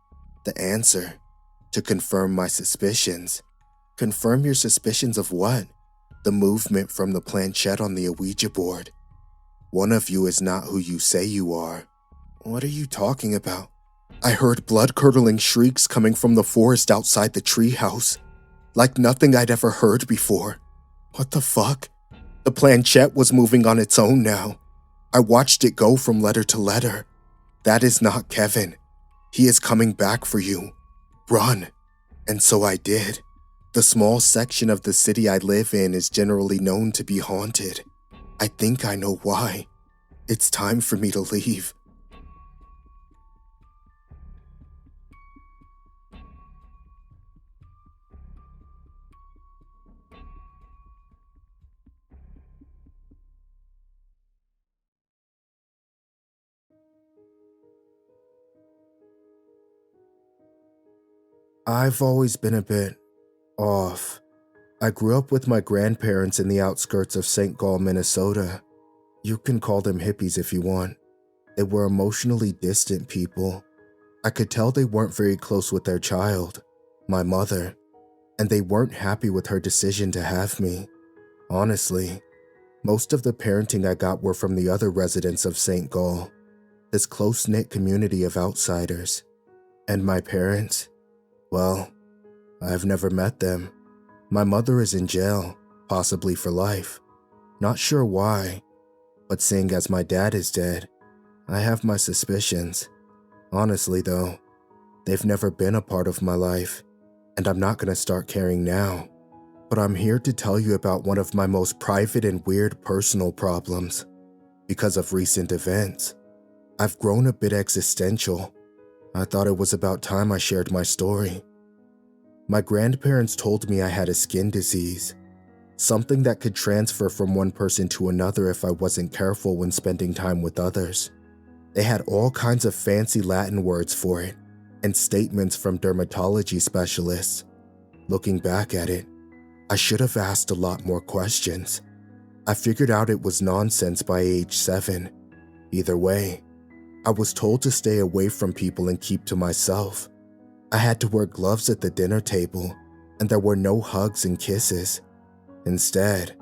The answer, to confirm my suspicions. Confirm your suspicions of what? The movement from the planchette on the Ouija board. One of you is not who you say you are. What are you talking about? I heard blood-curdling shrieks coming from the forest outside the treehouse, like nothing I'd ever heard before. What the fuck? The planchette was moving on its own now. I watched it go from letter to letter. That is not Kevin. He is coming back for you. Run. And so I did. The small section of the city I live in is generally known to be haunted. I think I know why. It's time for me to leave. I've always been a bit off. I grew up with my grandparents in the outskirts of St. Gall, Minnesota. You can call them hippies if you want. They were emotionally distant people. I could tell they weren't very close with their child, my mother, and they weren't happy with her decision to have me. Honestly, most of the parenting I got were from the other residents of St. Gall, this close-knit community of outsiders. And my parents? Well, I've never met them. My mother is in jail, possibly for life. Not sure why, but seeing as my dad is dead, I have my suspicions. Honestly though, they've never been a part of my life, and I'm not gonna start caring now. But I'm here to tell you about one of my most private and weird personal problems. Because of recent events, I've grown a bit existential. I thought it was about time I shared my story. My grandparents told me I had a skin disease, something that could transfer from one person to another if I wasn't careful when spending time with others. They had all kinds of fancy Latin words for it, and statements from dermatology specialists. Looking back at it, I should have asked a lot more questions. I figured out it was nonsense by age 7. Either way, I was told to stay away from people and keep to myself. I had to wear gloves at the dinner table, and there were no hugs and kisses. Instead,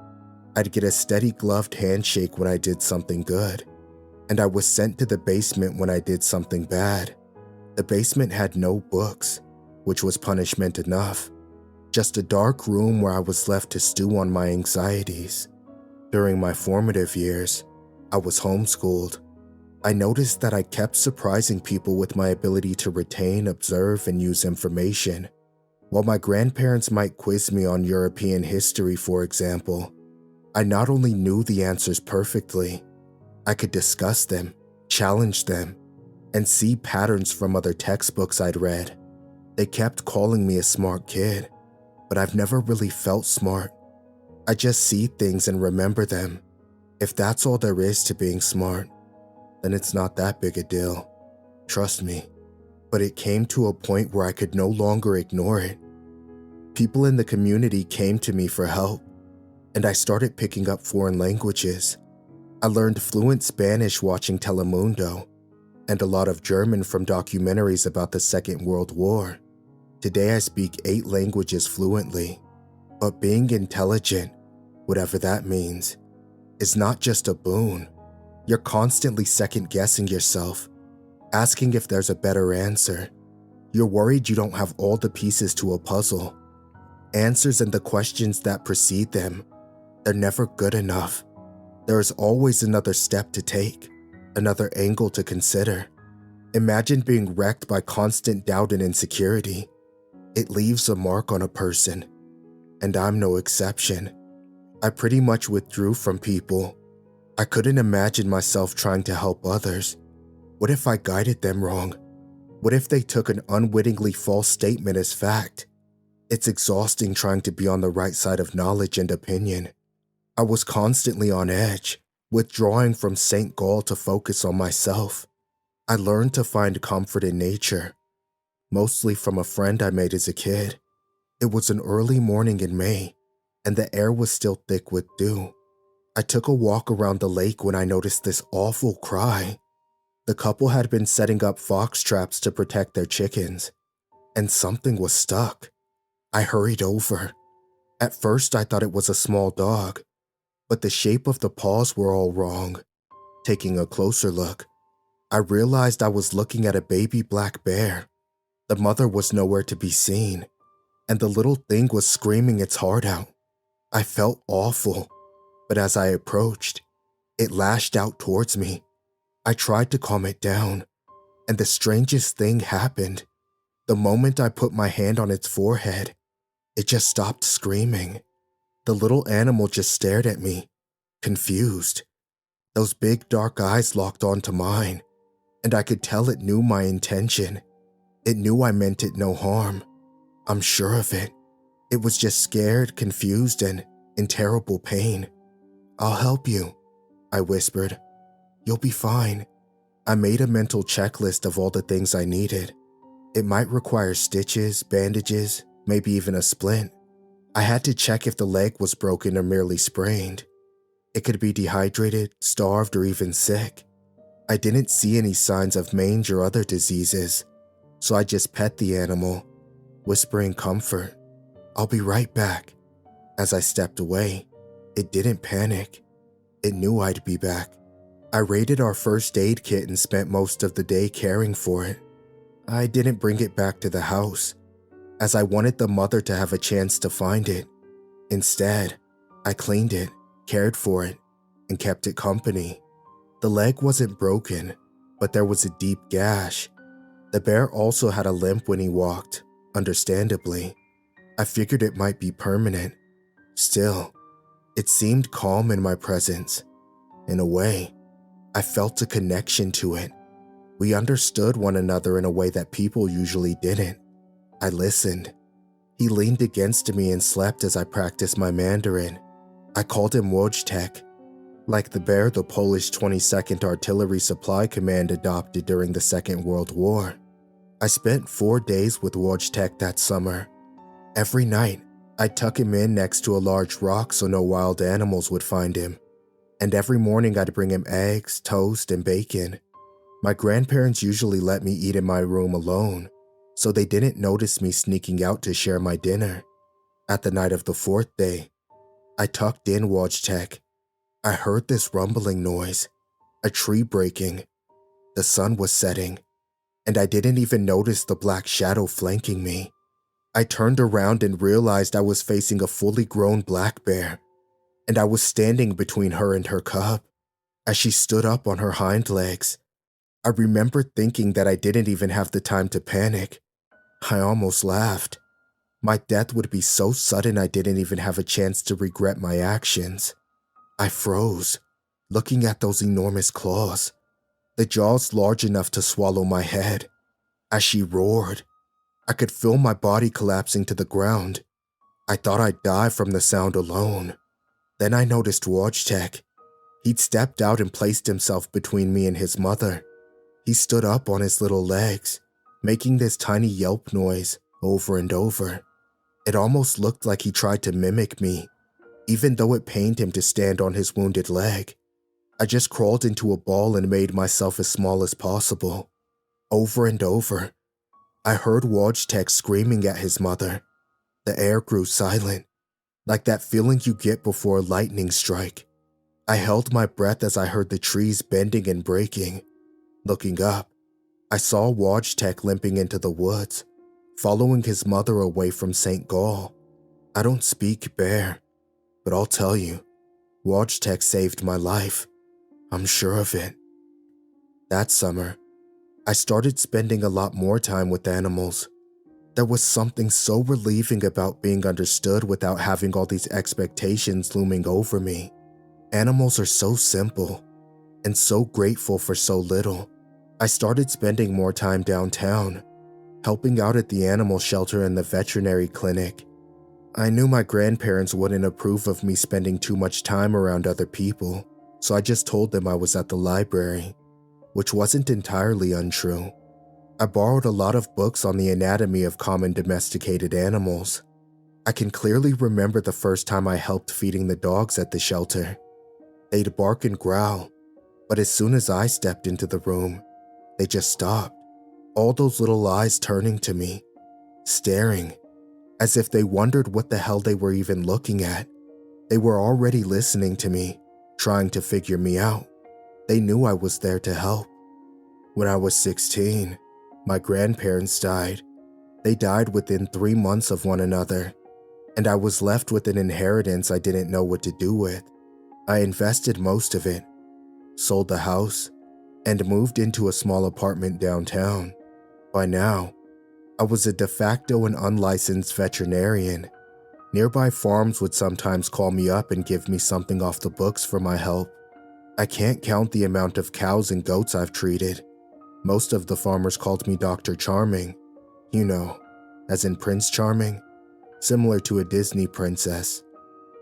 I'd get a steady gloved handshake when I did something good, and I was sent to the basement when I did something bad. The basement had no books, which was punishment enough. Just a dark room where I was left to stew on my anxieties. During my formative years, I was homeschooled. I noticed that I kept surprising people with my ability to retain, observe, and use information. While my grandparents might quiz me on European history, for example, I not only knew the answers perfectly, I could discuss them, challenge them, and see patterns from other textbooks I'd read. They kept calling me a smart kid, but I've never really felt smart. I just see things and remember them. If that's all there is to being smart, then it's not that big a deal. Trust me. But it came to a point where I could no longer ignore it. People in the community came to me for help, and I started picking up foreign languages. I learned fluent Spanish watching Telemundo, and a lot of German from documentaries about the Second World War. Today I speak 8 languages fluently, but being intelligent, whatever that means, is not just a boon. You're constantly second-guessing yourself, asking if there's a better answer. You're worried you don't have all the pieces to a puzzle. Answers and the questions that precede them, they're never good enough. There is always another step to take, another angle to consider. Imagine being wrecked by constant doubt and insecurity. It leaves a mark on a person, and I'm no exception. I pretty much withdrew from people. I couldn't imagine myself trying to help others. What if I guided them wrong? What if they took an unwittingly false statement as fact? It's exhausting trying to be on the right side of knowledge and opinion. I was constantly on edge, withdrawing from St. Gall to focus on myself. I learned to find comfort in nature, mostly from a friend I made as a kid. It was an early morning in May, and the air was still thick with dew. I took a walk around the lake when I noticed this awful cry. The couple had been setting up fox traps to protect their chickens, and something was stuck. I hurried over. At first I thought it was a small dog, but the shape of the paws were all wrong. Taking a closer look, I realized I was looking at a baby black bear. The mother was nowhere to be seen, and the little thing was screaming its heart out. I felt awful, but as I approached, it lashed out towards me. I tried to calm it down, and the strangest thing happened. The moment I put my hand on its forehead, it just stopped screaming. The little animal just stared at me, confused. Those big dark eyes locked onto mine, and I could tell it knew my intention. It knew I meant it no harm. I'm sure of it. It was just scared, confused, and in terrible pain. "I'll help you," I whispered. "You'll be fine." I made a mental checklist of all the things I needed. It might require stitches, bandages, maybe even a splint. I had to check if the leg was broken or merely sprained. It could be dehydrated, starved, or even sick. I didn't see any signs of mange or other diseases, so I just pet the animal, whispering comfort. "I'll be right back." As I stepped away, it didn't panic. It knew I'd be back. I raided our first aid kit and spent most of the day caring for it. I didn't bring it back to the house, as I wanted the mother to have a chance to find it. Instead, I cleaned it, cared for it, and kept it company. The leg wasn't broken, but there was a deep gash. The bear also had a limp when he walked, understandably. I figured it might be permanent. Still, it seemed calm in my presence. In a way, I felt a connection to it. We understood one another in a way that people usually didn't. I listened. He leaned against me and slept as I practiced my Mandarin. I called him Wojtek, like the bear the Polish 22nd Artillery Supply Command adopted during the Second World War. I spent 4 days with Wojtek that summer. Every night, I'd tuck him in next to a large rock so no wild animals would find him. And every morning I'd bring him eggs, toast, and bacon. My grandparents usually let me eat in my room alone, so they didn't notice me sneaking out to share my dinner. At the night of the 4th day, I tucked in Wojtek. I heard this rumbling noise, a tree breaking. The sun was setting, and I didn't even notice the black shadow flanking me. I turned around and realized I was facing a fully grown black bear, and I was standing between her and her cub. As she stood up on her hind legs, I remembered thinking that I didn't even have the time to panic. I almost laughed. My death would be so sudden I didn't even have a chance to regret my actions. I froze, looking at those enormous claws, the jaws large enough to swallow my head. As she roared, I could feel my body collapsing to the ground. I thought I'd die from the sound alone. Then I noticed Wojtek. He'd stepped out and placed himself between me and his mother. He stood up on his little legs, making this tiny yelp noise over and over. It almost looked like he tried to mimic me, even though it pained him to stand on his wounded leg. I just crawled into a ball and made myself as small as possible. Over and over, I heard Wojtek screaming at his mother. The air grew silent, like that feeling you get before a lightning strike. I held my breath as I heard the trees bending and breaking. Looking up, I saw Wojtek limping into the woods, following his mother away from St. Gall. I don't speak bear, but I'll tell you, Wojtek saved my life. I'm sure of it. That summer, I started spending a lot more time with animals. There was something so relieving about being understood without having all these expectations looming over me. Animals are so simple, and so grateful for so little. I started spending more time downtown, helping out at the animal shelter and the veterinary clinic. I knew my grandparents wouldn't approve of me spending too much time around other people, so I just told them I was at the library, which wasn't entirely untrue. I borrowed a lot of books on the anatomy of common domesticated animals. I can clearly remember the first time I helped feeding the dogs at the shelter. They'd bark and growl, but as soon as I stepped into the room, they just stopped, all those little eyes turning to me, staring, as if they wondered what the hell they were even looking at. They were already listening to me, trying to figure me out. They knew I was there to help. When I was 16, my grandparents died. They died within 3 months of one another, and I was left with an inheritance I didn't know what to do with. I invested most of it, sold the house, and moved into a small apartment downtown. By now, I was a de facto and unlicensed veterinarian. Nearby farms would sometimes call me up and give me something off the books for my help. I can't count the amount of cows and goats I've treated. Most of the farmers called me Dr. Charming. You know, as in Prince Charming, similar to a Disney princess.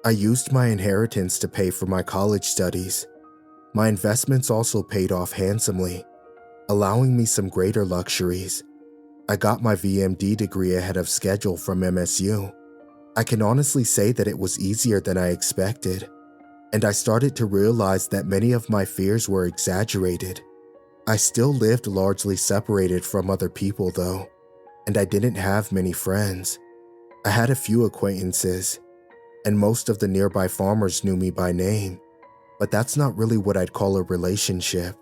I used my inheritance to pay for my college studies. My investments also paid off handsomely, allowing me some greater luxuries. I got my VMD degree ahead of schedule from MSU. I can honestly say that it was easier than I expected, and I started to realize that many of my fears were exaggerated. I still lived largely separated from other people though, and I didn't have many friends. I had a few acquaintances, and most of the nearby farmers knew me by name, but that's not really what I'd call a relationship.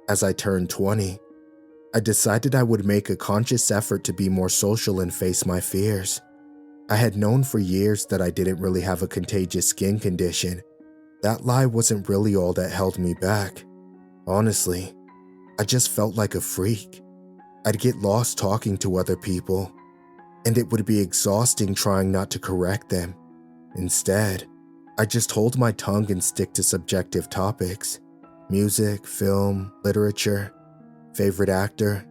As I turned 20, I decided I would make a conscious effort to be more social and face my fears. I had known for years that I didn't really have a contagious skin condition. That lie wasn't really all that held me back. Honestly, I just felt like a freak. I'd get lost talking to other people, and it would be exhausting trying not to correct them. Instead, I just hold my tongue and stick to subjective topics. Music, film, literature, favorite actor,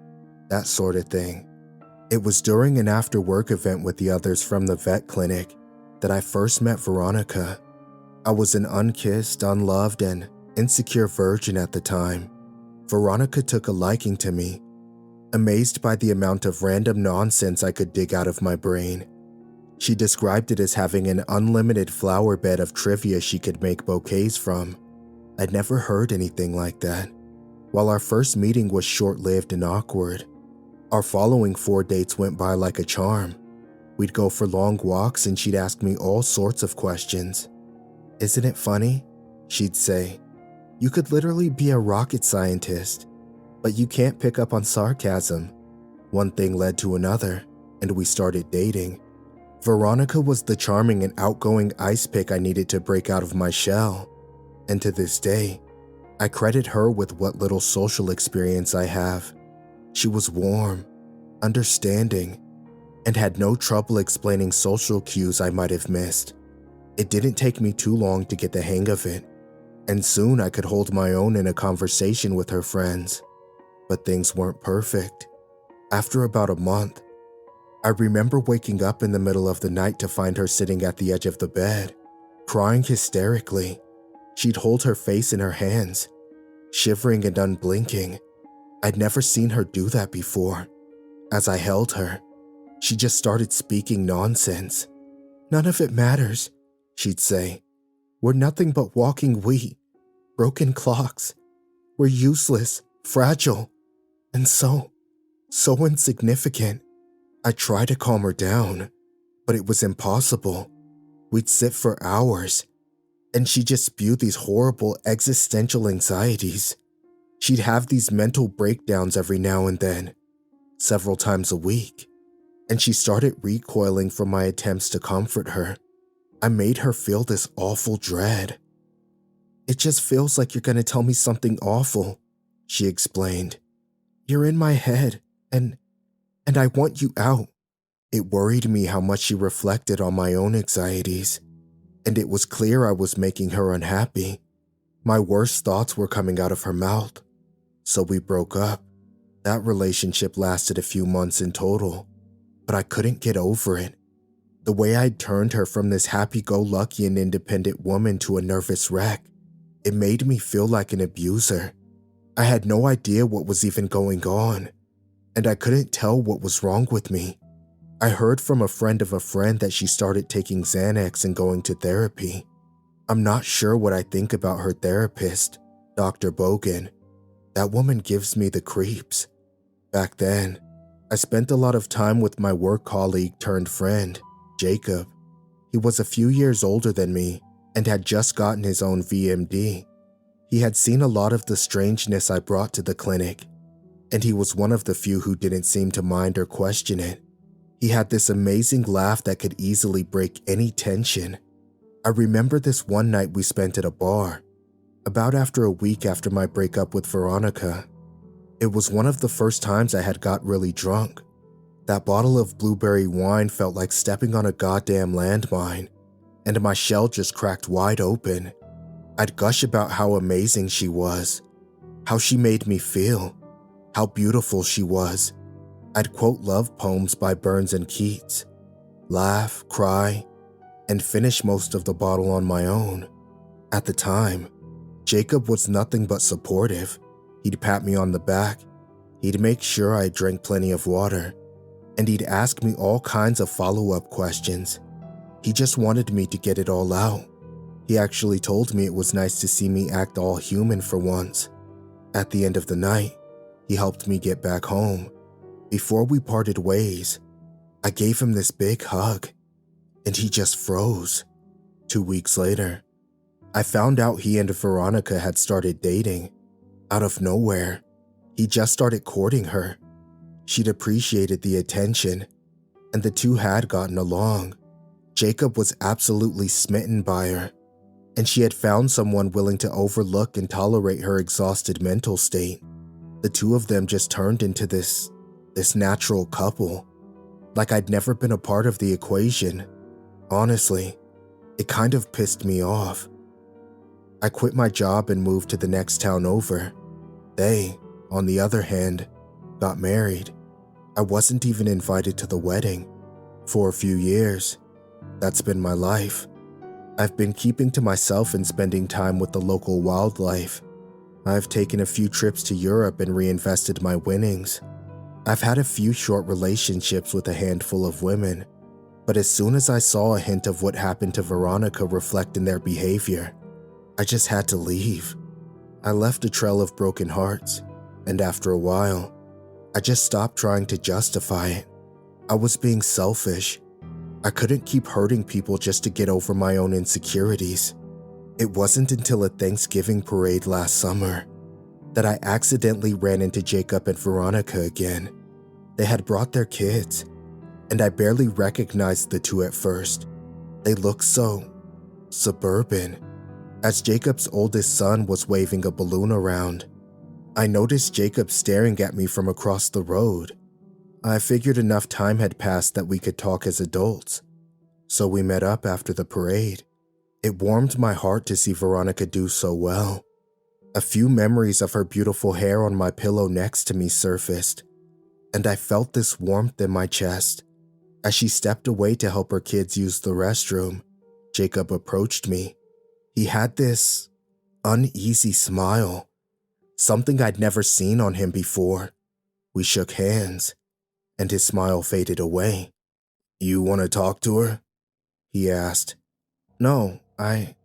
that sort of thing. It was during an after-work event with the others from the vet clinic that I first met Veronica. I was an unkissed, unloved, and insecure virgin at the time. Veronica took a liking to me, amazed by the amount of random nonsense I could dig out of my brain. She described it as having an unlimited flower bed of trivia she could make bouquets from. I'd never heard anything like that. While our first meeting was short-lived and awkward, our following 4 dates went by like a charm. We'd go for long walks and she'd ask me all sorts of questions. "Isn't it funny?" she'd say. "You could literally be a rocket scientist, but you can't pick up on sarcasm." One thing led to another, and we started dating. Veronica was the charming and outgoing ice pick I needed to break out of my shell, and to this day, I credit her with what little social experience I have. She was warm, understanding, and had no trouble explaining social cues I might have missed. It didn't take me too long to get the hang of it, and soon I could hold my own in a conversation with her friends. But things weren't perfect. After about a month, I remember waking up in the middle of the night to find her sitting at the edge of the bed, crying hysterically. She'd hold her face in her hands, shivering and unblinking. I'd never seen her do that before. As I held her, she just started speaking nonsense. "None of it matters," she'd say. "We're nothing but walking wheat, broken clocks. We're useless, fragile, and so insignificant." I tried to calm her down, but it was impossible. We'd sit for hours, and she'd just spew these horrible existential anxieties. She'd have these mental breakdowns every now and then, several times a week, and she started recoiling from my attempts to comfort her. I made her feel this awful dread. "It just feels like you're going to tell me something awful," she explained. "You're in my head, and I want you out." It worried me how much she reflected on my own anxieties, and it was clear I was making her unhappy. My worst thoughts were coming out of her mouth, so we broke up. That relationship lasted a few months in total, but I couldn't get over it. The way I'd turned her from this happy-go-lucky and independent woman to a nervous wreck, it made me feel like an abuser. I had no idea what was even going on, and I couldn't tell what was wrong with me. I heard from a friend of a friend that she started taking Xanax and going to therapy. I'm not sure what I think about her therapist, Dr. Bogan. That woman gives me the creeps. Back then, I spent a lot of time with my work colleague turned friend, Jacob. He was a few years older than me and had just gotten his own VMD. He had seen a lot of the strangeness I brought to the clinic, and he was one of the few who didn't seem to mind or question it. He had this amazing laugh that could easily break any tension. I remember this one night we spent at a bar, about after a week after my breakup with Veronica. It was one of the first times I had got really drunk. That bottle of blueberry wine felt like stepping on a goddamn landmine, and my shell just cracked wide open. I'd gush about how amazing she was, how she made me feel, how beautiful she was. I'd quote love poems by Burns and Keats, laugh, cry, and finish most of the bottle on my own. At the time, Jacob was nothing but supportive. He'd pat me on the back, He'd make sure I drank plenty of water, and he'd ask me all kinds of follow-up questions. He just wanted me to get it all out. He actually told me it was nice to see me act all human for once. At the end of the night, he helped me get back home. Before we parted ways, I gave him this big hug, and he just froze. 2 weeks later, I found out he and Veronica had started dating. Out of nowhere, he just started courting her. She'd appreciated the attention, and the two had gotten along. Jacob was absolutely smitten by her, and she had found someone willing to overlook and tolerate her exhausted mental state. The two of them just turned into this natural couple, like I'd never been a part of the equation. Honestly, it kind of pissed me off. I quit my job and moved to the next town over. They, on the other hand, got married. I wasn't even invited to the wedding. For a few years, that's been my life. I've been keeping to myself and spending time with the local wildlife. I've taken a few trips to Europe and reinvested my winnings. I've had a few short relationships with a handful of women, but as soon as I saw a hint of what happened to Veronica reflect in their behavior, I just had to leave. I left a trail of broken hearts, and after a while, I just stopped trying to justify it. I was being selfish. I couldn't keep hurting people just to get over my own insecurities. It wasn't until a Thanksgiving parade last summer that I accidentally ran into Jacob and Veronica again. They had brought their kids, and I barely recognized the two at first. They looked so suburban. As Jacob's oldest son was waving a balloon around, I noticed Jacob staring at me from across the road. I figured enough time had passed that we could talk as adults, so we met up after the parade. It warmed my heart to see Veronica do so well. A few memories of her beautiful hair on my pillow next to me surfaced, and I felt this warmth in my chest. As she stepped away to help her kids use the restroom, Jacob approached me. He had this uneasy smile, something I'd never seen on him before. We shook hands, and his smile faded away. "You want to talk to her?" he asked. "No, I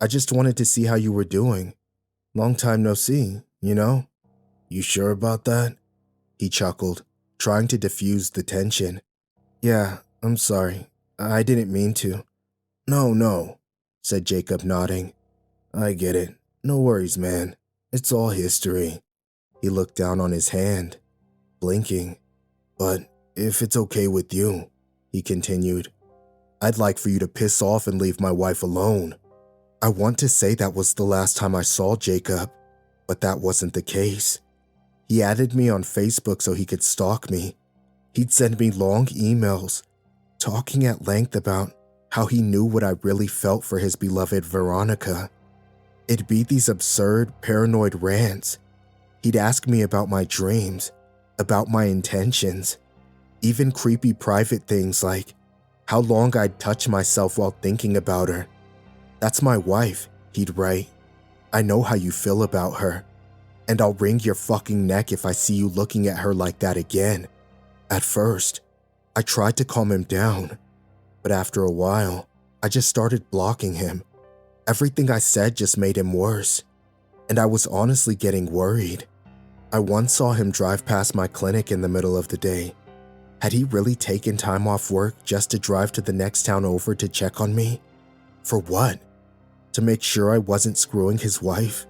just wanted to see how you were doing. Long time no see, you know?" "You sure about that?" he chuckled, trying to diffuse the tension. "Yeah, I'm sorry. I didn't mean to." No, said Jacob, nodding. "I get it. No worries, man. It's all history." He looked down on his hand, blinking. "But if it's okay with you," he continued, "I'd like for you to piss off and leave my wife alone." I want to say that was the last time I saw Jacob, but that wasn't the case. He added me on Facebook so he could stalk me. He'd send me long emails, talking at length about how he knew what I really felt for his beloved Veronica. It'd be these absurd, paranoid rants. He'd ask me about my dreams, about my intentions, even creepy private things like how long I'd touch myself while thinking about her. "That's my wife," he'd write. "I know how you feel about her, and I'll wring your fucking neck if I see you looking at her like that again." At first, I tried to calm him down, but after a while, I just started blocking him. Everything I said just made him worse, and I was honestly getting worried. I once saw him drive past my clinic in the middle of the day. Had he really taken time off work just to drive to the next town over to check on me? For what? To make sure I wasn't screwing his wife?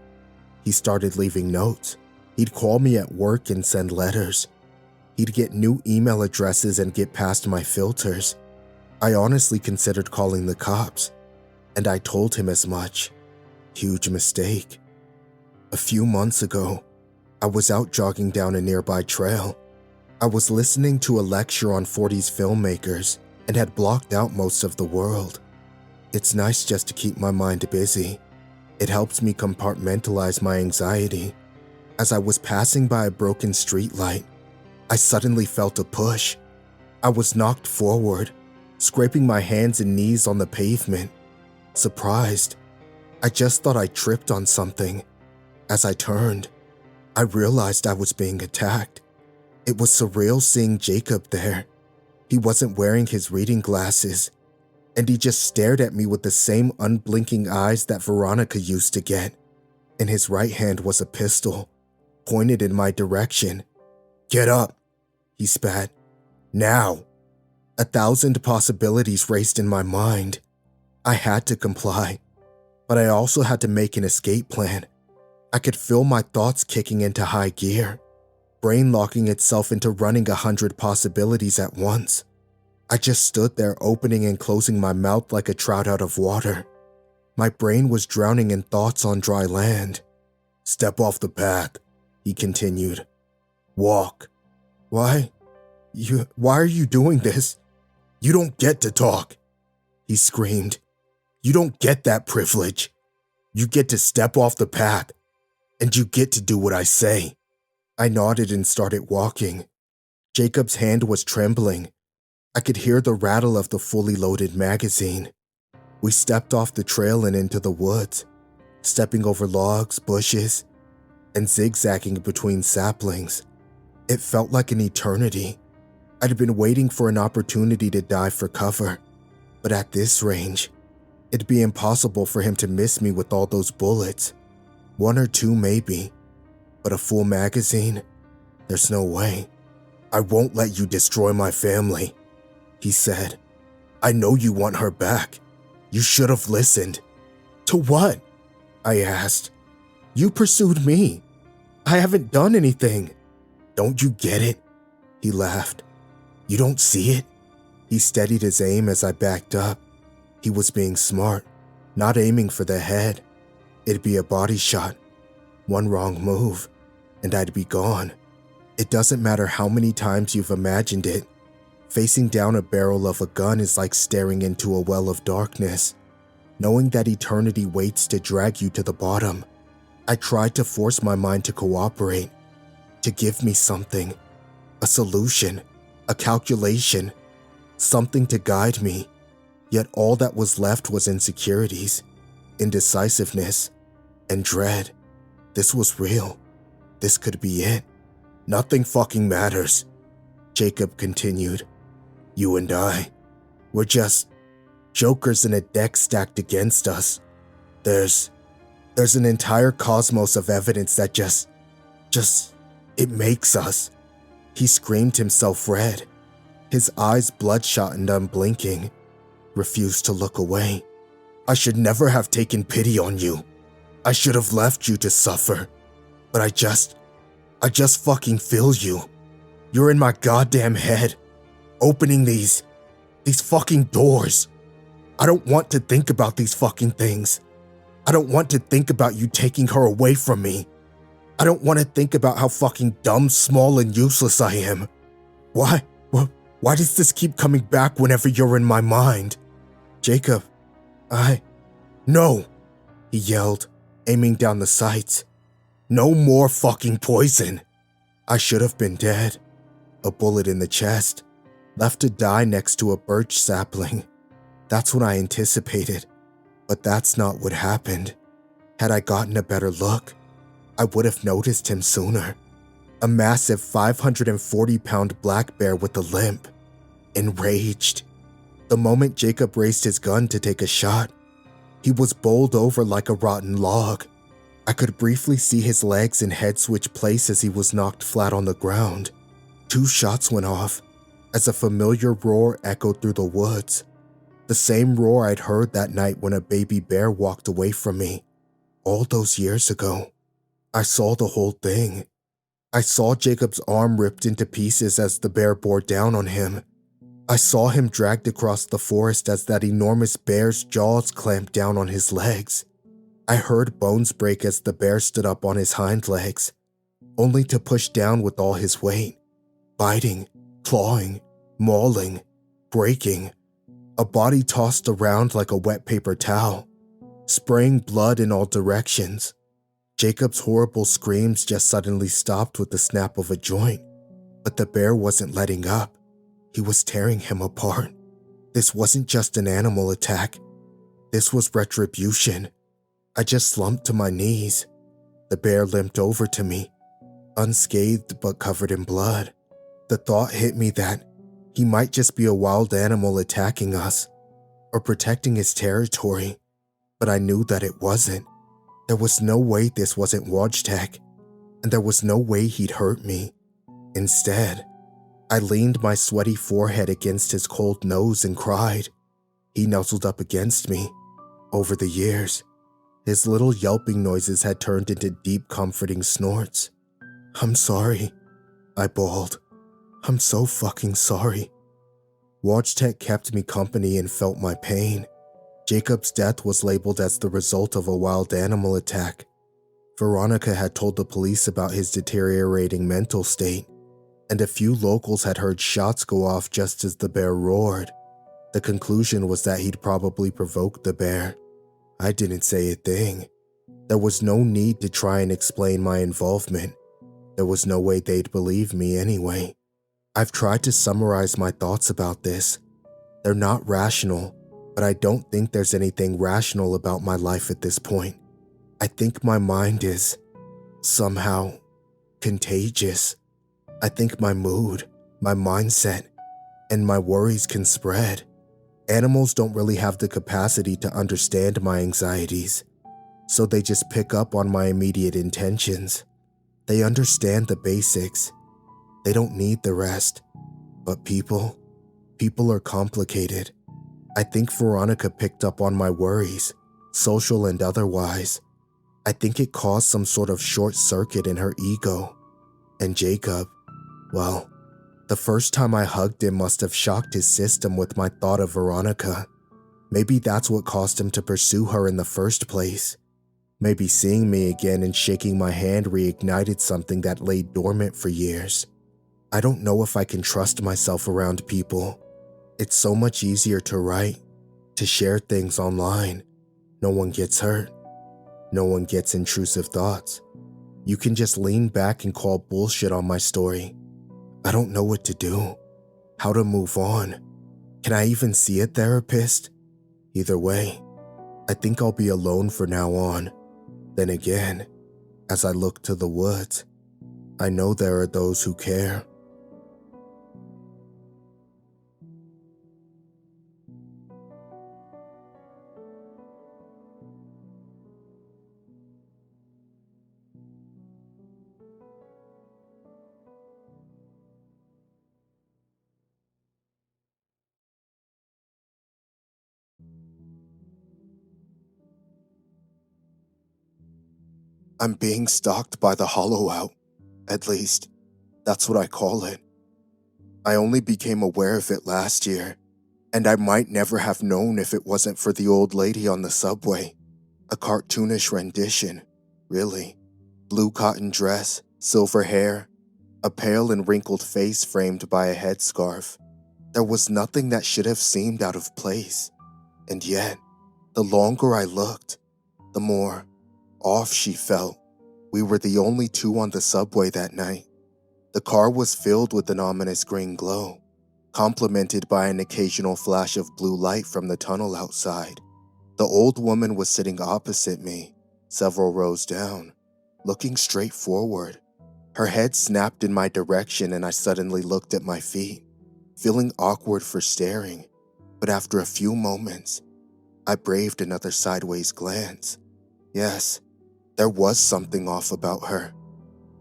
He started leaving notes. He'd call me at work and send letters. He'd get new email addresses and get past my filters. I honestly considered calling the cops, and I told him as much. Huge mistake. A few months ago, I was out jogging down a nearby trail. I was listening to a lecture on 40s filmmakers and had blocked out most of the world. It's nice just to keep my mind busy. It helps me compartmentalize my anxiety. As I was passing by a broken streetlight, I suddenly felt a push. I was knocked forward, scraping my hands and knees on the pavement. Surprised, I just thought I tripped on something. As I turned, I realized I was being attacked. It was surreal seeing Jacob there. He wasn't wearing his reading glasses, and he just stared at me with the same unblinking eyes that Veronica used to get. In his right hand was a pistol, pointed in my direction. "Get up," he spat. "Now." 1,000 possibilities raced in my mind. I had to comply, but I also had to make an escape plan. I could feel my thoughts kicking into high gear, brain locking itself into running 100 possibilities at once. I just stood there opening and closing my mouth like a trout out of water. My brain was drowning in thoughts on dry land. "Step off the path," he continued. "Walk." Why are you doing this? You don't get to talk," he screamed. "You don't get that privilege. You get to step off the path, and you get to do what I say." I nodded and started walking. Jacob's hand was trembling. I could hear the rattle of the fully loaded magazine. We stepped off the trail and into the woods, stepping over logs, bushes, and zigzagging between saplings. It felt like an eternity. I'd been waiting for an opportunity to dive for cover, but at this range, it'd be impossible for him to miss me with all those bullets. 1 or 2 maybe, but a full magazine? There's no way. "I won't let you destroy my family," he said. "I know you want her back. You should have listened." "To what?" I asked. "You pursued me. I haven't done anything." "Don't you get it?" He laughed. "You don't see it?" He steadied his aim as I backed up. He was being smart, not aiming for the head. It'd be a body shot. One wrong move, and I'd be gone. It doesn't matter how many times you've imagined it. Facing down a barrel of a gun is like staring into a well of darkness, knowing that eternity waits to drag you to the bottom. I tried to force my mind to cooperate, to give me something, a solution, a calculation, something to guide me. Yet all that was left was insecurities, indecisiveness, and dread. This was real. This could be it. "Nothing fucking matters," Jacob continued. "You and I, we're just jokers in a deck stacked against us. There's an entire cosmos of evidence that just, it makes us." He screamed himself red, his eyes bloodshot and unblinking, refused to look away. "I should never have taken pity on you. I should have left you to suffer. But I just fucking feel you. You're in my goddamn head, opening these fucking doors. I don't want to think about these fucking things. I don't want to think about you taking her away from me. I don't want to think about how fucking dumb, small, and useless I am. Why does this keep coming back whenever you're in my mind?" "Jacob, No," he yelled, aiming down the sights. "No more fucking poison." I should have been dead. A bullet in the chest, left to die next to a birch sapling. That's what I anticipated, but that's not what happened. Had I gotten a better look, I would have noticed him sooner. A massive 540-pound black bear with a limp, enraged. The moment Jacob raised his gun to take a shot, he was bowled over like a rotten log. I could briefly see his legs and head switch place as he was knocked flat on the ground. 2 shots went off, as a familiar roar echoed through the woods. The same roar I'd heard that night when a baby bear walked away from me, all those years ago. I saw the whole thing. I saw Jacob's arm ripped into pieces as the bear bore down on him. I saw him dragged across the forest as that enormous bear's jaws clamped down on his legs. I heard bones break as the bear stood up on his hind legs, only to push down with all his weight, biting, clawing, mauling, breaking. A body tossed around like a wet paper towel, spraying blood in all directions. Jacob's horrible screams just suddenly stopped with the snap of a joint, but the bear wasn't letting up. He was tearing him apart. This wasn't just an animal attack. This was retribution. I just slumped to my knees. The bear limped over to me, unscathed but covered in blood. The thought hit me that he might just be a wild animal attacking us or protecting his territory, but I knew that it wasn't. There was no way this wasn't Wojtek, and there was no way he'd hurt me. Instead, I leaned my sweaty forehead against his cold nose and cried. He nuzzled up against me. Over the years, his little yelping noises had turned into deep, comforting snorts. "I'm sorry," I bawled. "I'm so fucking sorry." Wojtek kept me company and felt my pain. Jacob's death was labeled as the result of a wild animal attack. Veronica had told the police about his deteriorating mental state, and a few locals had heard shots go off just as the bear roared. The conclusion was that he'd probably provoked the bear. I didn't say a thing. There was no need to try and explain my involvement. There was no way they'd believe me anyway. I've tried to summarize my thoughts about this. They're not rational, but I don't think there's anything rational about my life at this point. I think my mind is somehow contagious. I think my mood, my mindset, and my worries can spread. Animals don't really have the capacity to understand my anxieties, so they just pick up on my immediate intentions. They understand the basics. They don't need the rest. But people are complicated. I think Veronica picked up on my worries, social and otherwise. I think it caused some sort of short circuit in her ego. And Jacob, well, the first time I hugged him must have shocked his system with my thought of Veronica. Maybe that's what caused him to pursue her in the first place. Maybe seeing me again and shaking my hand reignited something that lay dormant for years. I don't know if I can trust myself around people. It's so much easier to write, to share things online. No one gets hurt. No one gets intrusive thoughts. You can just lean back and call bullshit on my story. I don't know what to do, how to move on. Can I even see a therapist? Either way, I think I'll be alone from now on. Then again, as I look to the woods, I know there are those who care. I'm being stalked by the Hollow Out. At least, that's what I call it. I only became aware of it last year, and I might never have known if it wasn't for the old lady on the subway. A cartoonish rendition, really. Blue cotton dress, silver hair, a pale and wrinkled face framed by a headscarf. There was nothing that should have seemed out of place. And yet, the longer I looked, the more off she felt. We were the only two on the subway that night. The car was filled with an ominous green glow, complemented by an occasional flash of blue light from the tunnel outside. The old woman was sitting opposite me, several rows down, looking straight forward. Her head snapped in my direction and I suddenly looked at my feet, feeling awkward for staring. But after a few moments, I braved another sideways glance. Yes, there was something off about her.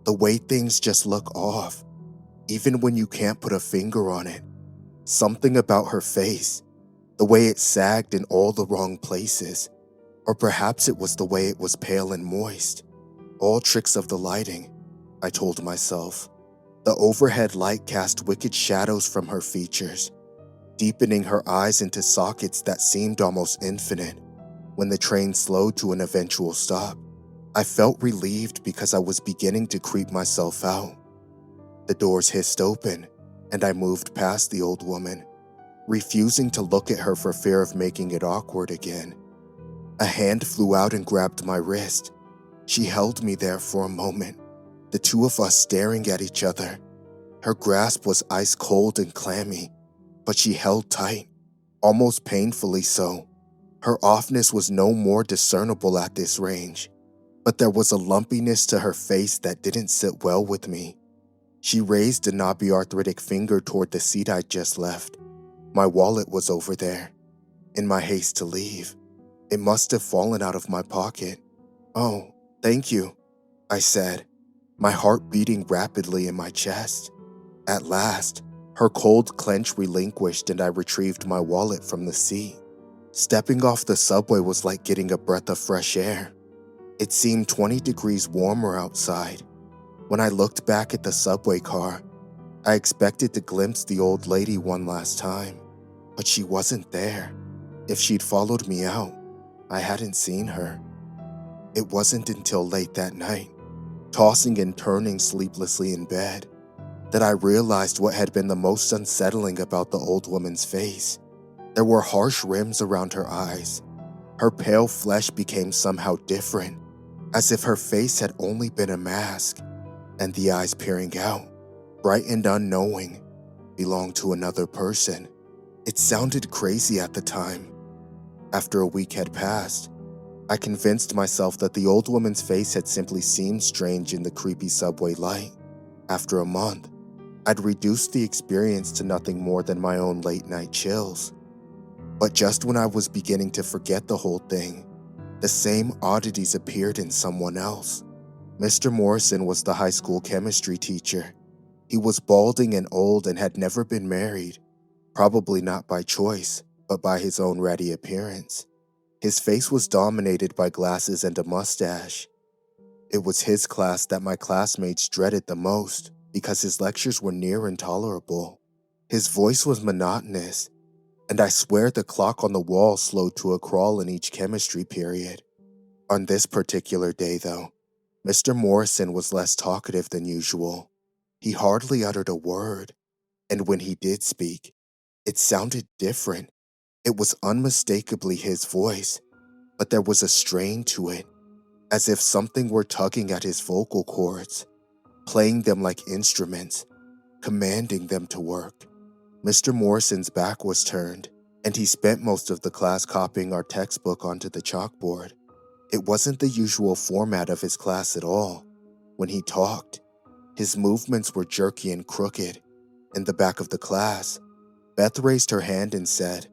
The way things just look off, even when you can't put a finger on it. Something about her face, the way it sagged in all the wrong places. Or perhaps it was the way it was pale and moist. All tricks of the lighting, I told myself. The overhead light cast wicked shadows from her features, deepening her eyes into sockets that seemed almost infinite. When the train slowed to an eventual stop, I felt relieved because I was beginning to creep myself out. The doors hissed open, and I moved past the old woman, refusing to look at her for fear of making it awkward again. A hand flew out and grabbed my wrist. She held me there for a moment, the two of us staring at each other. Her grasp was ice cold and clammy, but she held tight, almost painfully so. Her offness was no more discernible at this range, but there was a lumpiness to her face that didn't sit well with me. She raised a knobby arthritic finger toward the seat I'd just left. My wallet was over there. In my haste to leave, it must have fallen out of my pocket. "Oh, thank you," I said, my heart beating rapidly in my chest. At last, her cold clench relinquished and I retrieved my wallet from the seat. Stepping off the subway was like getting a breath of fresh air. It seemed 20 degrees warmer outside. When I looked back at the subway car, I expected to glimpse the old lady one last time, but she wasn't there. If she'd followed me out, I hadn't seen her. It wasn't until late that night, tossing and turning sleeplessly in bed, that I realized what had been the most unsettling about the old woman's face. There were harsh rims around her eyes. Her pale flesh became somehow different, as if her face had only been a mask, and the eyes peering out, bright and unknowing, belonged to another person. It sounded crazy at the time. After a week had passed, I convinced myself that the old woman's face had simply seemed strange in the creepy subway light. After a month, I'd reduced the experience to nothing more than my own late-night chills. But just when I was beginning to forget the whole thing, the same oddities appeared in someone else. Mr. Morrison was the high school chemistry teacher. He was balding and old and had never been married, probably not by choice, but by his own ratty appearance. His face was dominated by glasses and a mustache. It was his class that my classmates dreaded the most because his lectures were near intolerable. His voice was monotonous, and I swear the clock on the wall slowed to a crawl in each chemistry period. On this particular day, though, Mr. Morrison was less talkative than usual. He hardly uttered a word, and when he did speak, it sounded different. It was unmistakably his voice, but there was a strain to it, as if something were tugging at his vocal cords, playing them like instruments, commanding them to work. Mr. Morrison's back was turned, and he spent most of the class copying our textbook onto the chalkboard. It wasn't the usual format of his class at all. When he talked, his movements were jerky and crooked. In the back of the class, Beth raised her hand and said,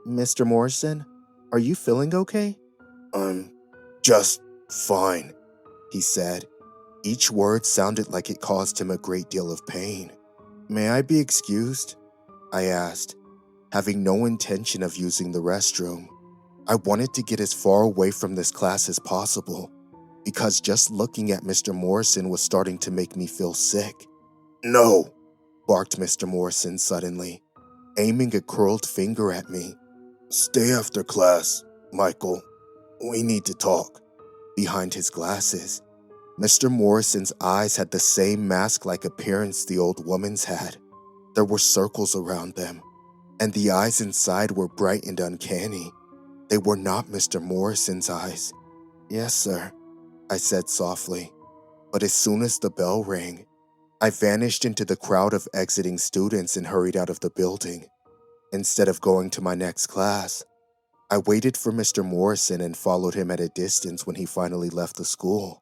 "Mr. Morrison, are you feeling okay?" "I'm just fine," he said. Each word sounded like it caused him a great deal of pain. "May I be excused?" I asked, having no intention of using the restroom. I wanted to get as far away from this class as possible, because just looking at Mr. Morrison was starting to make me feel sick. "No," barked Mr. Morrison suddenly, aiming a curled finger at me. "Stay after class, Michael. We need to talk." Behind his glasses, Mr. Morrison's eyes had the same mask-like appearance the old woman's had. There were circles around them, and the eyes inside were bright and uncanny. They were not Mr. Morrison's eyes. "Yes, sir," I said softly, but as soon as the bell rang, I vanished into the crowd of exiting students and hurried out of the building. Instead of going to my next class, I waited for Mr. Morrison and followed him at a distance when he finally left the school.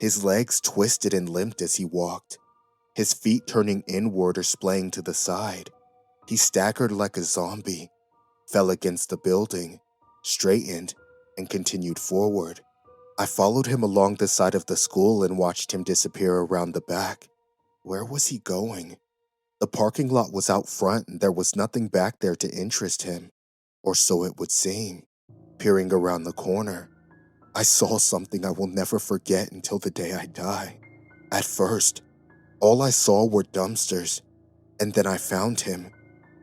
His legs twisted and limped as he walked, his feet turning inward or splaying to the side. He staggered like a zombie, fell against the building, straightened, and continued forward. I followed him along the side of the school and watched him disappear around the back. Where was he going? The parking lot was out front and there was nothing back there to interest him, or so it would seem. Peering around the corner, I saw something I will never forget until the day I die. At first, all I saw were dumpsters, and then I found him.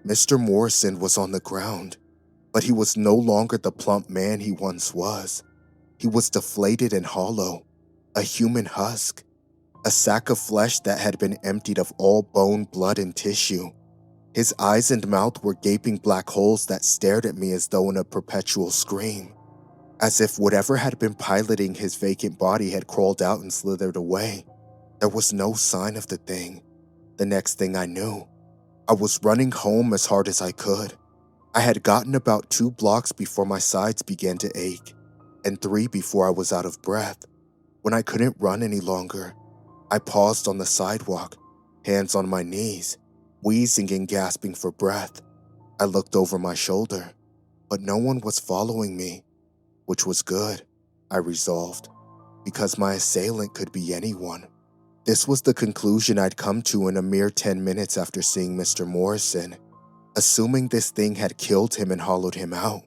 Mr. Morrison was on the ground, but he was no longer the plump man he once was. He was deflated and hollow, a human husk, a sack of flesh that had been emptied of all bone, blood, and tissue. His eyes and mouth were gaping black holes that stared at me as though in a perpetual scream, as if whatever had been piloting his vacant body had crawled out and slithered away. There was no sign of the thing. The next thing I knew, I was running home as hard as I could. I had gotten about 2 blocks before my sides began to ache, and 3 before I was out of breath. When I couldn't run any longer, I paused on the sidewalk, hands on my knees, wheezing and gasping for breath. I looked over my shoulder, but no one was following me, which was good, I resolved, because my assailant could be anyone. This was the conclusion I'd come to in a mere 10 minutes after seeing Mr. Morrison. Assuming this thing had killed him and hollowed him out,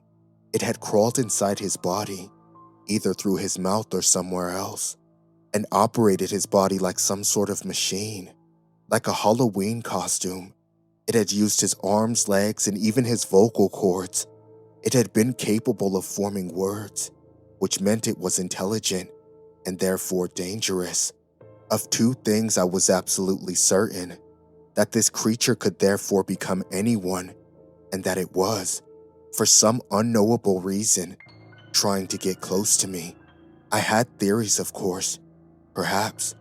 it had crawled inside his body, either through his mouth or somewhere else, and operated his body like some sort of machine, like a Halloween costume. It had used his arms, legs, and even his vocal cords. It had been capable of forming words, which meant it was intelligent and therefore dangerous. Of two things I was absolutely certain: that this creature could therefore become anyone, and that it was, for some unknowable reason, trying to get close to me. I had theories, of course. Perhaps,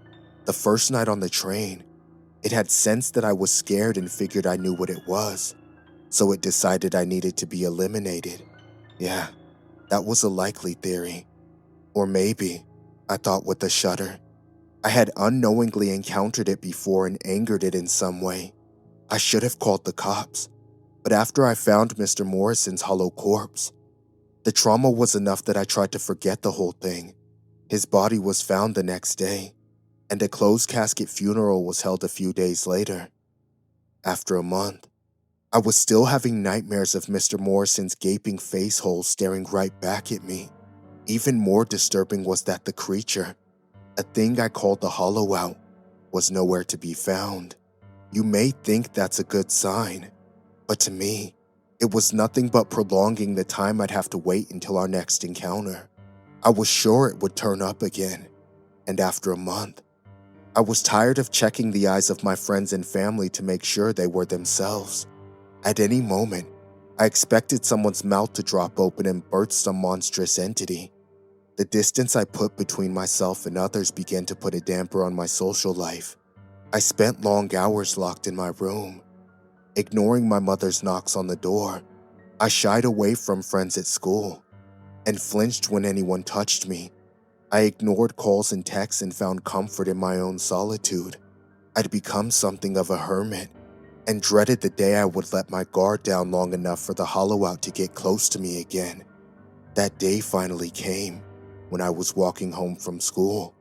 the first night on the train, it had sensed that I was scared and figured I knew what it was, so it decided I needed to be eliminated. Yeah, that was a likely theory. Or maybe, I thought with a shudder, I had unknowingly encountered it before and angered it in some way. I should have called the cops, but after I found Mr. Morrison's hollow corpse, the trauma was enough that I tried to forget the whole thing. His body was found the next day, and a closed casket funeral was held a few days later. After a month, I was still having nightmares of Mr. Morrison's gaping face hole staring right back at me. Even more disturbing was that the creature, a thing I called the Hollow Out, was nowhere to be found. You may think that's a good sign, but to me, it was nothing but prolonging the time I'd have to wait until our next encounter. I was sure it would turn up again, and after a month, I was tired of checking the eyes of my friends and family to make sure they were themselves. At any moment, I expected someone's mouth to drop open and birth some monstrous entity. The distance I put between myself and others began to put a damper on my social life. I spent long hours locked in my room. Ignoring my mother's knocks on the door, I shied away from friends at school and flinched when anyone touched me. I ignored calls and texts and found comfort in my own solitude. I'd become something of a hermit and dreaded the day I would let my guard down long enough for the Hollow Out to get close to me again. That day finally came when I was walking home from school,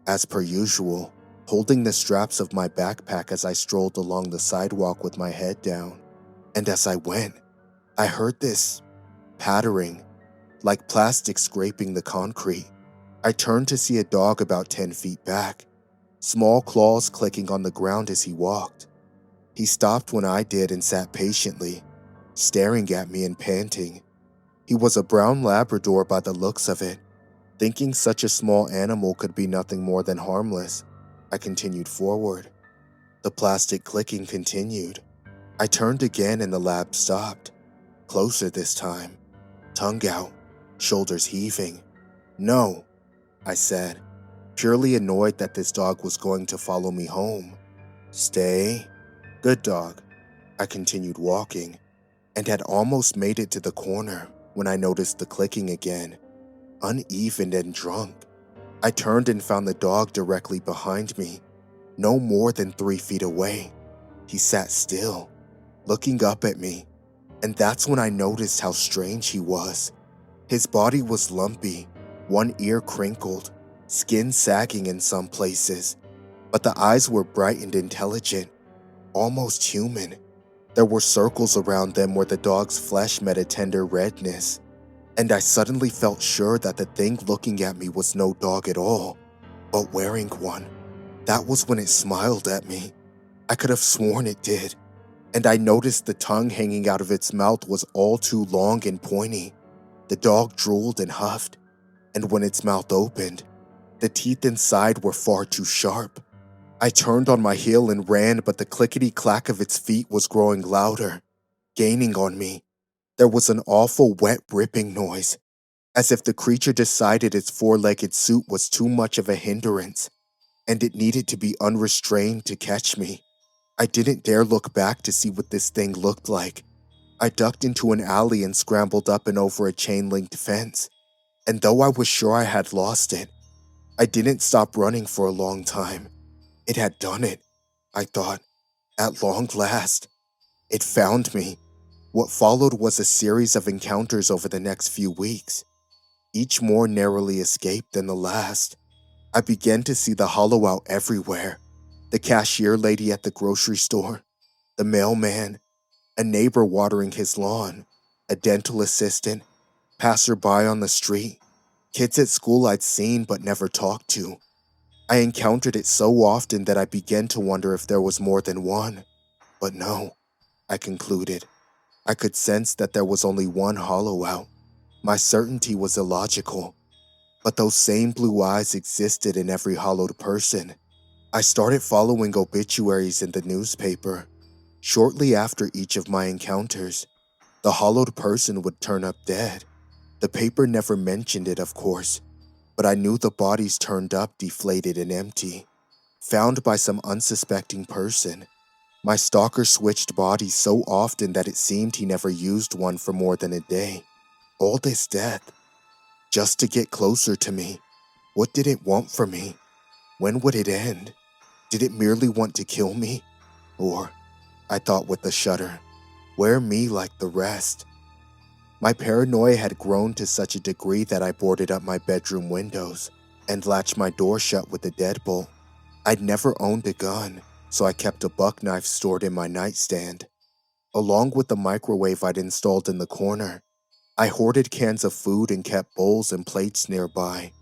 as per usual, holding the straps of my backpack as I strolled along the sidewalk with my head down. And as I went, I heard this pattering, like plastic scraping the concrete. I turned to see a dog about 10 feet back, small claws clicking on the ground as he walked. He stopped when I did and sat patiently, staring at me and panting. He was a brown Labrador by the looks of it. Thinking such a small animal could be nothing more than harmless, I continued forward. The plastic clicking continued. I turned again and the lab stopped. Closer this time, tongue out, shoulders heaving. "No," I said, purely annoyed that this dog was going to follow me home. "Stay. Good dog." I continued walking, and had almost made it to the corner when I noticed the clicking again, uneven and drunk. I turned and found the dog directly behind me, no more than 3 feet away. He sat still, looking up at me, and that's when I noticed how strange he was. His body was lumpy, one ear crinkled, skin sagging in some places, but the eyes were bright and intelligent, almost human. There were circles around them where the dog's flesh met a tender redness, and I suddenly felt sure that the thing looking at me was no dog at all, but wearing one. That was when it smiled at me. I could have sworn it did, and I noticed the tongue hanging out of its mouth was all too long and pointy. The dog drooled and huffed, and when its mouth opened, the teeth inside were far too sharp. I turned on my heel and ran, but the clickety-clack of its feet was growing louder, gaining on me. There was an awful wet ripping noise, as if the creature decided its four-legged suit was too much of a hindrance, and it needed to be unrestrained to catch me. I didn't dare look back to see what this thing looked like. I ducked into an alley and scrambled up and over a chain-linked fence, and though I was sure I had lost it, I didn't stop running for a long time. It had done it. I thought, at long last, it found me. What followed was a series of encounters over the next few weeks, each more narrowly escaped than the last. I began to see the hollow out everywhere. The cashier lady at the grocery store, the mailman, a neighbor watering his lawn, a dental assistant, passerby on the street, kids at school I'd seen but never talked to. I encountered it so often that I began to wonder if there was more than one. But no, I concluded. I could sense that there was only one hollow out. My certainty was illogical. But those same blue eyes existed in every hollowed person. I started following obituaries in the newspaper. Shortly after each of my encounters, the hollowed person would turn up dead. The paper never mentioned it, of course, but I knew the bodies turned up deflated and empty, found by some unsuspecting person. My stalker switched bodies so often that it seemed he never used one for more than a day. All this death, just to get closer to me. What did it want from me? When would it end? Did it merely want to kill me? Or, I thought with a shudder, wear me like the rest? My paranoia had grown to such a degree that I boarded up my bedroom windows and latched my door shut with a deadbolt. I'd never owned a gun, so I kept a buck knife stored in my nightstand. Along with the microwave I'd installed in the corner, I hoarded cans of food and kept bowls and plates nearby.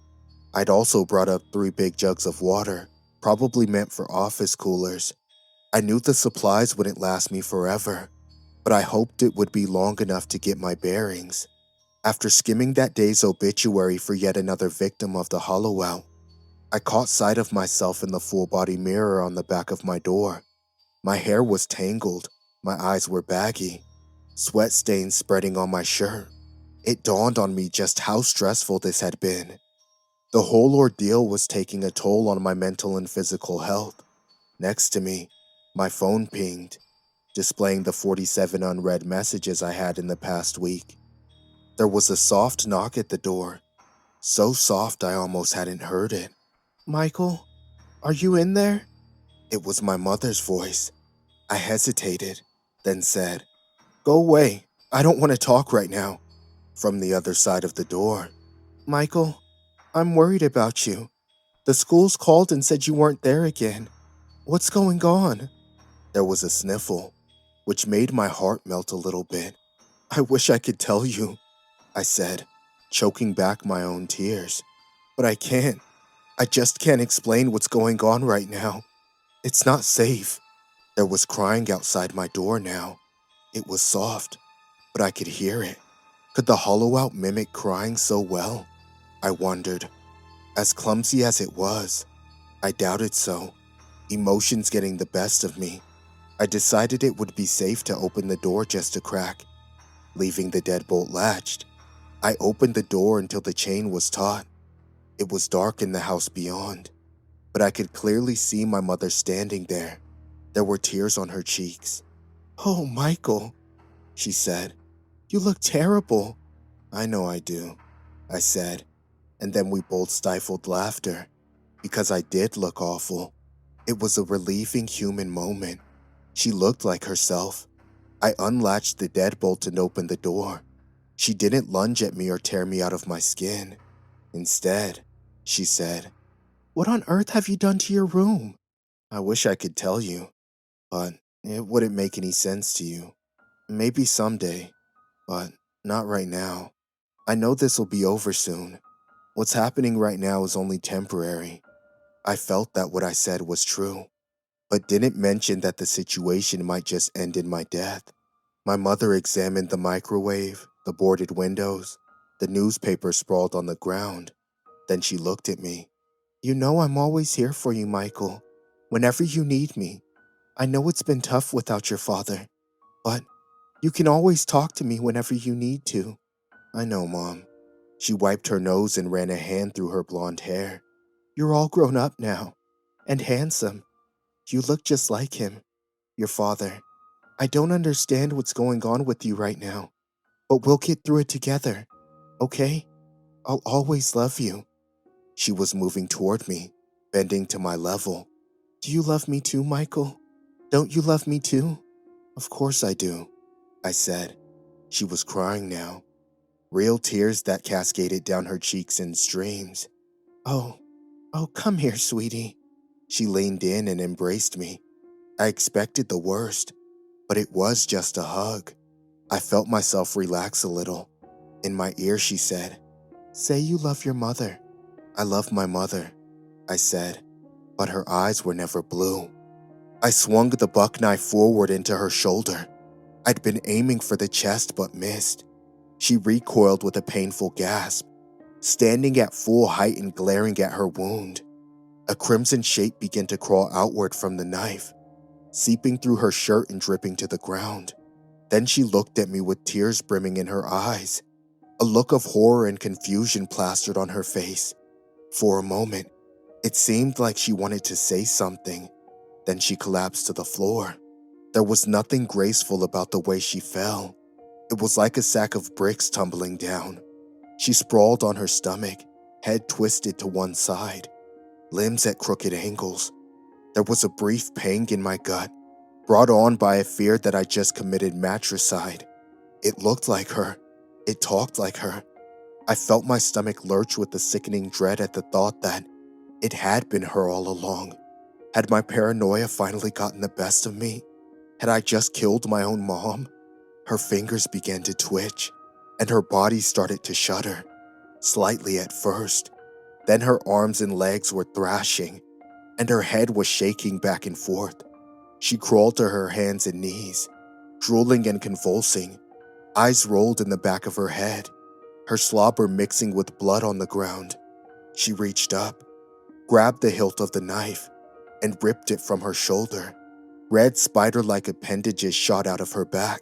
I'd also brought up 3 big jugs of water, probably meant for office coolers. I knew the supplies wouldn't last me forever, but I hoped it would be long enough to get my bearings. After skimming that day's obituary for yet another victim of the hollow out, I caught sight of myself in the full-body mirror on the back of my door. My hair was tangled, my eyes were baggy, sweat stains spreading on my shirt. It dawned on me just how stressful this had been. The whole ordeal was taking a toll on my mental and physical health. Next to me, my phone pinged, displaying the 47 unread messages I had in the past week. There was a soft knock at the door, so soft I almost hadn't heard it. "Michael, are you in there?" It was my mother's voice. I hesitated, then said, "Go away, I don't want to talk right now," from the other side of the door. "Michael, I'm worried about you. The schools called and said you weren't there again. What's going on?" There was a sniffle, which made my heart melt a little bit. "I wish I could tell you," I said, choking back my own tears. "But I can't. I just can't explain what's going on right now. It's not safe." There was crying outside my door now. It was soft, but I could hear it. Could the hollow out mimic crying so well? I wondered. As clumsy as it was, I doubted so. Emotions getting the best of me. I decided it would be safe to open the door just a crack. Leaving the deadbolt latched, I opened the door until the chain was taut. It was dark in the house beyond, but I could clearly see my mother standing there. There were tears on her cheeks. "Oh, Michael," she said. "You look terrible." "I know I do," I said, and then we both stifled laughter, because I did look awful. It was a relieving human moment. She looked like herself. I unlatched the deadbolt and opened the door. She didn't lunge at me or tear me out of my skin. Instead, she said, "What on earth have you done to your room?" I wish I could tell you, but it wouldn't make any sense to you. Maybe someday, but not right now. I know this will be over soon. What's happening right now is only temporary. I felt that what I said was true, but didn't mention that the situation might just end in my death. My mother examined the microwave, the boarded windows, the newspaper sprawled on the ground. Then she looked at me. "You know I'm always here for you, Michael, whenever you need me. I know it's been tough without your father, but you can always talk to me whenever you need to." "I know, Mom." She wiped her nose and ran a hand through her blonde hair. "You're all grown up now, and handsome. You look just like him, your father. I don't understand what's going on with you right now, but we'll get through it together, okay? I'll always love you." She was moving toward me, bending to my level. Do you love me too, Michael? Don't you love me too? Of course I do, I said. She was crying now, real tears that cascaded down her cheeks in streams. Oh, come here, sweetie. She leaned in and embraced me. I expected the worst, but it was just a hug. I felt myself relax a little. In my ear, she said, "Say you love your mother." "I love my mother," I said, but her eyes were never blue. I swung the buck knife forward into her shoulder. I'd been aiming for the chest but missed. She recoiled with a painful gasp, standing at full height and glaring at her wound. A crimson shape began to crawl outward from the knife, seeping through her shirt and dripping to the ground. Then she looked at me with tears brimming in her eyes, a look of horror and confusion plastered on her face. For a moment, it seemed like she wanted to say something. Then she collapsed to the floor. There was nothing graceful about the way she fell. It was like a sack of bricks tumbling down. She sprawled on her stomach, head twisted to one side, limbs at crooked angles. There was a brief pang in my gut, brought on by a fear that I just committed matricide. It looked like her. It talked like her. I felt my stomach lurch with a sickening dread at the thought that it had been her all along. Had my paranoia finally gotten the best of me? Had I just killed my own mom? Her fingers began to twitch, and her body started to shudder, slightly at first. Then her arms and legs were thrashing, and her head was shaking back and forth. She crawled to her hands and knees, drooling and convulsing, eyes rolled in the back of her head, her slobber mixing with blood on the ground. She reached up, grabbed the hilt of the knife, and ripped it from her shoulder. Red spider-like appendages shot out of her back.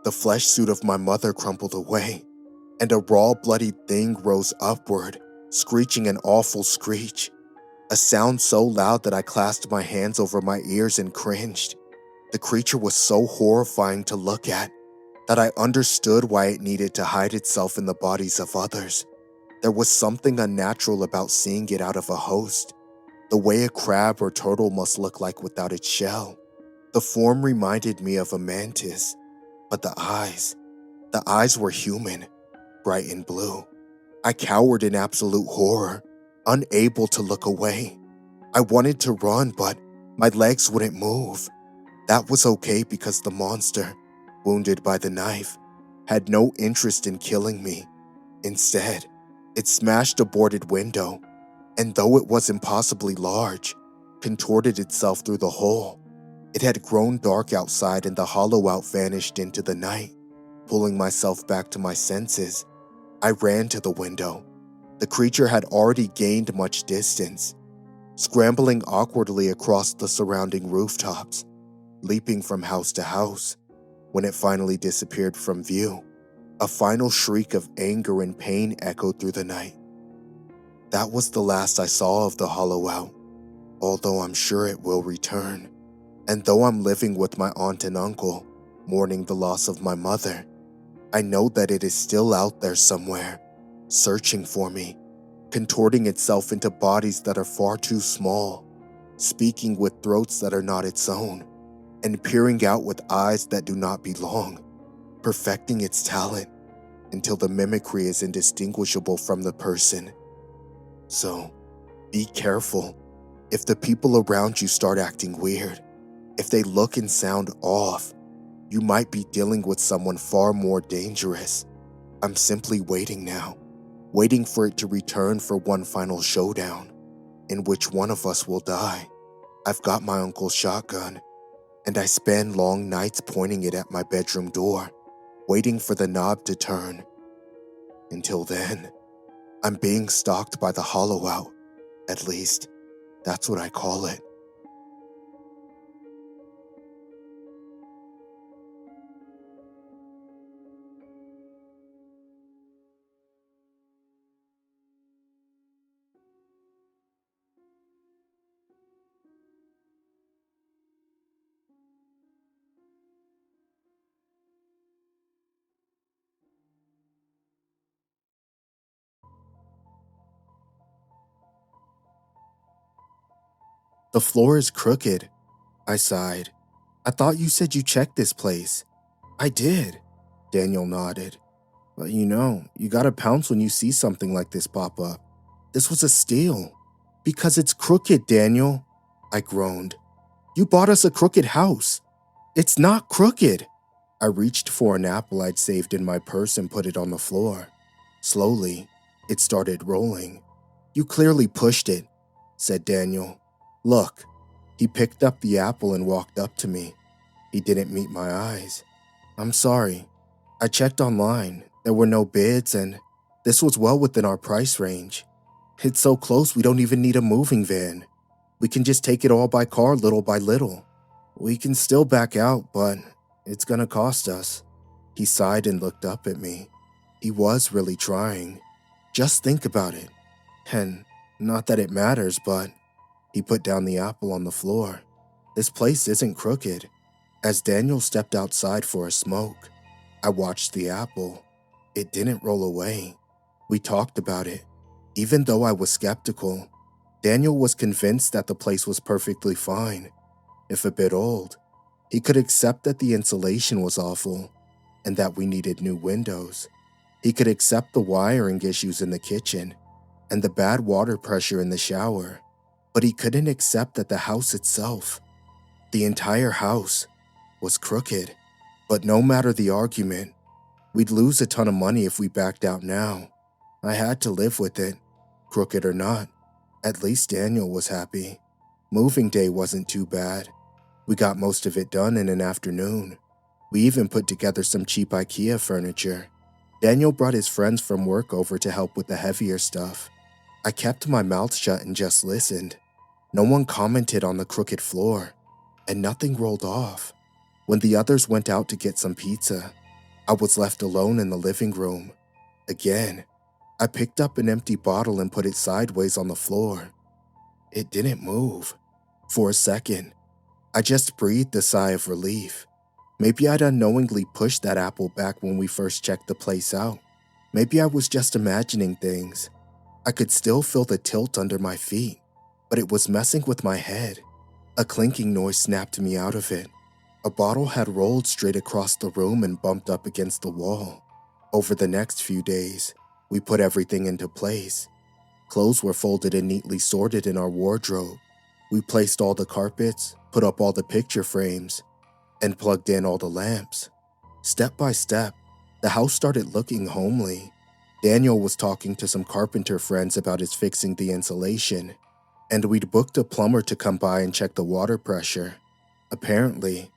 The flesh suit of my mother crumpled away, and a raw, bloodied thing rose upward, screeching an awful screech. A sound so loud that I clasped my hands over my ears and cringed. The creature was so horrifying to look at that I understood why it needed to hide itself in the bodies of others. There was something unnatural about seeing it out of a host, the way a crab or turtle must look like without its shell. The form reminded me of a mantis, but the eyes were human, bright and blue. I cowered in absolute horror, unable to look away. I wanted to run, but my legs wouldn't move. That was okay because the monster, wounded by the knife, had no interest in killing me. Instead, it smashed a boarded window, and though it was impossibly large, contorted itself through the hole. It had grown dark outside and the hollow out vanished into the night. Pulling myself back to my senses, I ran to the window. The creature had already gained much distance, scrambling awkwardly across the surrounding rooftops, leaping from house to house. When it finally disappeared from view, a final shriek of anger and pain echoed through the night. That was the last I saw of the hollow out, although I'm sure it will return. And though I'm living with my aunt and uncle, mourning the loss of my mother, I know that it is still out there somewhere, searching for me, contorting itself into bodies that are far too small, speaking with throats that are not its own, and peering out with eyes that do not belong, perfecting its talent until the mimicry is indistinguishable from the person. So, be careful. If the people around you start acting weird, if they look and sound off, you might be dealing with someone far more dangerous. I'm simply waiting now, waiting for it to return for one final showdown, in which one of us will die. I've got my uncle's shotgun, and I spend long nights pointing it at my bedroom door, waiting for the knob to turn. Until then, I'm being stalked by the hollow out. At least, that's what I call it. The floor is crooked. I sighed. I thought you said you checked this place. I did. Daniel nodded. But you gotta pounce when you see something like this pop up. This was a steal. Because it's crooked, Daniel. I groaned. You bought us a crooked house. It's not crooked. I reached for an apple I'd saved in my purse and put it on the floor. Slowly, it started rolling. You clearly pushed it, said Daniel. Look. He picked up the apple and walked up to me. He didn't meet my eyes. I'm sorry. I checked online. There were no bids, and this was well within our price range. It's so close we don't even need a moving van. We can just take it all by car little by little. We can still back out, but it's gonna cost us. He sighed and looked up at me. He was really trying. Just think about it. And not that it matters, but he put down the apple on the floor. This place isn't crooked. As Daniel stepped outside for a smoke, I watched the apple. It didn't roll away. We talked about it. Even though I was skeptical, Daniel was convinced that the place was perfectly fine. If a bit old, he could accept that the insulation was awful and that we needed new windows. He could accept the wiring issues in the kitchen and the bad water pressure in the shower. But he couldn't accept that the house itself, the entire house, was crooked. But no matter the argument, we'd lose a ton of money if we backed out now. I had to live with it, crooked or not. At least Daniel was happy. Moving day wasn't too bad. We got most of it done in an afternoon. We even put together some cheap IKEA furniture. Daniel brought his friends from work over to help with the heavier stuff. I kept my mouth shut and just listened. No one commented on the crooked floor, and nothing rolled off. When the others went out to get some pizza, I was left alone in the living room. Again, I picked up an empty bottle and put it sideways on the floor. It didn't move. For a second, I just breathed a sigh of relief. Maybe I'd unknowingly pushed that apple back when we first checked the place out. Maybe I was just imagining things. I could still feel the tilt under my feet, but it was messing with my head. A clinking noise snapped me out of it. A bottle had rolled straight across the room and bumped up against the wall. Over the next few days, we put everything into place. Clothes were folded and neatly sorted in our wardrobe. We placed all the carpets, put up all the picture frames, and plugged in all the lamps. Step by step, the house started looking homely. Daniel was talking to some carpenter friends about his fixing the insulation, and we'd booked a plumber to come by and check the water pressure. Apparently,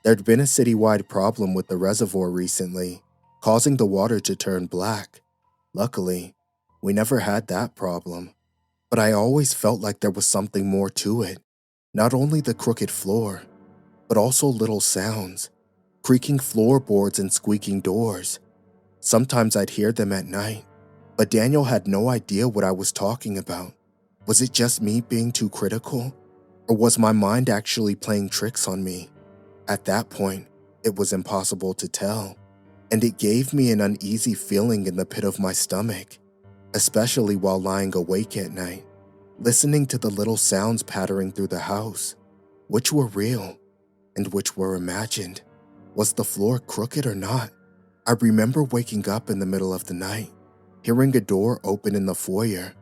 there'd been a citywide problem with the reservoir recently, causing the water to turn black. Luckily, we never had that problem. But I always felt like there was something more to it. Not only the crooked floor, but also little sounds, creaking floorboards and squeaking doors. Sometimes I'd hear them at night, but Daniel had no idea what I was talking about. Was it just me being too critical? Or was my mind actually playing tricks on me? At that point, it was impossible to tell, and it gave me an uneasy feeling in the pit of my stomach, especially while lying awake at night, listening to the little sounds pattering through the house. Which were real, and which were imagined? Was the floor crooked or not? I remember waking up in the middle of the night, hearing a door open in the foyer.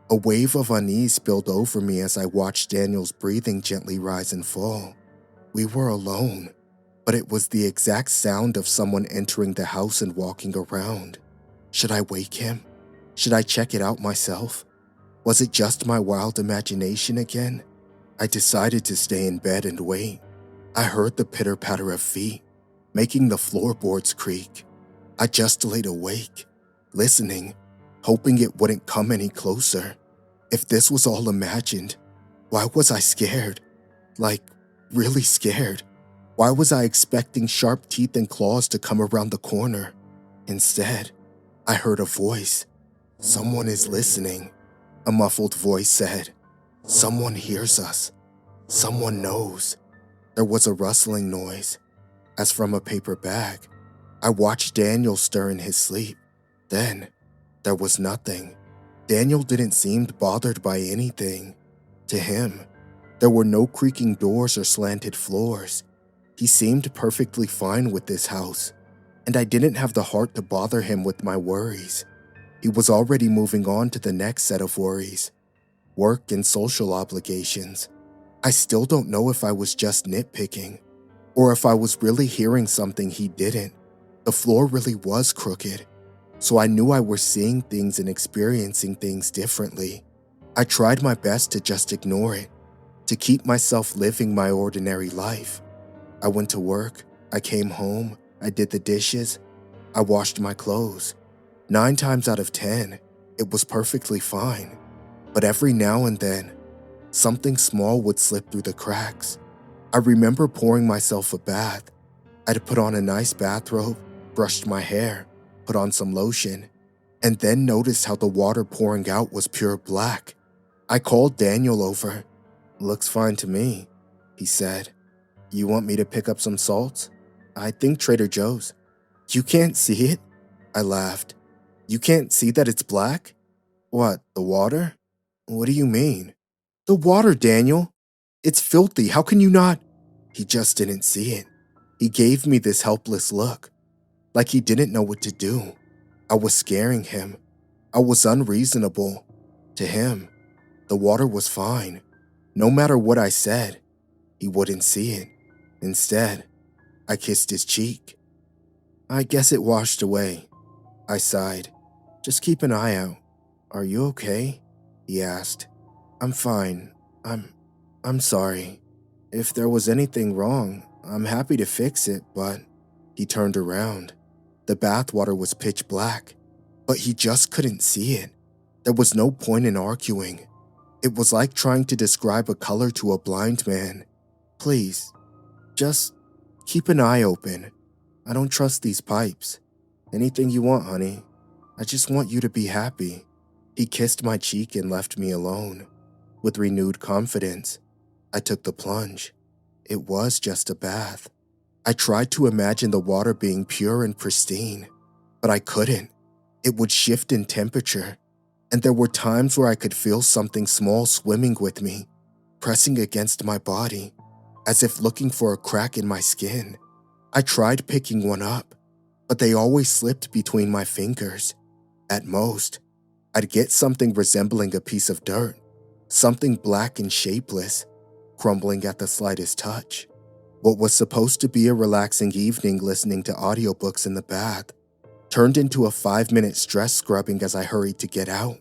A wave of unease spilled over me as I watched Daniel's breathing gently rise and fall. We were alone, but it was the exact sound of someone entering the house and walking around. Should I wake him? Should I check it out myself? Was it just my wild imagination again? I decided to stay in bed and wait. I heard the pitter-patter of feet, making the floorboards creak. I just laid awake, listening, hoping it wouldn't come any closer. If this was all imagined, why was I scared? Like, really scared? Why was I expecting sharp teeth and claws to come around the corner? Instead, I heard a voice. Someone is listening. A muffled voice said, "Someone hears us. Someone knows." There was a rustling noise, as from a paper bag. I watched Daniel stir in his sleep. Then, there was nothing. Daniel didn't seem bothered by anything. To him, There were no creaking doors or slanted floors. He seemed perfectly fine with this house, and I didn't have the heart to bother him with my worries. He was already moving on to the next set of worries, work and social obligations. I still don't know if I was just nitpicking, or if I was really hearing something he didn't. The floor really was crooked, so I knew I was seeing things and experiencing things differently. I tried my best to just ignore it, to keep myself living my ordinary life. I went to work, I came home, I did the dishes, I washed my clothes. 9 times out of 10, it was perfectly fine. But every now and then, something small would slip through the cracks. I remember pouring myself a bath. I'd put on a nice bathrobe, brushed my hair, put on some lotion, and then noticed how the water pouring out was pure black. I called Daniel over. "Looks fine to me," he said. "You want me to pick up some salt? I think Trader Joe's." "You can't see it?" I laughed. "You can't see that it's black?" "What, the water? What do you mean?" "The water, Daniel. It's filthy. How can you not?" He just didn't see it. He gave me this helpless look, like he didn't know what to do. I was scaring him. I was unreasonable. To him, the water was fine. No matter what I said, he wouldn't see it. Instead, I kissed his cheek. "I guess it washed away," I sighed. "Just keep an eye out." "Are you okay?" he asked. "I'm fine. I'm sorry. If there was anything wrong, I'm happy to fix it, but..." He turned around. The bathwater was pitch black, but he just couldn't see it. There was no point in arguing. It was like trying to describe a color to a blind man. "Please, just keep an eye open. I don't trust these pipes. Anything you want, honey. I just want you to be happy." He kissed my cheek and left me alone. With renewed confidence, I took the plunge. It was just a bath. I tried to imagine the water being pure and pristine, but I couldn't. It would shift in temperature, and there were times where I could feel something small swimming with me, pressing against my body, as if looking for a crack in my skin. I tried picking one up, but they always slipped between my fingers. At most, I'd get something resembling a piece of dirt, something black and shapeless, crumbling at the slightest touch. What was supposed to be a relaxing evening listening to audiobooks in the bath turned into a 5-minute stress scrubbing as I hurried to get out,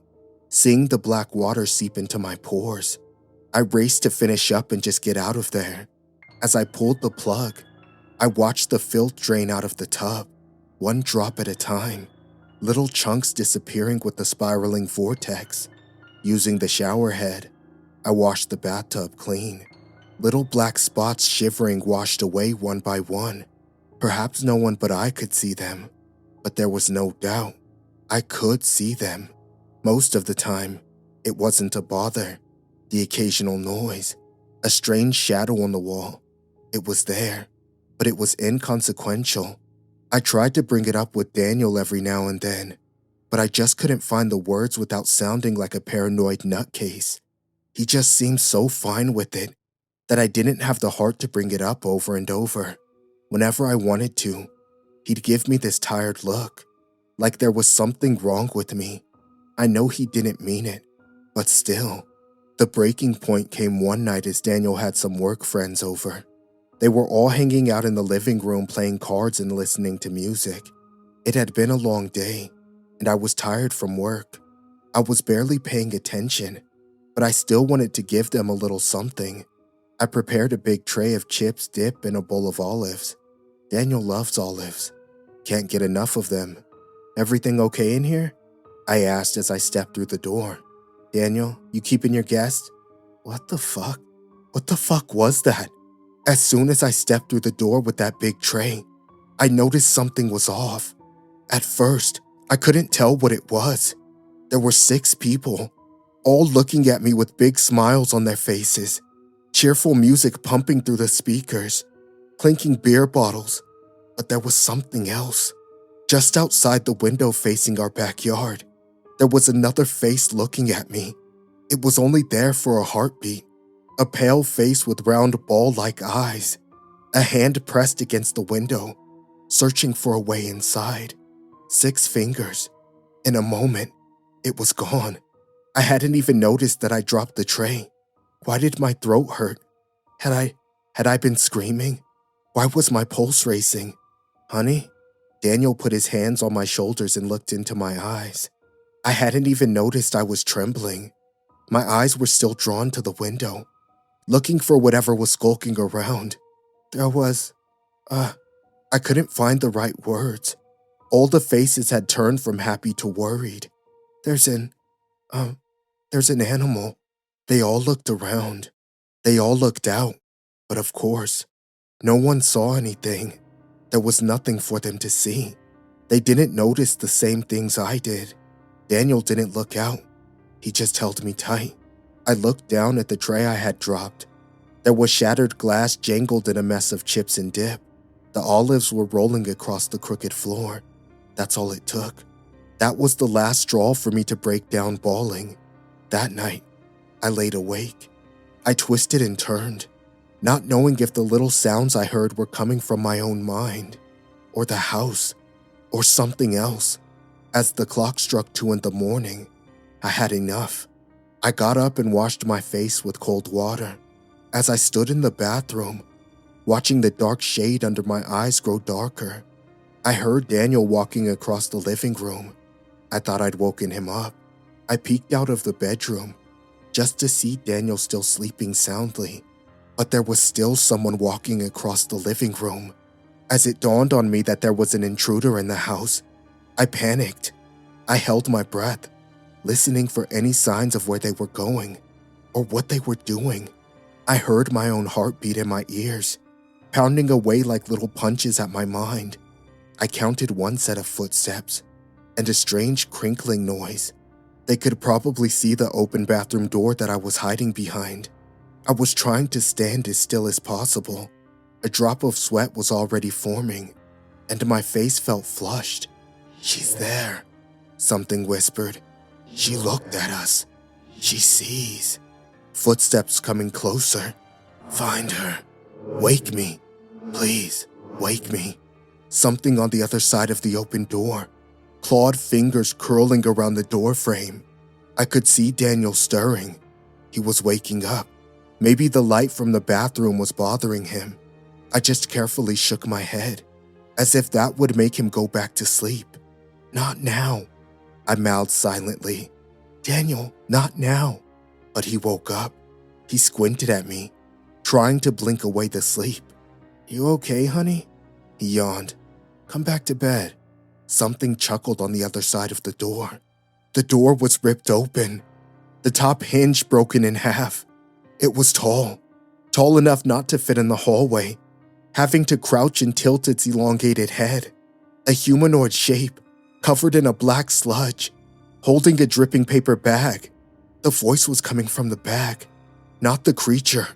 seeing the black water seep into my pores. I raced to finish up and just get out of there. As I pulled the plug, I watched the filth drain out of the tub, one drop at a time, little chunks disappearing with the spiraling vortex. Using the shower head, I washed the bathtub clean. Little black spots shivering washed away one by one. Perhaps no one but I could see them, but there was no doubt I could see them. Most of the time, it wasn't a bother. The occasional noise, a strange shadow on the wall. It was there, but it was inconsequential. I tried to bring it up with Daniel every now and then, but I just couldn't find the words without sounding like a paranoid nutcase. He just seemed so fine with it that I didn't have the heart to bring it up over and over. Whenever I wanted to, he'd give me this tired look, like there was something wrong with me. I know he didn't mean it, but still. The breaking point came one night as Daniel had some work friends over. They were all hanging out in the living room playing cards and listening to music. It had been a long day, and I was tired from work. I was barely paying attention, but I still wanted to give them a little something. I prepared a big tray of chips, dip, and a bowl of olives. Daniel loves olives. Can't get enough of them. "Everything okay in here?" I asked as I stepped through the door. "Daniel, you keeping your guest?" What the fuck? What the fuck was that? As soon as I stepped through the door with that big tray, I noticed something was off. At first, I couldn't tell what it was. There were 6 people, all looking at me with big smiles on their faces, cheerful music pumping through the speakers, clinking beer bottles. But there was something else. Just outside the window facing our backyard, there was another face looking at me. It was only there for a heartbeat. A pale face with round ball-like eyes. A hand pressed against the window, searching for a way inside. 6 fingers. In a moment, it was gone. I hadn't even noticed that I dropped the tray. Why did my throat hurt? Had I been screaming? Why was my pulse racing? Honey? Daniel put his hands on my shoulders and looked into my eyes. I hadn't even noticed I was trembling. My eyes were still drawn to the window, looking for whatever was skulking around. There was, I couldn't find the right words. All the faces had turned from happy to worried. There's an animal. They all looked around. They all looked out. But of course, no one saw anything. There was nothing for them to see. They didn't notice the same things I did. Daniel didn't look out. He just held me tight. I looked down at the tray I had dropped. There was shattered glass jangled in a mess of chips and dip. The olives were rolling across the crooked floor. That's all it took. That was the last straw for me to break down bawling. That night, I laid awake. I twisted and turned, not knowing if the little sounds I heard were coming from my own mind, or the house, or something else. As the clock struck 2 in the morning, I had enough. I got up and washed my face with cold water. As I stood in the bathroom, watching the dark shade under my eyes grow darker, I heard Daniel walking across the living room. I thought I'd woken him up. I peeked out of the bedroom, just to see Daniel still sleeping soundly. But there was still someone walking across the living room. As it dawned on me that there was an intruder in the house, I panicked. I held my breath, listening for any signs of where they were going, or what they were doing. I heard my own heartbeat in my ears, pounding away like little punches at my mind. I counted 1 set of footsteps, and a strange crinkling noise. They could probably see the open bathroom door that I was hiding behind. I was trying to stand as still as possible. A drop of sweat was already forming, and my face felt flushed. She's there, something whispered. She looked at us. She sees. Footsteps coming closer. Find her. Wake me. Please, wake me. Something on the other side of the open door. Clawed fingers curling around the door frame. I could see Daniel stirring. He was waking up. Maybe the light from the bathroom was bothering him. I just carefully shook my head, as if that would make him go back to sleep. Not now, I mouthed silently. Daniel, not now. But he woke up. He squinted at me, trying to blink away the sleep. You okay, honey? He yawned. Come back to bed. Something chuckled on the other side of the door. The door was ripped open, the top hinge broken in half. It was tall enough not to fit in the hallway, having to crouch and tilt its elongated head. A humanoid shape, covered in a black sludge, holding a dripping paper bag. The voice was coming from the bag, not the creature.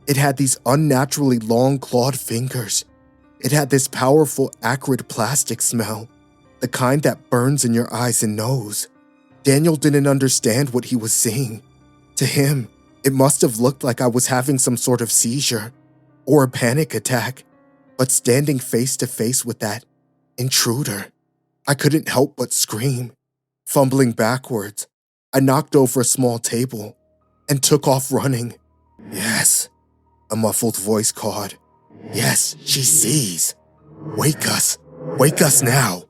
It had these unnaturally long clawed fingers. It had this powerful, acrid plastic smell, the kind that burns in your eyes and nose. Daniel didn't understand what he was seeing. To him, it must have looked like I was having some sort of seizure or a panic attack, but standing face to face with that intruder, I couldn't help but scream. Fumbling backwards, I knocked over a small table and took off running. Yes, a muffled voice called. Yes, she sees. Wake us now.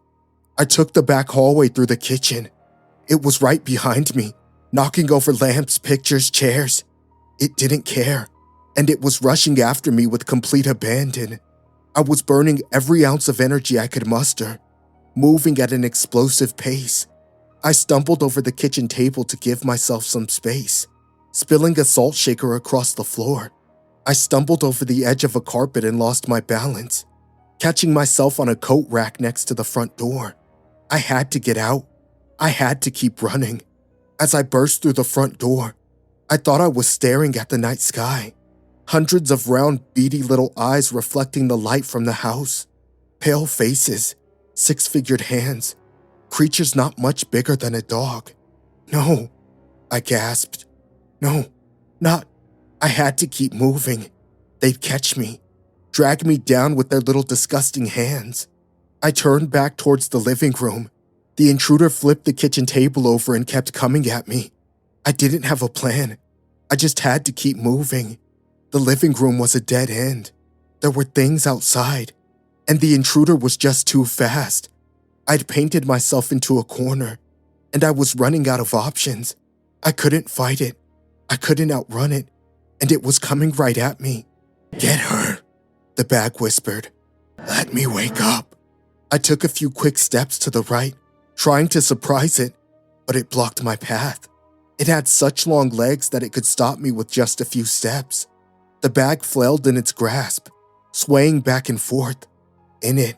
I took the back hallway through the kitchen. It was right behind me, knocking over lamps, pictures, chairs. It didn't care, and it was rushing after me with complete abandon. I was burning every ounce of energy I could muster, moving at an explosive pace. I stumbled over the kitchen table to give myself some space, spilling a salt shaker across the floor. I stumbled over the edge of a carpet and lost my balance, catching myself on a coat rack next to the front door. I had to get out. I had to keep running. As I burst through the front door, I thought I was staring at the night sky. Hundreds of round, beady little eyes reflecting the light from the house. Pale faces, 6-figured hands, creatures not much bigger than a dog. No, I gasped. No, not. I had to keep moving. They'd catch me, drag me down with their little disgusting hands. I turned back towards the living room. The intruder flipped the kitchen table over and kept coming at me. I didn't have a plan. I just had to keep moving. The living room was a dead end. There were things outside, and the intruder was just too fast. I'd painted myself into a corner, and I was running out of options. I couldn't fight it. I couldn't outrun it, and it was coming right at me. "Get her," the bag whispered. "Let me wake up." I took a few quick steps to the right, trying to surprise it, but it blocked my path. It had such long legs that it could stop me with just a few steps. The bag flailed in its grasp, swaying back and forth. In it,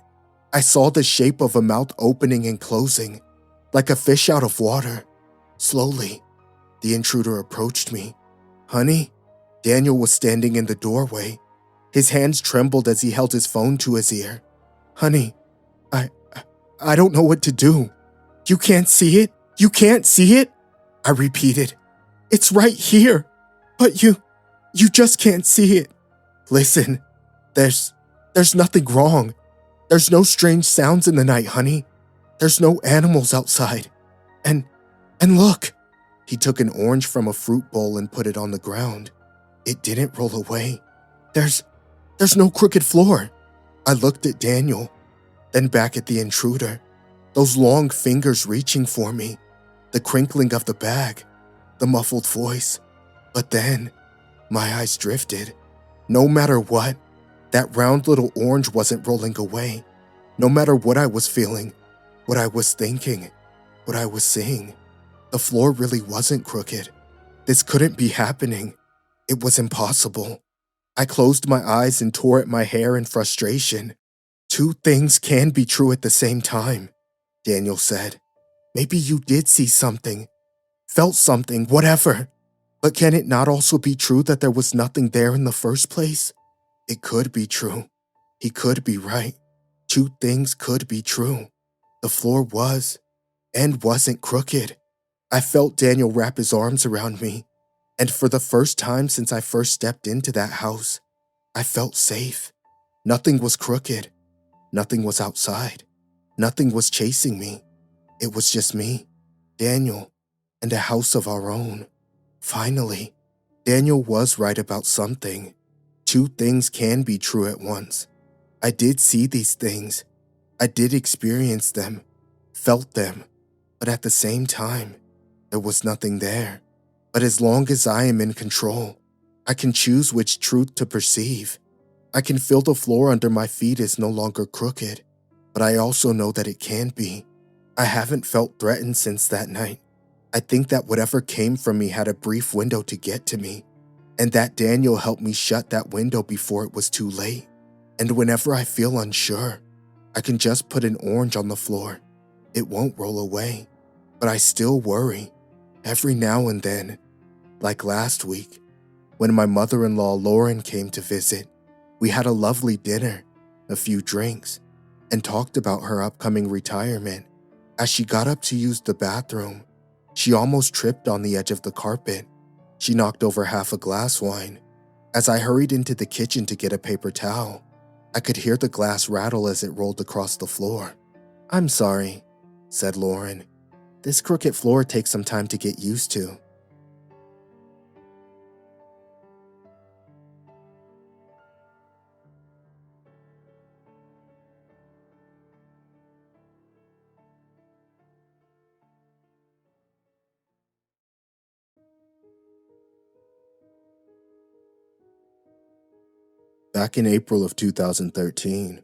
I saw the shape of a mouth opening and closing, like a fish out of water. Slowly, the intruder approached me. "Honey?" Daniel was standing in the doorway. His hands trembled as he held his phone to his ear. "Honey, I don't know what to do." "You can't see it? You can't see it?" I repeated. "It's right here, but you just can't see it." "Listen, there's nothing wrong. There's no strange sounds in the night, honey. There's no animals outside. And look." He took an orange from a fruit bowl and put it on the ground. It didn't roll away. There's no crooked floor." I looked at Daniel, then back at the intruder. Those long fingers reaching for me, the crinkling of the bag, the muffled voice. But then, my eyes drifted. No matter what, that round little orange wasn't rolling away. No matter what I was feeling, what I was thinking, what I was seeing, the floor really wasn't crooked. This couldn't be happening. It was impossible. I closed my eyes and tore at my hair in frustration. "Two things can be true at the same time," Daniel said. "Maybe you did see something, felt something, whatever. But can it not also be true that there was nothing there in the first place?" It could be true. He could be right. Two things could be true. The floor was and wasn't crooked. I felt Daniel wrap his arms around me, and for the first time since I first stepped into that house, I felt safe. Nothing was crooked. Nothing was outside. Nothing was chasing me. It was just me, Daniel, and a house of our own. Finally, Daniel was right about something. Two things can be true at once. I did see these things. I did experience them, felt them, but at the same time, there was nothing there. But as long as I am in control, I can choose which truth to perceive. I can feel the floor under my feet is no longer crooked, but I also know that it can be. I haven't felt threatened since that night. I think that whatever came from me had a brief window to get to me, and that Daniel helped me shut that window before it was too late. And whenever I feel unsure, I can just put an orange on the floor. It won't roll away, but I still worry. Every now and then, like last week, when my mother-in-law Lauren came to visit, we had a lovely dinner, a few drinks, and talked about her upcoming retirement. As she got up to use the bathroom, she almost tripped on the edge of the carpet. She knocked over half a glass wine. As I hurried into the kitchen to get a paper towel, I could hear the glass rattle as it rolled across the floor. "I'm sorry," said Lauren. "This crooked floor takes some time to get used to." Back in April of 2013,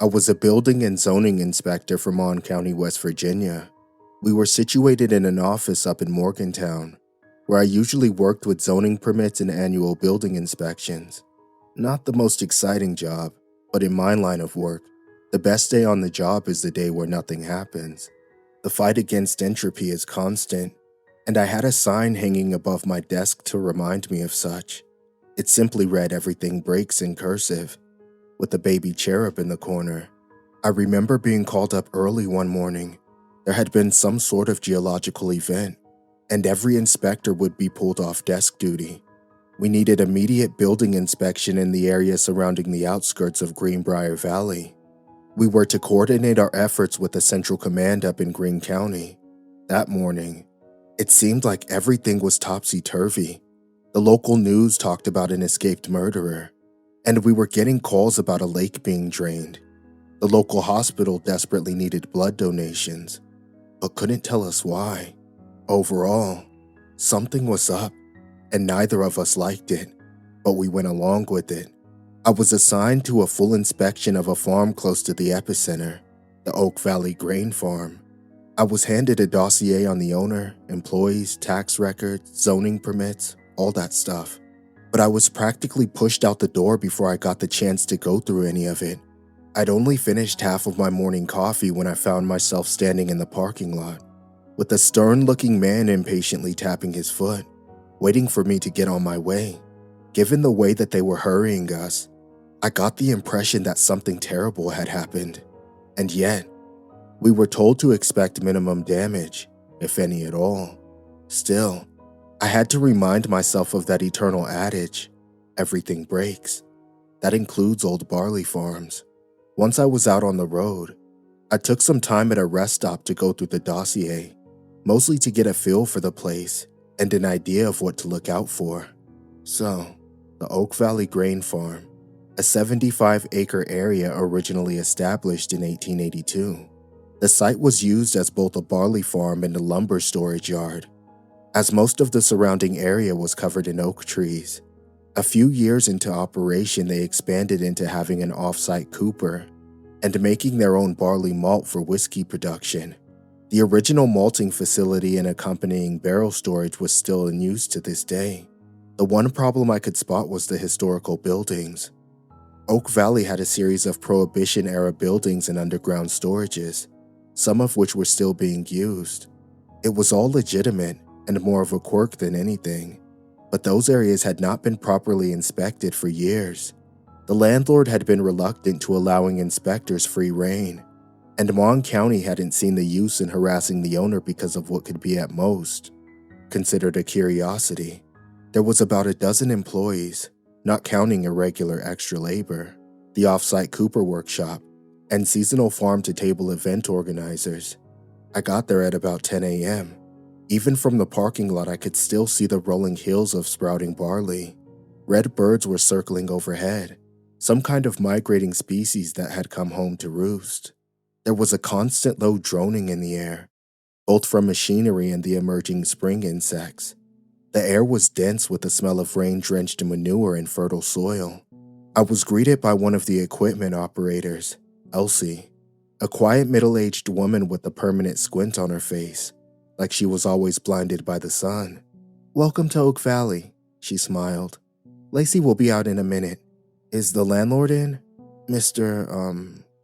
I was a building and zoning inspector for Mon County, West Virginia. We were situated in an office up in Morgantown, where I usually worked with zoning permits and annual building inspections. Not the most exciting job, but in my line of work, the best day on the job is the day where nothing happens. The fight against entropy is constant, and I had a sign hanging above my desk to remind me of such. It simply read "Everything breaks" in cursive, with a baby cherub in the corner. I remember being called up early one morning. There had been some sort of geological event, and every inspector would be pulled off desk duty. We needed immediate building inspection in the area surrounding the outskirts of Greenbrier Valley. We were to coordinate our efforts with the Central Command up in Greene County. That morning, it seemed like everything was topsy-turvy. The local news talked about an escaped murderer, and we were getting calls about a lake being drained. The local hospital desperately needed blood donations, but couldn't tell us why. Overall, something was up, and neither of us liked it, but we went along with it. I was assigned to a full inspection of a farm close to the epicenter, the Oak Valley Grain Farm. I was handed a dossier on the owner, employees, tax records, zoning permits, all that stuff. But I was practically pushed out the door before I got the chance to go through any of it. I'd only finished half of my morning coffee when I found myself standing in the parking lot, with a stern-looking man impatiently tapping his foot, waiting for me to get on my way. Given the way that they were hurrying us, I got the impression that something terrible had happened. And yet, we were told to expect minimum damage, if any at all. Still, I had to remind myself of that eternal adage, everything breaks. That includes old barley farms. Once I was out on the road, I took some time at a rest stop to go through the dossier, mostly to get a feel for the place and an idea of what to look out for. So, the Oak Valley Grain Farm, a 75-acre area originally established in 1882. The site was used as both a barley farm and a lumber storage yard, as most of the surrounding area was covered in oak trees. A few years into operation, they expanded into having an off-site cooper and making their own barley malt for whiskey production. The original malting facility and accompanying barrel storage was still in use to this day. The one problem I could spot was the historical buildings. Oak Valley had a series of Prohibition-era buildings and underground storages, some of which were still being used. It was all legitimate and more of a quirk than anything, but those areas had not been properly inspected for years. The landlord had been reluctant to allowing inspectors free rein, and Mon County hadn't seen the use in harassing the owner because of what could be at most considered a curiosity. There was about a dozen employees, not counting irregular extra labor, the off-site cooper workshop, and seasonal farm-to-table event organizers. I got there at about 10 a.m. Even from the parking lot, I could still see the rolling hills of sprouting barley. Red birds were circling overhead, some kind of migrating species that had come home to roost. There was a constant low droning in the air, both from machinery and the emerging spring insects. The air was dense with the smell of rain-drenched manure and fertile soil. I was greeted by one of the equipment operators, Elsie, a quiet middle-aged woman with a permanent squint on her face, like she was always blinded by the sun. "Welcome to Oak Valley," she smiled. "Lacey will be out in a minute. Is the landlord in? Mr.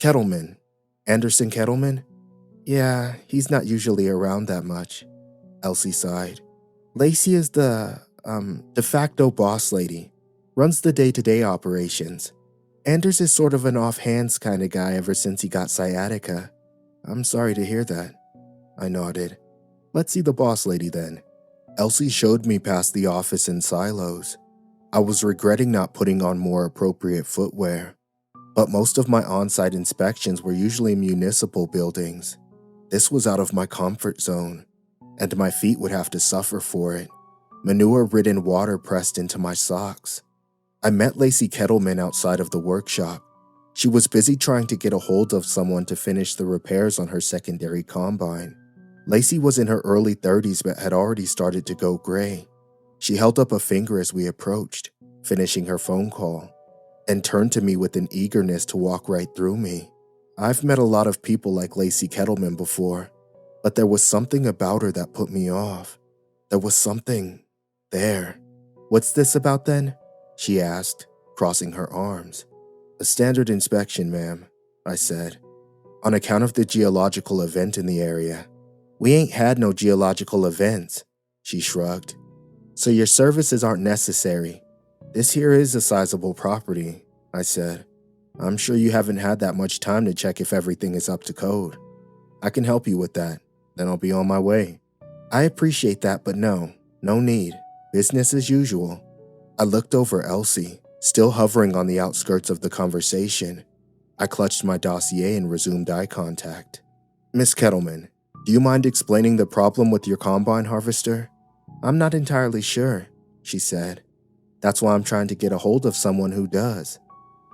Kettleman. Anderson Kettleman?" "Yeah, he's not usually around that much," Elsie sighed. "Lacey is the, de facto boss lady. Runs the day-to-day operations. Anders is sort of an off-hands kind of guy ever since he got sciatica." "I'm sorry to hear that." I nodded. "Let's see the boss lady then." Elsie showed me past the office and silos. I was regretting not putting on more appropriate footwear, but most of my on-site inspections were usually municipal buildings. This was out of my comfort zone, and my feet would have to suffer for it. Manure-ridden water pressed into my socks. I met Lacey Kettleman outside of the workshop. She was busy trying to get a hold of someone to finish the repairs on her secondary combine. Lacey was in her early 30s but had already started to go gray. She held up a finger as we approached, finishing her phone call, and turned to me with an eagerness to walk right through me. I've met a lot of people like Lacey Kettleman before, but there was something about her that put me off. There was something there. "What's this about then?" she asked, crossing her arms. "A standard inspection, ma'am," I said, "on account of the geological event in the area." "We ain't had no geological events," she shrugged. "So your services aren't necessary. This here is a sizable property," I said. "I'm sure you haven't had that much time to check if everything is up to code. I can help you with that, then I'll be on my way." "I appreciate that, but no need. Business as usual." I looked over Elsie, still hovering on the outskirts of the conversation. I clutched my dossier and resumed eye contact. Miss Kettleman, do you mind explaining the problem with your combine harvester? I'm not entirely sure, she said. That's why I'm trying to get a hold of someone who does.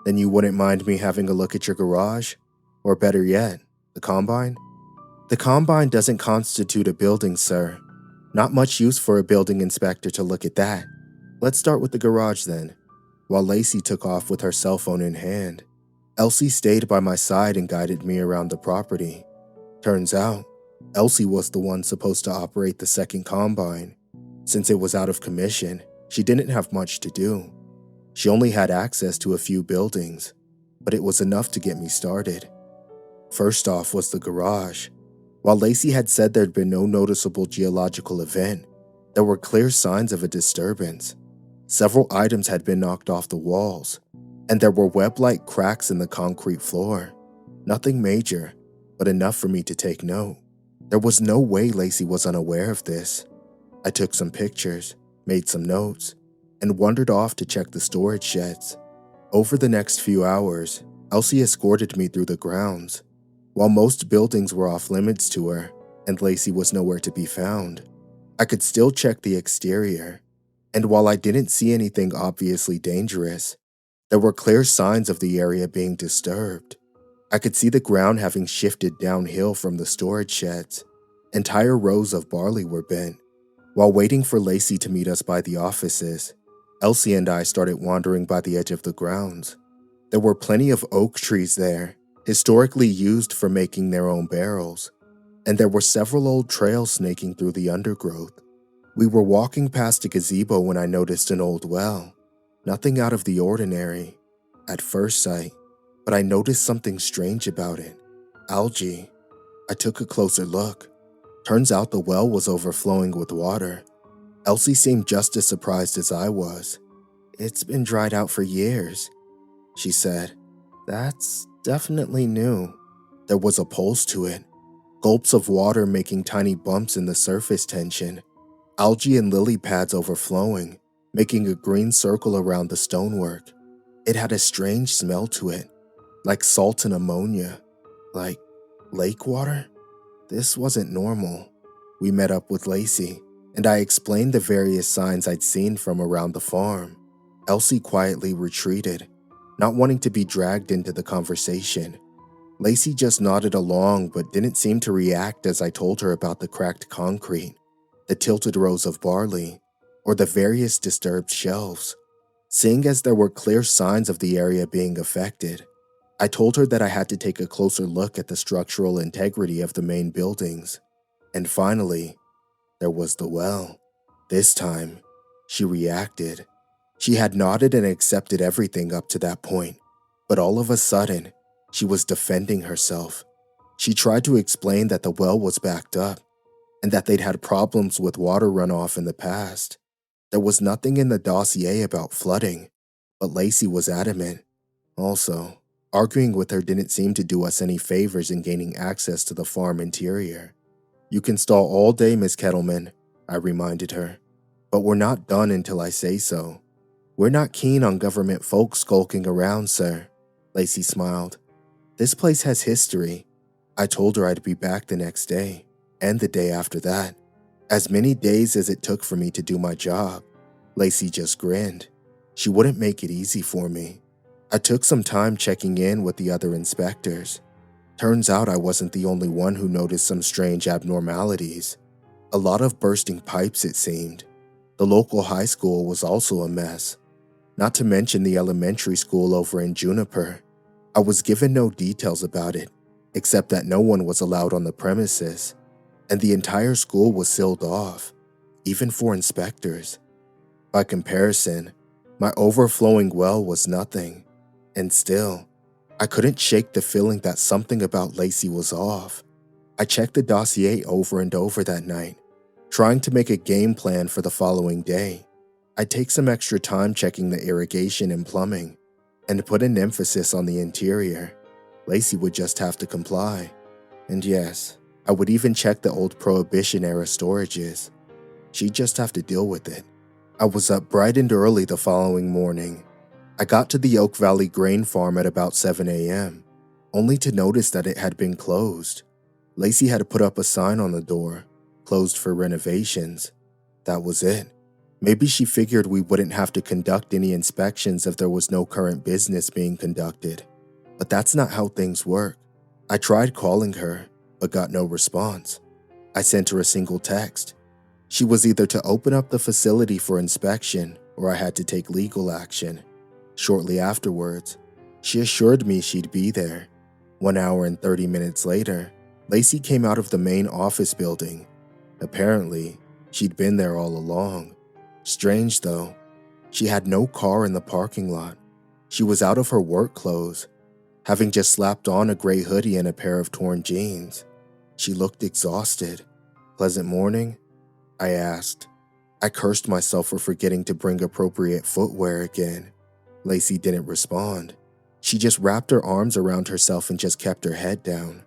Then you wouldn't mind me having a look at your garage? Or better yet, the combine? The combine doesn't constitute a building, sir. Not much use for a building inspector to look at that. Let's start with the garage then. While Lacey took off with her cell phone in hand, Elsie stayed by my side and guided me around the property. Turns out, Elsie was the one supposed to operate the second combine. Since it was out of commission, she didn't have much to do. She only had access to a few buildings, but it was enough to get me started. First off was the garage. While Lacey had said there'd been no noticeable geological event, there were clear signs of a disturbance. Several items had been knocked off the walls, and there were web-like cracks in the concrete floor. Nothing major, but enough for me to take note. There was no way Lacey was unaware of this. I took some pictures, made some notes, and wandered off to check the storage sheds. Over the next few hours, Elsie escorted me through the grounds. While most buildings were off limits to her, and Lacey was nowhere to be found, I could still check the exterior. And while I didn't see anything obviously dangerous, there were clear signs of the area being disturbed. I could see the ground having shifted downhill from the storage sheds. Entire rows of barley were bent. While waiting for Lacey to meet us by the offices, Elsie and I started wandering by the edge of the grounds. There were plenty of oak trees there, historically used for making their own barrels, and there were several old trails snaking through the undergrowth. We were walking past a gazebo when I noticed an old well. Nothing out of the ordinary at first sight, but I noticed something strange about it. Algae. I took a closer look. Turns out the well was overflowing with water. Elsie seemed just as surprised as I was. It's been dried out for years, she said. That's definitely new. There was a pulse to it. Gulps of water making tiny bumps in the surface tension. Algae and lily pads overflowing, making a green circle around the stonework. It had a strange smell to it, like salt and ammonia. Like lake water? This wasn't normal. We met up with Lacey, and I explained the various signs I'd seen from around the farm. Elsie quietly retreated, not wanting to be dragged into the conversation. Lacey just nodded along but didn't seem to react as I told her about the cracked concrete, the tilted rows of barley, or the various disturbed shelves. Seeing as there were clear signs of the area being affected, I told her that I had to take a closer look at the structural integrity of the main buildings. And finally, there was the well. This time, she reacted. She had nodded and accepted everything up to that point, but all of a sudden, she was defending herself. She tried to explain that the well was backed up, and that they'd had problems with water runoff in the past. There was nothing in the dossier about flooding, but Lacey was adamant. Also, arguing with her didn't seem to do us any favors in gaining access to the farm interior. You can stall all day, Miss Kettleman, I reminded her, but we're not done until I say so. We're not keen on government folks skulking around, sir, Lacey smiled. This place has history. I told her I'd be back the next day, and the day after that. As many days as it took for me to do my job. Lacey just grinned. She wouldn't make it easy for me. I took some time checking in with the other inspectors. Turns out I wasn't the only one who noticed some strange abnormalities. A lot of bursting pipes, it seemed. The local high school was also a mess. Not to mention the elementary school over in Juniper. I was given no details about it, except that no one was allowed on the premises, and the entire school was sealed off, even for inspectors. By comparison, my overflowing well was nothing, and still, I couldn't shake the feeling that something about Lacey was off. I checked the dossier over and over that night, trying to make a game plan for the following day. I'd take some extra time checking the irrigation and plumbing, and put an emphasis on the interior. Lacey would just have to comply. And yes, I would even check the old Prohibition-era storages. She'd just have to deal with it. I was up bright and early the following morning. I got to the Oak Valley grain farm at about 7 a.m., only to notice that it had been closed. Lacey had put up a sign on the door, closed for renovations. That was it. Maybe she figured we wouldn't have to conduct any inspections if there was no current business being conducted. But that's not how things work. I tried calling her, but got no response. I sent her a single text. She was either to open up the facility for inspection or I had to take legal action. Shortly afterwards, she assured me she'd be there. 1 hour and 30 minutes later, Lacey came out of the main office building. Apparently, she'd been there all along. Strange though, she had no car in the parking lot. She was out of her work clothes, having just slapped on a gray hoodie and a pair of torn jeans. She looked exhausted. "Pleasant morning?" I asked. I cursed myself for forgetting to bring appropriate footwear again. Lacey didn't respond. She just wrapped her arms around herself and just kept her head down.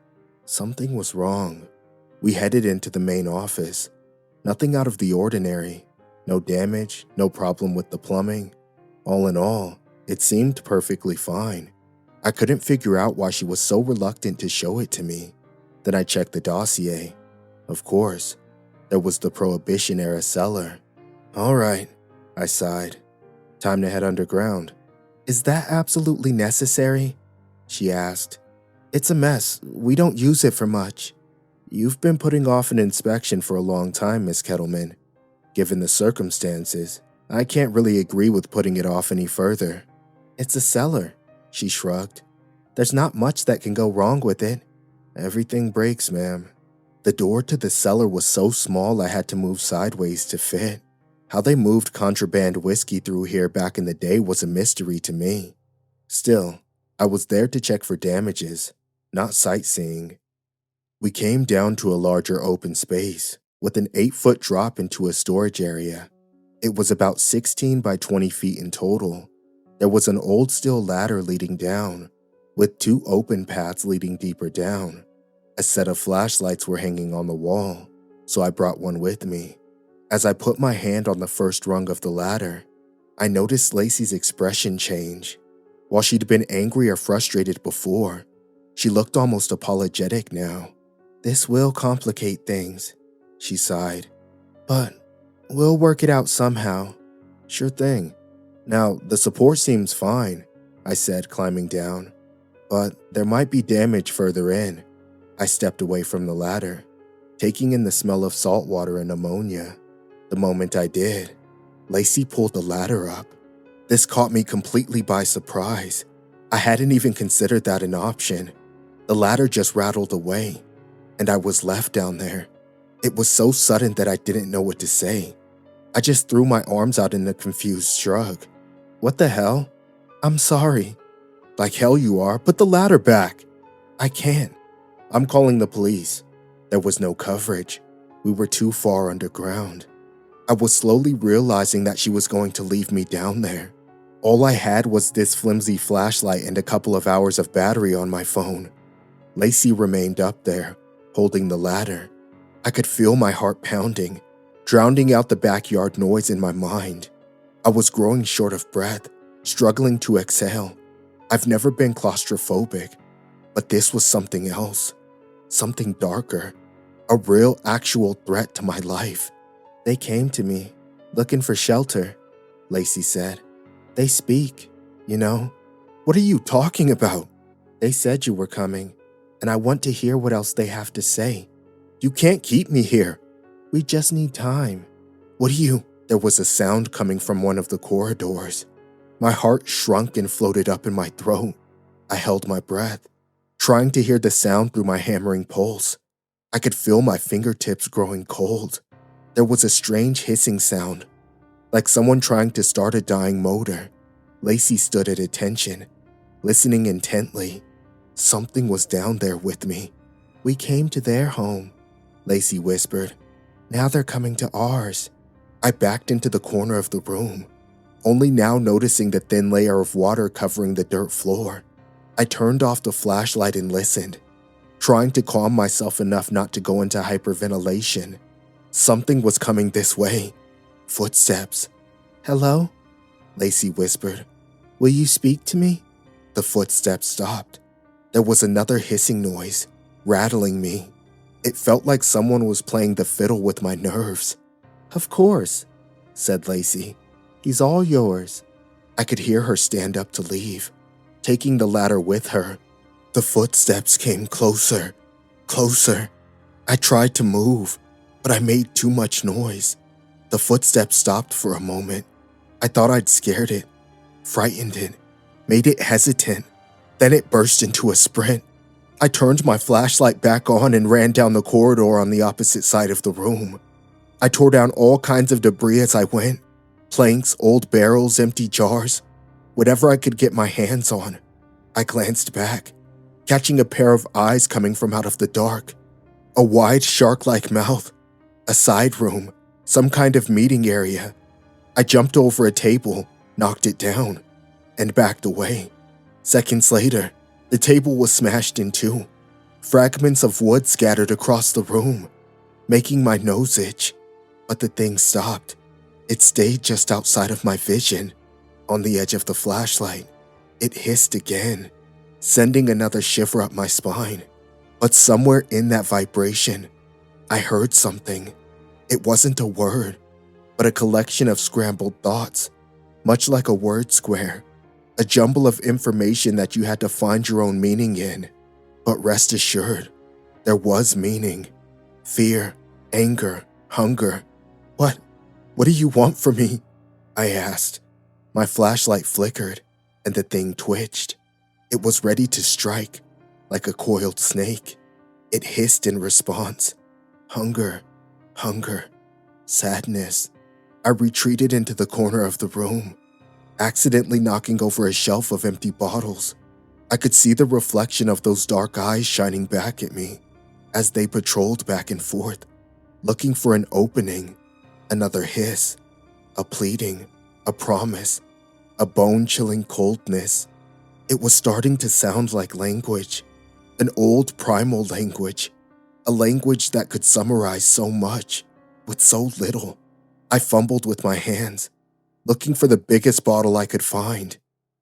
Something was wrong. We headed into the main office. Nothing out of the ordinary. No damage, no problem with the plumbing. All in all, it seemed perfectly fine. I couldn't figure out why she was so reluctant to show it to me. Then I checked the dossier. Of course, there was the Prohibition-era cellar. "All right," I sighed. "Time to head underground." "Is that absolutely necessary?" she asked. "It's a mess. We don't use it for much." "You've been putting off an inspection for a long time, Miss Kettleman. Given the circumstances, I can't really agree with putting it off any further." "It's a cellar," she shrugged. "There's not much that can go wrong with it." "Everything breaks, ma'am." The door to the cellar was so small I had to move sideways to fit. How they moved contraband whiskey through here back in the day was a mystery to me. Still, I was there to check for damages, not sightseeing. We came down to a larger open space, with an 8-foot drop into a storage area. It was about 16 by 20 feet in total. There was an old steel ladder leading down, with 2 open paths leading deeper down. A set of flashlights were hanging on the wall, so I brought one with me. As I put my hand on the first rung of the ladder, I noticed Lacey's expression change. While she'd been angry or frustrated before, she looked almost apologetic now. "This will complicate things," she sighed. "But we'll work it out somehow." "Sure thing. Now, the support seems fine," I said, climbing down. "But there might be damage further in." I stepped away from the ladder, taking in the smell of salt water and ammonia. The moment I did, Lacey pulled the ladder up. This caught me completely by surprise. I hadn't even considered that an option. The ladder just rattled away, and I was left down there. It was so sudden that I didn't know what to say. I just threw my arms out in a confused shrug. "What the hell?" "I'm sorry." "Like hell you are. Put the ladder back." "I can't. I'm calling the police." There was no coverage. We were too far underground. I was slowly realizing that she was going to leave me down there. All I had was this flimsy flashlight and a couple of hours of battery on my phone. Lacey remained up there, holding the ladder. I could feel my heart pounding, drowning out the backyard noise in my mind. I was growing short of breath, struggling to exhale. I've never been claustrophobic, but this was something else. Something darker. A real, actual threat to my life. "They came to me, looking for shelter," Lacey said. "They speak, you know." "What are you talking about?" "They said you were coming, and I want to hear what else they have to say." "You can't keep me here." "We just need time." "What do you—" There was a sound coming from one of the corridors. My heart shrunk and floated up in my throat. I held my breath, trying to hear the sound through my hammering pulse. I could feel my fingertips growing cold. There was a strange hissing sound, like someone trying to start a dying motor. Lacey stood at attention, listening intently. Something was down there with me. "We came to their home," Lacey whispered. "Now they're coming to ours." I backed into the corner of the room, only now noticing the thin layer of water covering the dirt floor. I turned off the flashlight and listened, trying to calm myself enough not to go into hyperventilation. Something was coming this way. Footsteps. "Hello?" Lacey whispered. "Will you speak to me?" The footsteps stopped. There was another hissing noise, rattling me. It felt like someone was playing the fiddle with my nerves. "Of course," said Lacey. "He's all yours." I could hear her stand up to leave, taking the ladder with her. The footsteps came closer, closer. I tried to move, but I made too much noise. The footsteps stopped for a moment. I thought I'd scared it, frightened it, made it hesitant. Then it burst into a sprint. I turned my flashlight back on and ran down the corridor on the opposite side of the room. I tore down all kinds of debris as I went. Planks, old barrels, empty jars, whatever I could get my hands on. I glanced back, catching a pair of eyes coming from out of the dark. A wide shark-like mouth, a side room, some kind of meeting area. I jumped over a table, knocked it down, and backed away. Seconds later, the table was smashed in two. Fragments of wood scattered across the room, making my nose itch. But the thing stopped. It stayed just outside of my vision, on the edge of the flashlight. It hissed again, sending another shiver up my spine. But somewhere in that vibration, I heard something. It wasn't a word, but a collection of scrambled thoughts, much like a word square, a jumble of information that you had to find your own meaning in. But rest assured, there was meaning. Fear, anger, hunger. What do you want from me?" I asked. My flashlight flickered, and the thing twitched. It was ready to strike, like a coiled snake. It hissed in response. Hunger, hunger, sadness. I retreated into the corner of the room, accidentally knocking over a shelf of empty bottles. I could see the reflection of those dark eyes shining back at me as they patrolled back and forth, looking for an opening. Another hiss, a pleading, a promise, a bone-chilling coldness. It was starting to sound like language, an old primal language, a language that could summarize so much with so little. I fumbled with my hands, looking for the biggest bottle I could find.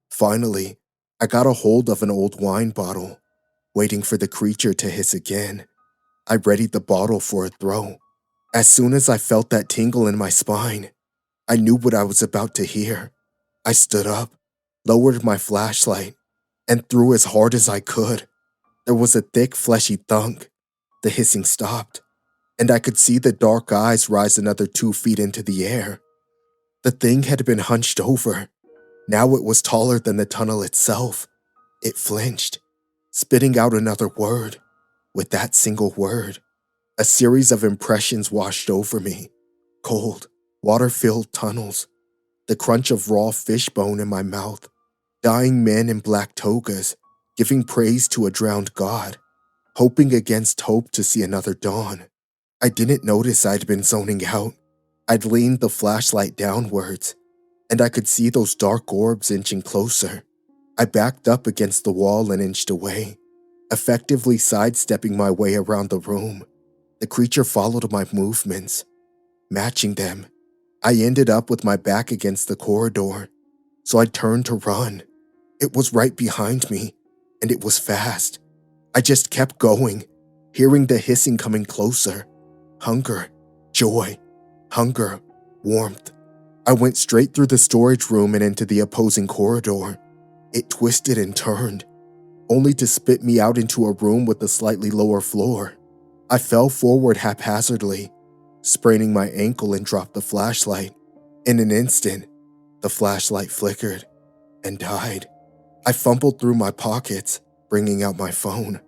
Finally, I got a hold of an old wine bottle, waiting for the creature to hiss again. I readied the bottle for a throw. As soon as I felt that tingle in my spine, I knew what I was about to hear. I stood up, lowered my flashlight, and threw as hard as I could. There was a thick, fleshy thunk. The hissing stopped, and I could see the dark eyes rise another 2 feet into the air. The thing had been hunched over. Now it was taller than the tunnel itself. It flinched, spitting out another word. With that single word, a series of impressions washed over me. Cold, water-filled tunnels, the crunch of raw fish bone in my mouth, dying men in black togas, giving praise to a drowned god, hoping against hope to see another dawn. I didn't notice I'd been zoning out. I'd leaned the flashlight downwards, and I could see those dark orbs inching closer. I backed up against the wall and inched away, effectively sidestepping my way around the room. The creature followed my movements, matching them. I ended up with my back against the corridor, so I turned to run. It was right behind me, and it was fast. I just kept going, hearing the hissing coming closer. Hunger, joy, hunger, warmth. I went straight through the storage room and into the opposing corridor. It twisted and turned, only to spit me out into a room with a slightly lower floor. I fell forward haphazardly, spraining my ankle and dropped the flashlight. In an instant, the flashlight flickered and died. I fumbled through my pockets, bringing out my phone.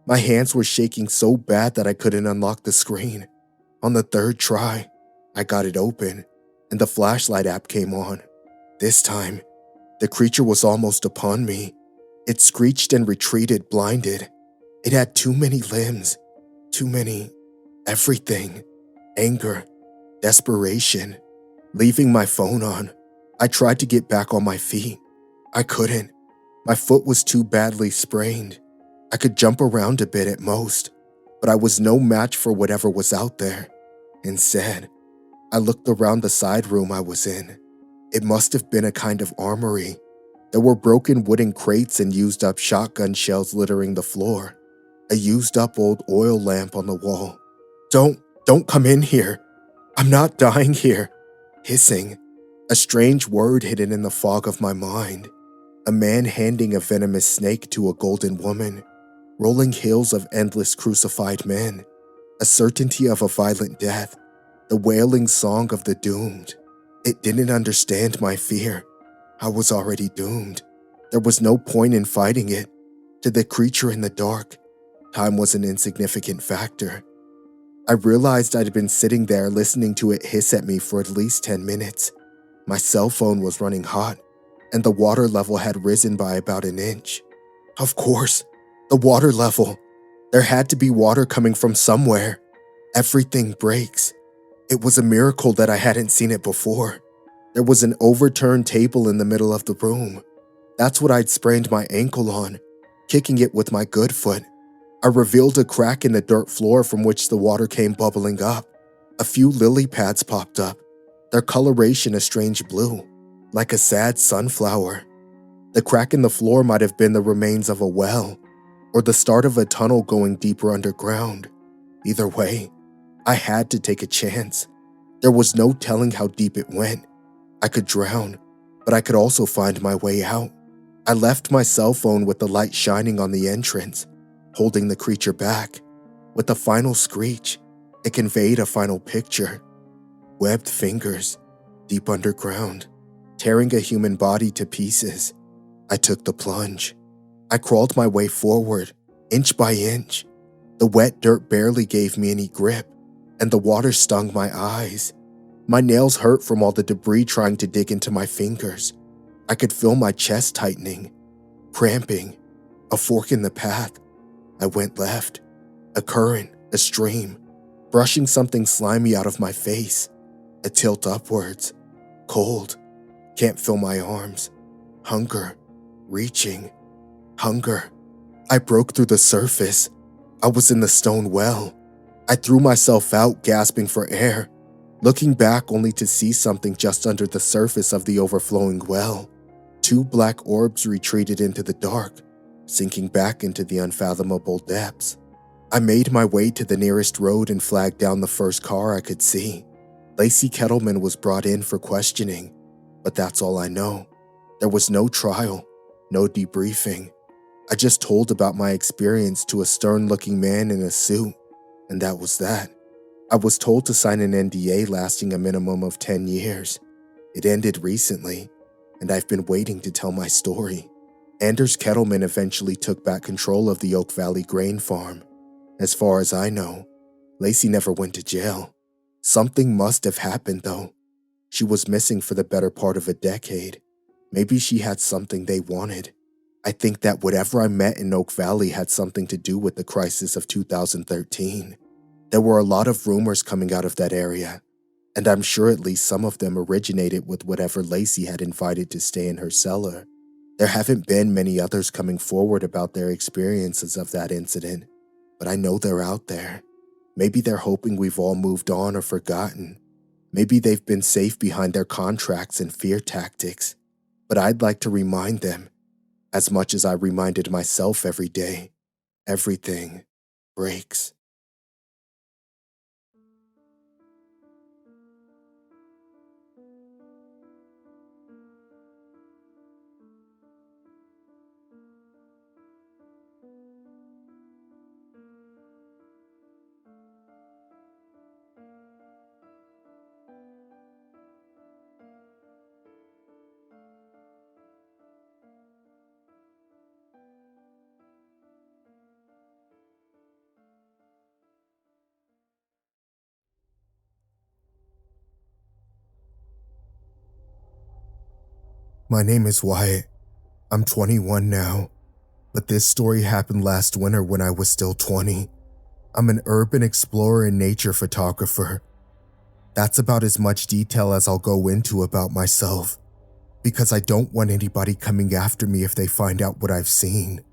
My hands were shaking so bad that I couldn't unlock the screen. On the third try, I got it open, and the flashlight app came on. This time, the creature was almost upon me. It screeched and retreated, blinded. It had too many limbs. Too many, everything, anger, desperation. Leaving my phone on, I tried to get back on my feet. I couldn't. My foot was too badly sprained. I could jump around a bit at most, but I was no match for whatever was out there. Instead, I looked around the side room I was in. It must have been a kind of armory. There were broken wooden crates and used up shotgun shells littering the floor. A used up old oil lamp on the wall. Don't come in here. I'm not dying here. Hissing. A strange word hidden in the fog of my mind. A man handing a venomous snake to a golden woman. Rolling hills of endless crucified men. A certainty of a violent death. The wailing song of the doomed. It didn't understand my fear. I was already doomed. There was no point in fighting it. To the creature in the dark, time was an insignificant factor. I realized I'd been sitting there listening to it hiss at me for at least 10 minutes. My cell phone was running hot, and the water level had risen by about an inch. Of course, the water level. There had to be water coming from somewhere. Everything breaks. It was a miracle that I hadn't seen it before. There was an overturned table in the middle of the room. That's what I'd sprained my ankle on, kicking it with my good foot. I revealed a crack in the dirt floor from which the water came bubbling up. A few lily pads popped up, their coloration a strange blue, like a sad sunflower. The crack in the floor might have been the remains of a well, or the start of a tunnel going deeper underground. Either way, I had to take a chance. There was no telling how deep it went. I could drown, but I could also find my way out. I left my cell phone with the light shining on the entrance, holding the creature back. With a final screech, it conveyed a final picture. Webbed fingers, deep underground, tearing a human body to pieces. I took the plunge. I crawled my way forward, inch by inch. The wet dirt barely gave me any grip, and the water stung my eyes. My nails hurt from all the debris trying to dig into my fingers. I could feel my chest tightening, cramping, a fork in the path. I went left, a current, a stream, brushing something slimy out of my face, a tilt upwards, cold, can't feel my arms, hunger, reaching, hunger. I broke through the surface. I was in the stone well. I threw myself out, gasping for air, looking back only to see something just under the surface of the overflowing well. Two black orbs retreated into the dark, sinking back into the unfathomable depths. I made my way to the nearest road and flagged down the first car I could see. Lacey Kettleman was brought in for questioning, but that's all I know. There was no trial, no debriefing. I just told about my experience to a stern-looking man in a suit, and that was that. I was told to sign an NDA lasting a minimum of 10 years. It ended recently, and I've been waiting to tell my story. Anders Kettleman eventually took back control of the Oak Valley grain farm. As far as I know, Lacey never went to jail. Something must have happened, though. She was missing for the better part of a decade. Maybe she had something they wanted. I think that whatever I met in Oak Valley had something to do with the crisis of 2013. There were a lot of rumors coming out of that area, and I'm sure at least some of them originated with whatever Lacey had invited to stay in her cellar. There haven't been many others coming forward about their experiences of that incident, but I know they're out there. Maybe they're hoping we've all moved on or forgotten. Maybe they've been safe behind their contracts and fear tactics. But I'd like to remind them, as much as I reminded myself every day, everything breaks. My name is Wyatt. I'm 21 now, but this story happened last winter when I was still 20. I'm an urban explorer and nature photographer. That's about as much detail as I'll go into about myself, because I don't want anybody coming after me if they find out what I've seen.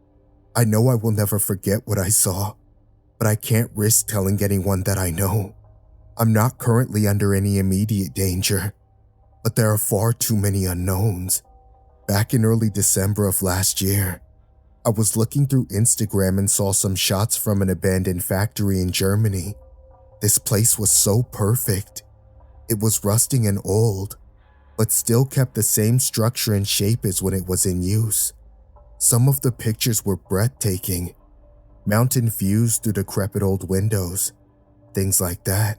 I know I will never forget what I saw, but I can't risk telling anyone that I know. I'm not currently under any immediate danger, But there are far too many unknowns. Back in early December of last year, I was looking through Instagram and saw some shots from an abandoned factory in Germany. This place was so perfect. It was rusting and old, but still kept the same structure and shape as when it was in use. Some of the pictures were breathtaking. Mountain views through decrepit old windows, things like that.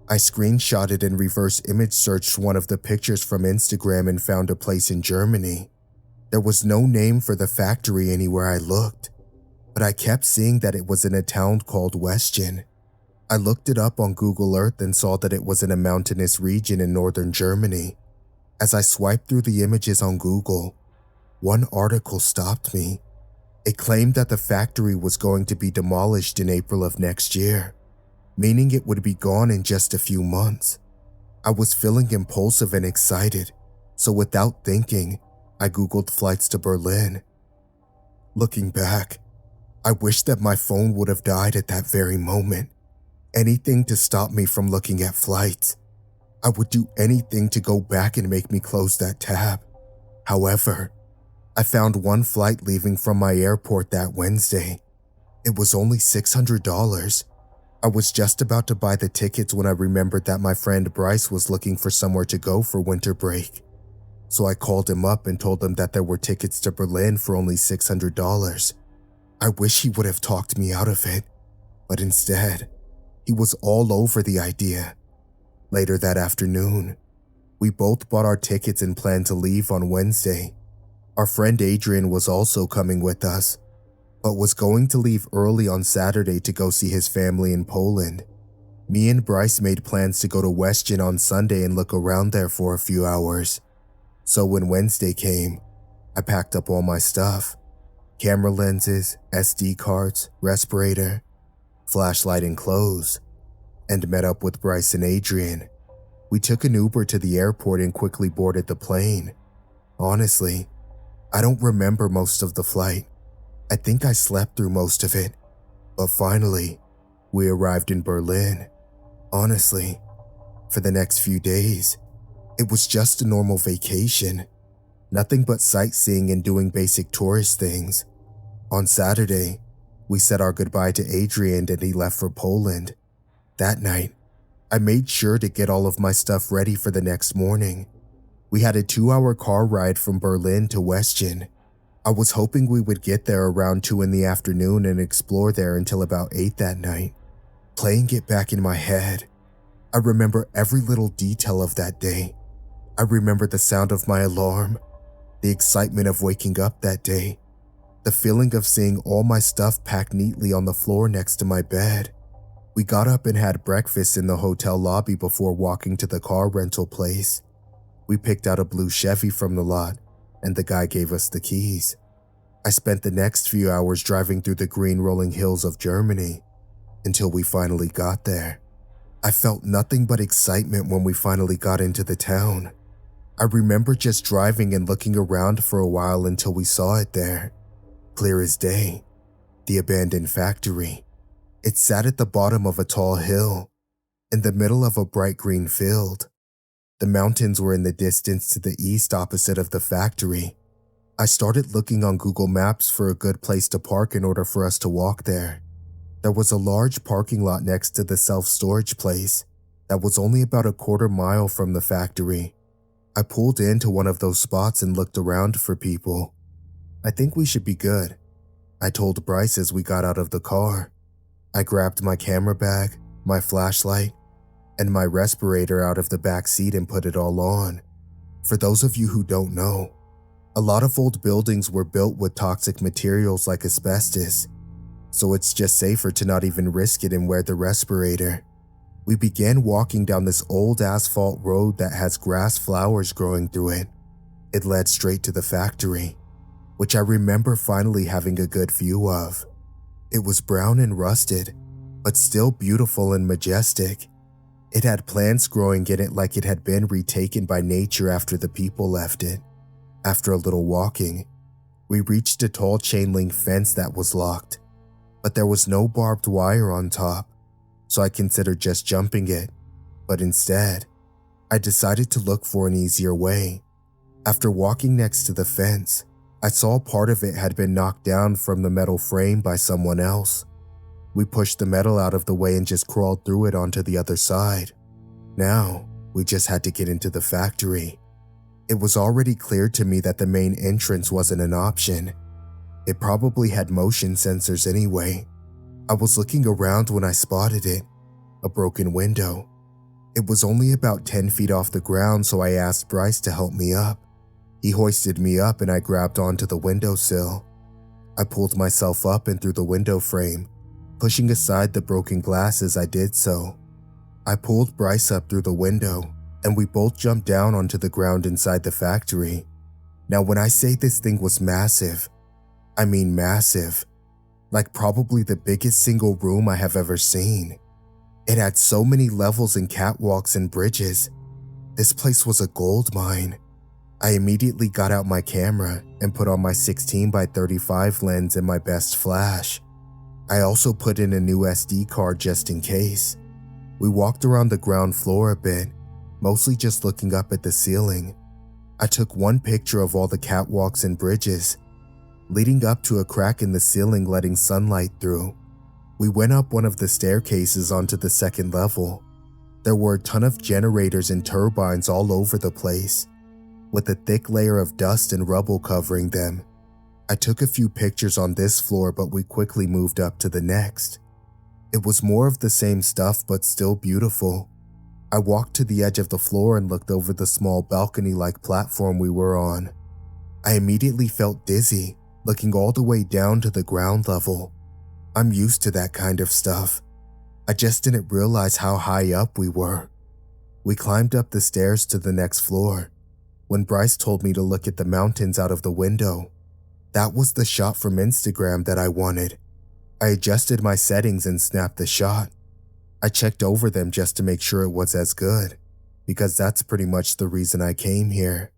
I screenshotted and reverse image searched one of the pictures from Instagram and found a place in Germany. There was no name for the factory anywhere I looked, but I kept seeing that it was in a town called Westgen. I looked it up on Google Earth and saw that it was in a mountainous region in northern Germany. As I swiped through the images on Google, one article stopped me. It claimed that the factory was going to be demolished in April of next year, meaning it would be gone in just a few months. I was feeling impulsive and excited, so without thinking, I Googled flights to Berlin. Looking back, I wish that my phone would have died at that very moment. Anything to stop me from looking at flights. I would do anything to go back and make me close that tab. However, I found one flight leaving from my airport that Wednesday. It was only $600. I was just about to buy the tickets when I remembered that my friend Bryce was looking for somewhere to go for winter break. So I called him up and told him that there were tickets to Berlin for only $600. I wish he would have talked me out of it, but instead, he was all over the idea. Later that afternoon, we both bought our tickets and planned to leave on Wednesday. Our friend Adrian was also coming with us, but was going to leave early on Saturday to go see his family in Poland. Me and Bryce made plans to go to Westgen on Sunday and look around there for a few hours. So when Wednesday came, I packed up all my stuff: camera lenses, SD cards, respirator, flashlight and clothes, and met up with Bryce and Adrian. We took an Uber to the airport and quickly boarded the plane. Honestly, I don't remember most of the flight. I think I slept through most of it. But finally, we arrived in Berlin. Honestly, for the next few days, it was just a normal vacation. Nothing but sightseeing and doing basic tourist things. On Saturday, we said our goodbye to Adrian and he left for Poland. That night, I made sure to get all of my stuff ready for the next morning. We had a 2-hour car ride from Berlin to Westgen. I was hoping we would get there around 2 in the afternoon and explore there until about 8 that night. Playing it back in my head, I remember every little detail of that day. I remember the sound of my alarm, the excitement of waking up that day, the feeling of seeing all my stuff packed neatly on the floor next to my bed. We got up and had breakfast in the hotel lobby before walking to the car rental place. We picked out a blue Chevy from the lot, and the guy gave us the keys. I spent the next few hours driving through the green rolling hills of Germany until we finally got there. I felt nothing but excitement when we finally got into the town. I remember just driving and looking around for a while until we saw it there. Clear as day, the abandoned factory. It sat at the bottom of a tall hill, in the middle of a bright green field. The mountains were in the distance to the east opposite of the factory. I started looking on Google Maps for a good place to park in order for us to walk there. There was a large parking lot next to the self-storage place that was only about a quarter mile from the factory. I pulled into one of those spots and looked around for people. I think we should be good, I told Bryce as we got out of the car. I grabbed my camera bag, my flashlight, and my respirator out of the back seat and put it all on. For those of you who don't know, a lot of old buildings were built with toxic materials like asbestos, so it's just safer to not even risk it and wear the respirator. We began walking down this old asphalt road that has grass flowers growing through it. It led straight to the factory, which I remember finally having a good view of. It was brown and rusted, but still beautiful and majestic. It had plants growing in it like it had been retaken by nature after the people left it. After a little walking, we reached a tall chain-link fence that was locked, but there was no barbed wire on top, so I considered just jumping it. But instead, I decided to look for an easier way. After walking next to the fence, I saw part of it had been knocked down from the metal frame by someone else. We pushed the metal out of the way and just crawled through it onto the other side. Now, we just had to get into the factory. It was already clear to me that the main entrance wasn't an option. It probably had motion sensors anyway. I was looking around when I spotted it, a broken window. It was only about 10 feet off the ground, so I asked Bryce to help me up. He hoisted me up and I grabbed onto the windowsill. I pulled myself up and through the window frame, pushing aside the broken glass as I did so. I pulled Bryce up through the window, and we both jumped down onto the ground inside the factory. Now, when I say this thing was massive, I mean massive. Like probably the biggest single room I have ever seen. It had so many levels and catwalks and bridges. This place was a gold mine. I immediately got out my camera and put on my 16 by 35 lens and my best flash. I also put in a new SD card just in case. We walked around the ground floor a bit, mostly just looking up at the ceiling. I took one picture of all the catwalks and bridges, leading up to a crack in the ceiling letting sunlight through. We went up one of the staircases onto the second level. There were a ton of generators and turbines all over the place, with a thick layer of dust and rubble covering them. I took a few pictures on this floor, but we quickly moved up to the next. It was more of the same stuff, but still beautiful. I walked to the edge of the floor and looked over the small balcony-like platform we were on. I immediately felt dizzy, looking all the way down to the ground level. I'm used to that kind of stuff. I just didn't realize how high up we were. We climbed up the stairs to the next floor, when Bryce told me to look at the mountains out of the window. That was the shot from Instagram that I wanted. I adjusted my settings and snapped the shot. I checked over them just to make sure it was as good, because that's pretty much the reason I came here.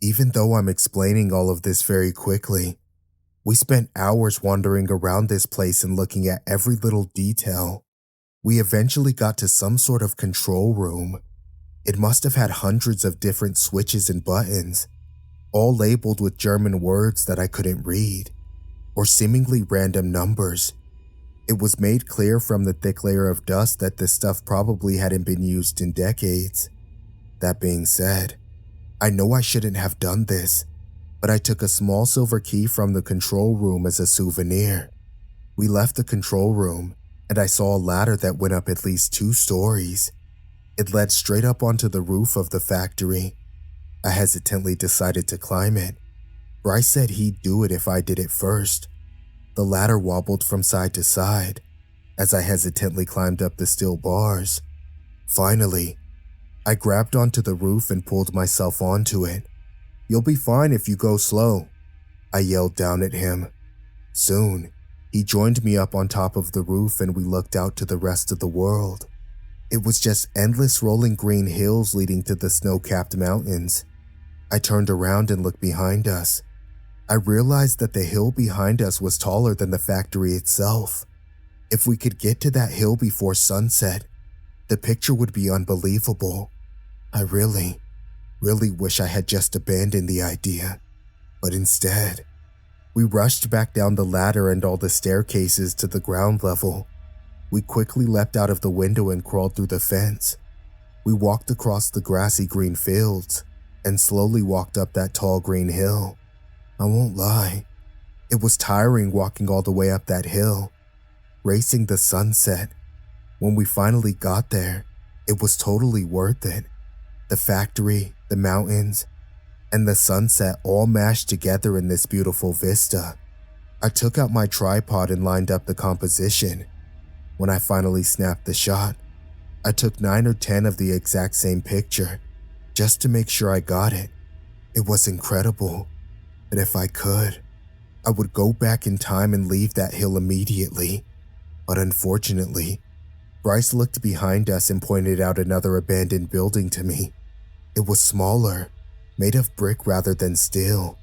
Even though I'm explaining all of this very quickly, we spent hours wandering around this place and looking at every little detail. We eventually got to some sort of control room. It must have had hundreds of different switches and buttons, all labeled with German words that I couldn't read, or seemingly random numbers. It was made clear from the thick layer of dust that this stuff probably hadn't been used in decades. That being said, I know I shouldn't have done this, but I took a small silver key from the control room as a souvenir. We left the control room, and I saw a ladder that went up at least 2 stories. It led straight up onto the roof of the factory. I hesitantly decided to climb it. Bryce said he'd do it if I did it first. The ladder wobbled from side to side as I hesitantly climbed up the steel bars. Finally, I grabbed onto the roof and pulled myself onto it. "You'll be fine if you go slow," I yelled down at him. Soon, he joined me up on top of the roof and we looked out to the rest of the world. It was just endless rolling green hills leading to the snow-capped mountains. I turned around and looked behind us. I realized that the hill behind us was taller than the factory itself. If we could get to that hill before sunset, the picture would be unbelievable. I really wish I had just abandoned the idea. But instead, we rushed back down the ladder and all the staircases to the ground level. We quickly leapt out of the window and crawled through the fence. We walked across the grassy green fields and slowly walked up that tall green hill. I won't lie, it was tiring walking all the way up that hill, racing the sunset. When we finally got there, it was totally worth it. The factory, the mountains, and the sunset all mashed together in this beautiful vista. I took out my tripod and lined up the composition. When I finally snapped the shot, I took 9 or 10 of the exact same picture, just to make sure I got it. It was incredible, but if I could, I would go back in time and leave that hill immediately. But unfortunately, Bryce looked behind us and pointed out another abandoned building to me. It was smaller, made of brick rather than steel.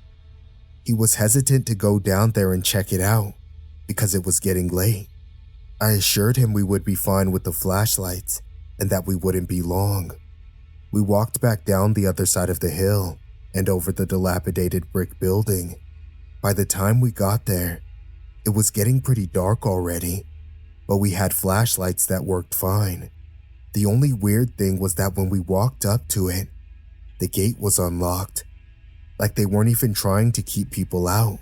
He was hesitant to go down there and check it out, because it was getting late. I assured him we would be fine with the flashlights, and that we wouldn't be long. We walked back down the other side of the hill and over the dilapidated brick building. By the time we got there, it was getting pretty dark already, but we had flashlights that worked fine. The only weird thing was that when we walked up to it, the gate was unlocked, like they weren't even trying to keep people out.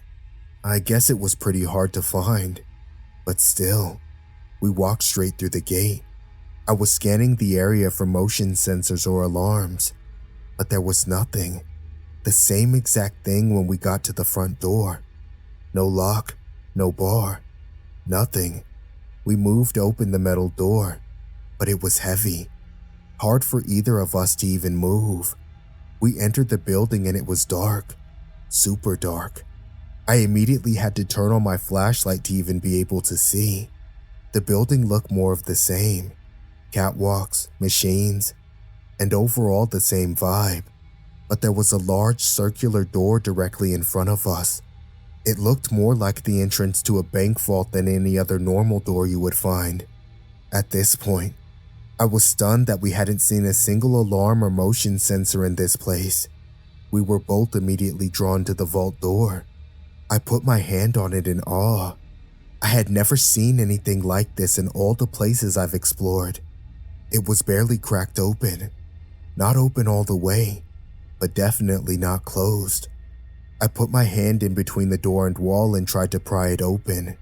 I guess it was pretty hard to find, but still, we walked straight through the gate. I was scanning the area for motion sensors or alarms, but there was nothing. The same exact thing when we got to the front door. No lock, no bar, nothing. We moved open the metal door, but it was heavy. Hard for either of us to even move. We entered the building and it was dark, super dark. I immediately had to turn on my flashlight to even be able to see. The building looked more of the same. Catwalks, machines, and overall the same vibe. But there was a large circular door directly in front of us. It looked more like the entrance to a bank vault than any other normal door you would find. At this point, I was stunned that we hadn't seen a single alarm or motion sensor in this place. We were both immediately drawn to the vault door. I put my hand on it in awe. I had never seen anything like this in all the places I've explored. It was barely cracked open. Not open all the way, but definitely not closed. I put my hand in between the door and wall and tried to pry it open.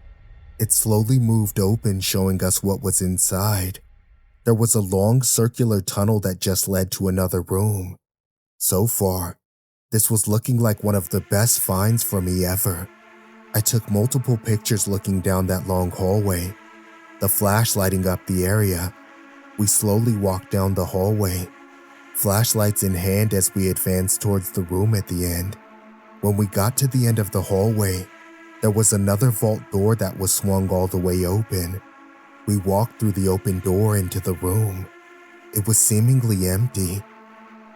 It slowly moved open, showing us what was inside. There was a long circular tunnel that just led to another room. So far, this was looking like one of the best finds for me ever. I took multiple pictures looking down that long hallway, the flash lighting up the area. We slowly walked down the hallway, flashlights in hand as we advanced towards the room at the end. When we got to the end of the hallway, there was another vault door that was swung all the way open. We walked through the open door into the room. It was seemingly empty,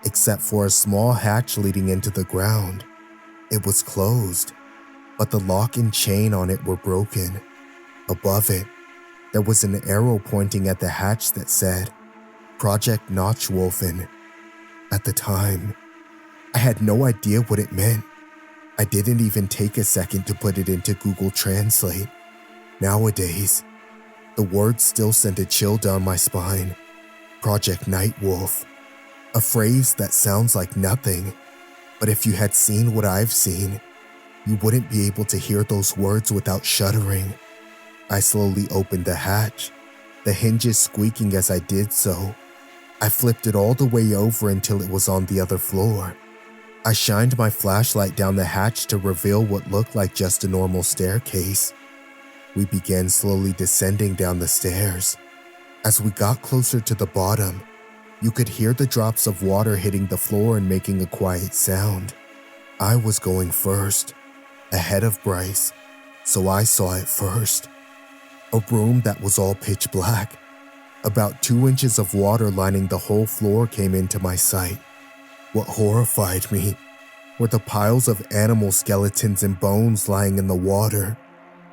except for a small hatch leading into the ground. It was closed, but the lock and chain on it were broken. Above it, there was an arrow pointing at the hatch that said, Project Notchwolfen. At the time, I had no idea what it meant. I didn't even take a second to put it into Google Translate. Nowadays, the words still send a chill down my spine. Project Nightwolf. A phrase that sounds like nothing, but if you had seen what I've seen, you wouldn't be able to hear those words without shuddering. I slowly opened the hatch, the hinges squeaking as I did so. I flipped it all the way over until it was on the other floor. I shined my flashlight down the hatch to reveal what looked like just a normal staircase. We began slowly descending down the stairs. As we got closer to the bottom, you could hear the drops of water hitting the floor and making a quiet sound. I was going first, ahead of Bryce, so I saw it first. A room that was all pitch black. About 2 inches of water lining the whole floor came into my sight. What horrified me were the piles of animal skeletons and bones lying in the water,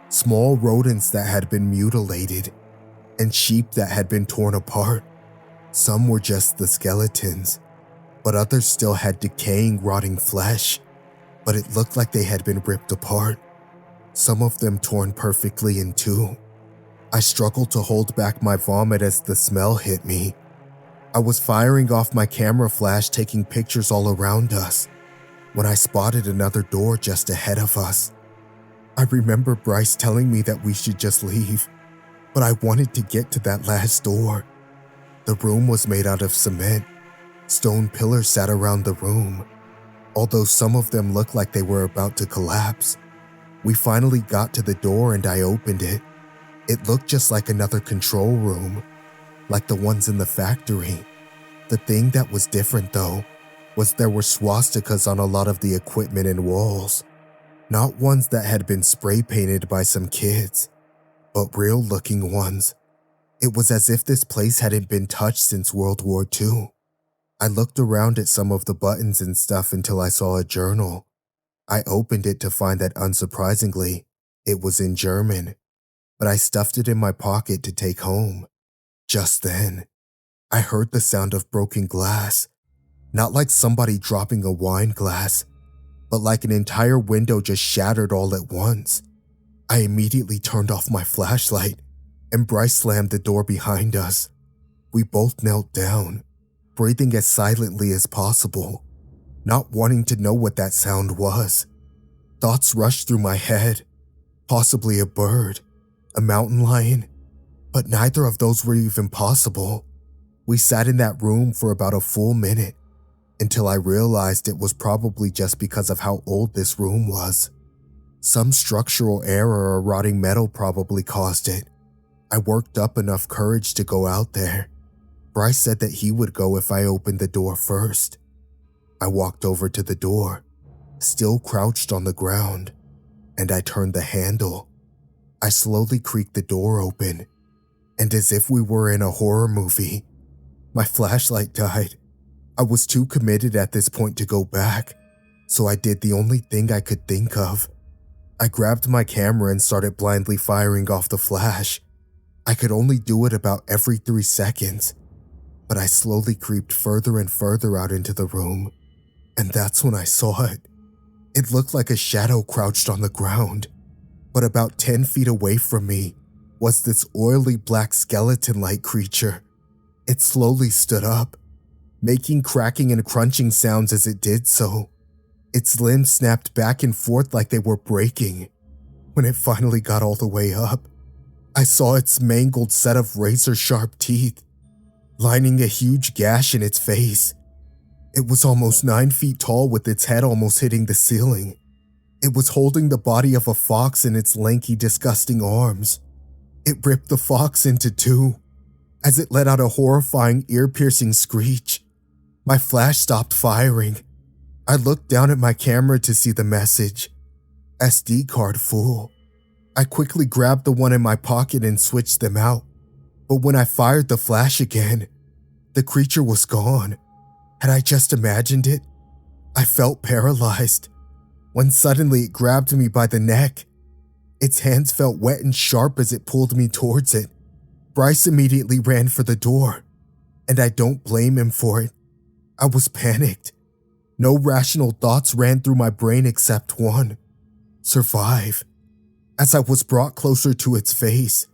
small rodents that had been mutilated, and sheep that had been torn apart. Some were just the skeletons, but others still had decaying, rotting flesh, but it looked like they had been ripped apart, some of them torn perfectly in two. I struggled to hold back my vomit as the smell hit me. I was firing off my camera flash, taking pictures all around us, when I spotted another door just ahead of us. I remember Bryce telling me that we should just leave, but I wanted to get to that last door. The room was made out of cement. Stone pillars sat around the room, although some of them looked like they were about to collapse. We finally got to the door and I opened it. It looked just like another control room, like the ones in the factory. The thing that was different, though, was there were swastikas on a lot of the equipment and walls. Not ones that had been spray painted by some kids, but real-looking ones. It was as if this place hadn't been touched since World War II. I looked around at some of the buttons and stuff until I saw a journal. I opened it to find that, unsurprisingly, it was in German, but I stuffed it in my pocket to take home. Just then, I heard the sound of broken glass Not like somebody dropping a wine glass, but like an entire window just shattered all at once. I immediately turned off my flashlight, and Bryce slammed the door behind us. We both knelt down, breathing as silently as possible, not wanting to know what that sound was. Thoughts rushed through my head, possibly a bird, a mountain lion, but neither of those were even possible. We sat in that room for about a full minute, until I realized it was probably just because of how old this room was. Some structural error or rotting metal probably caused it. I worked up enough courage to go out there. Bryce said that he would go if I opened the door first. I walked over to the door, still crouched on the ground, and I turned the handle. I slowly creaked the door open, and as if we were in a horror movie, my flashlight died. I was too committed at this point to go back, so I did the only thing I could think of. I grabbed my camera and started blindly firing off the flash. I could only do it about every 3 seconds, but I slowly creeped further and further out into the room, and that's when I saw it. It looked like a shadow crouched on the ground, but about 10 feet away from me was this oily black skeleton-like creature. It slowly stood up, making cracking and crunching sounds as it did so. Its limbs snapped back and forth like they were breaking. When it finally got all the way up, I saw its mangled set of razor-sharp teeth, lining a huge gash in its face. It was almost 9 feet tall with its head almost hitting the ceiling. It was holding the body of a fox in its lanky, disgusting arms. It ripped the fox into two as it let out a horrifying, ear-piercing screech. My flash stopped firing. I looked down at my camera to see the message, SD card full. I quickly grabbed the one in my pocket and switched them out, but when I fired the flash again, the creature was gone. Had I just imagined it? I felt paralyzed, when suddenly it grabbed me by the neck. Its hands felt wet and sharp as it pulled me towards it. Bryce immediately ran for the door, and I don't blame him for it. I was panicked. No rational thoughts ran through my brain except one: survive. As I was brought closer to its face,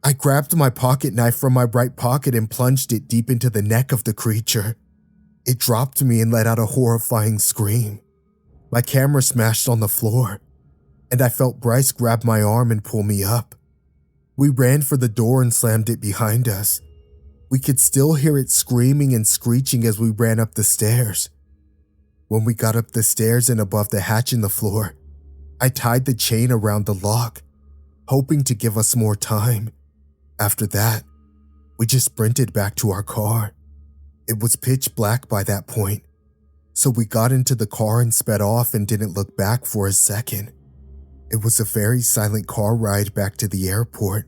I grabbed my pocket knife from my right pocket and plunged it deep into the neck of the creature. It dropped me and let out a horrifying scream. My camera smashed on the floor, and I felt Bryce grab my arm and pull me up. We ran for the door and slammed it behind us. We could still hear it screaming and screeching as we ran up the stairs. When we got up the stairs and above the hatch in the floor, I tied the chain around the lock, hoping to give us more time. After that, we just sprinted back to our car. It was pitch black by that point, so we got into the car and sped off and didn't look back for a second. It was a very silent car ride back to the airport.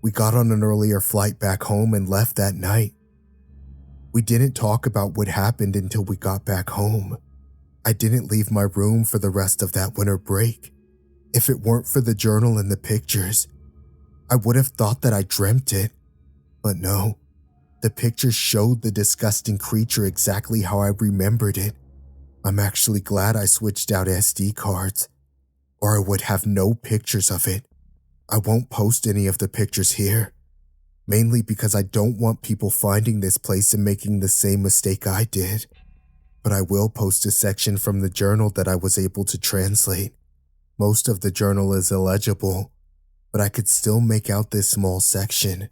We got on an earlier flight back home and left that night. We didn't talk about what happened until we got back home. I didn't leave my room for the rest of that winter break. If it weren't for the journal and the pictures, I would have thought that I dreamt it. But no, the pictures showed the disgusting creature exactly how I remembered it. I'm actually glad I switched out SD cards, or I would have no pictures of it. I won't post any of the pictures here, mainly because I don't want people finding this place and making the same mistake I did. But I will post a section from the journal that I was able to translate. Most of the journal is illegible, but I could still make out this small section.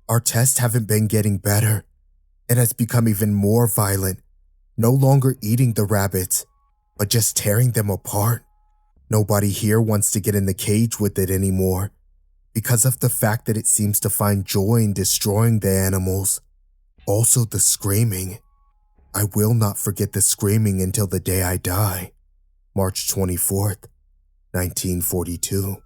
Our tests haven't been getting better. It has become even more violent, no longer eating the rabbits, but just tearing them apart. Nobody here wants to get in the cage with it anymore, because of the fact that it seems to find joy in destroying the animals. Also the screaming. I will not forget the screaming until the day I die. March 24th, 1942.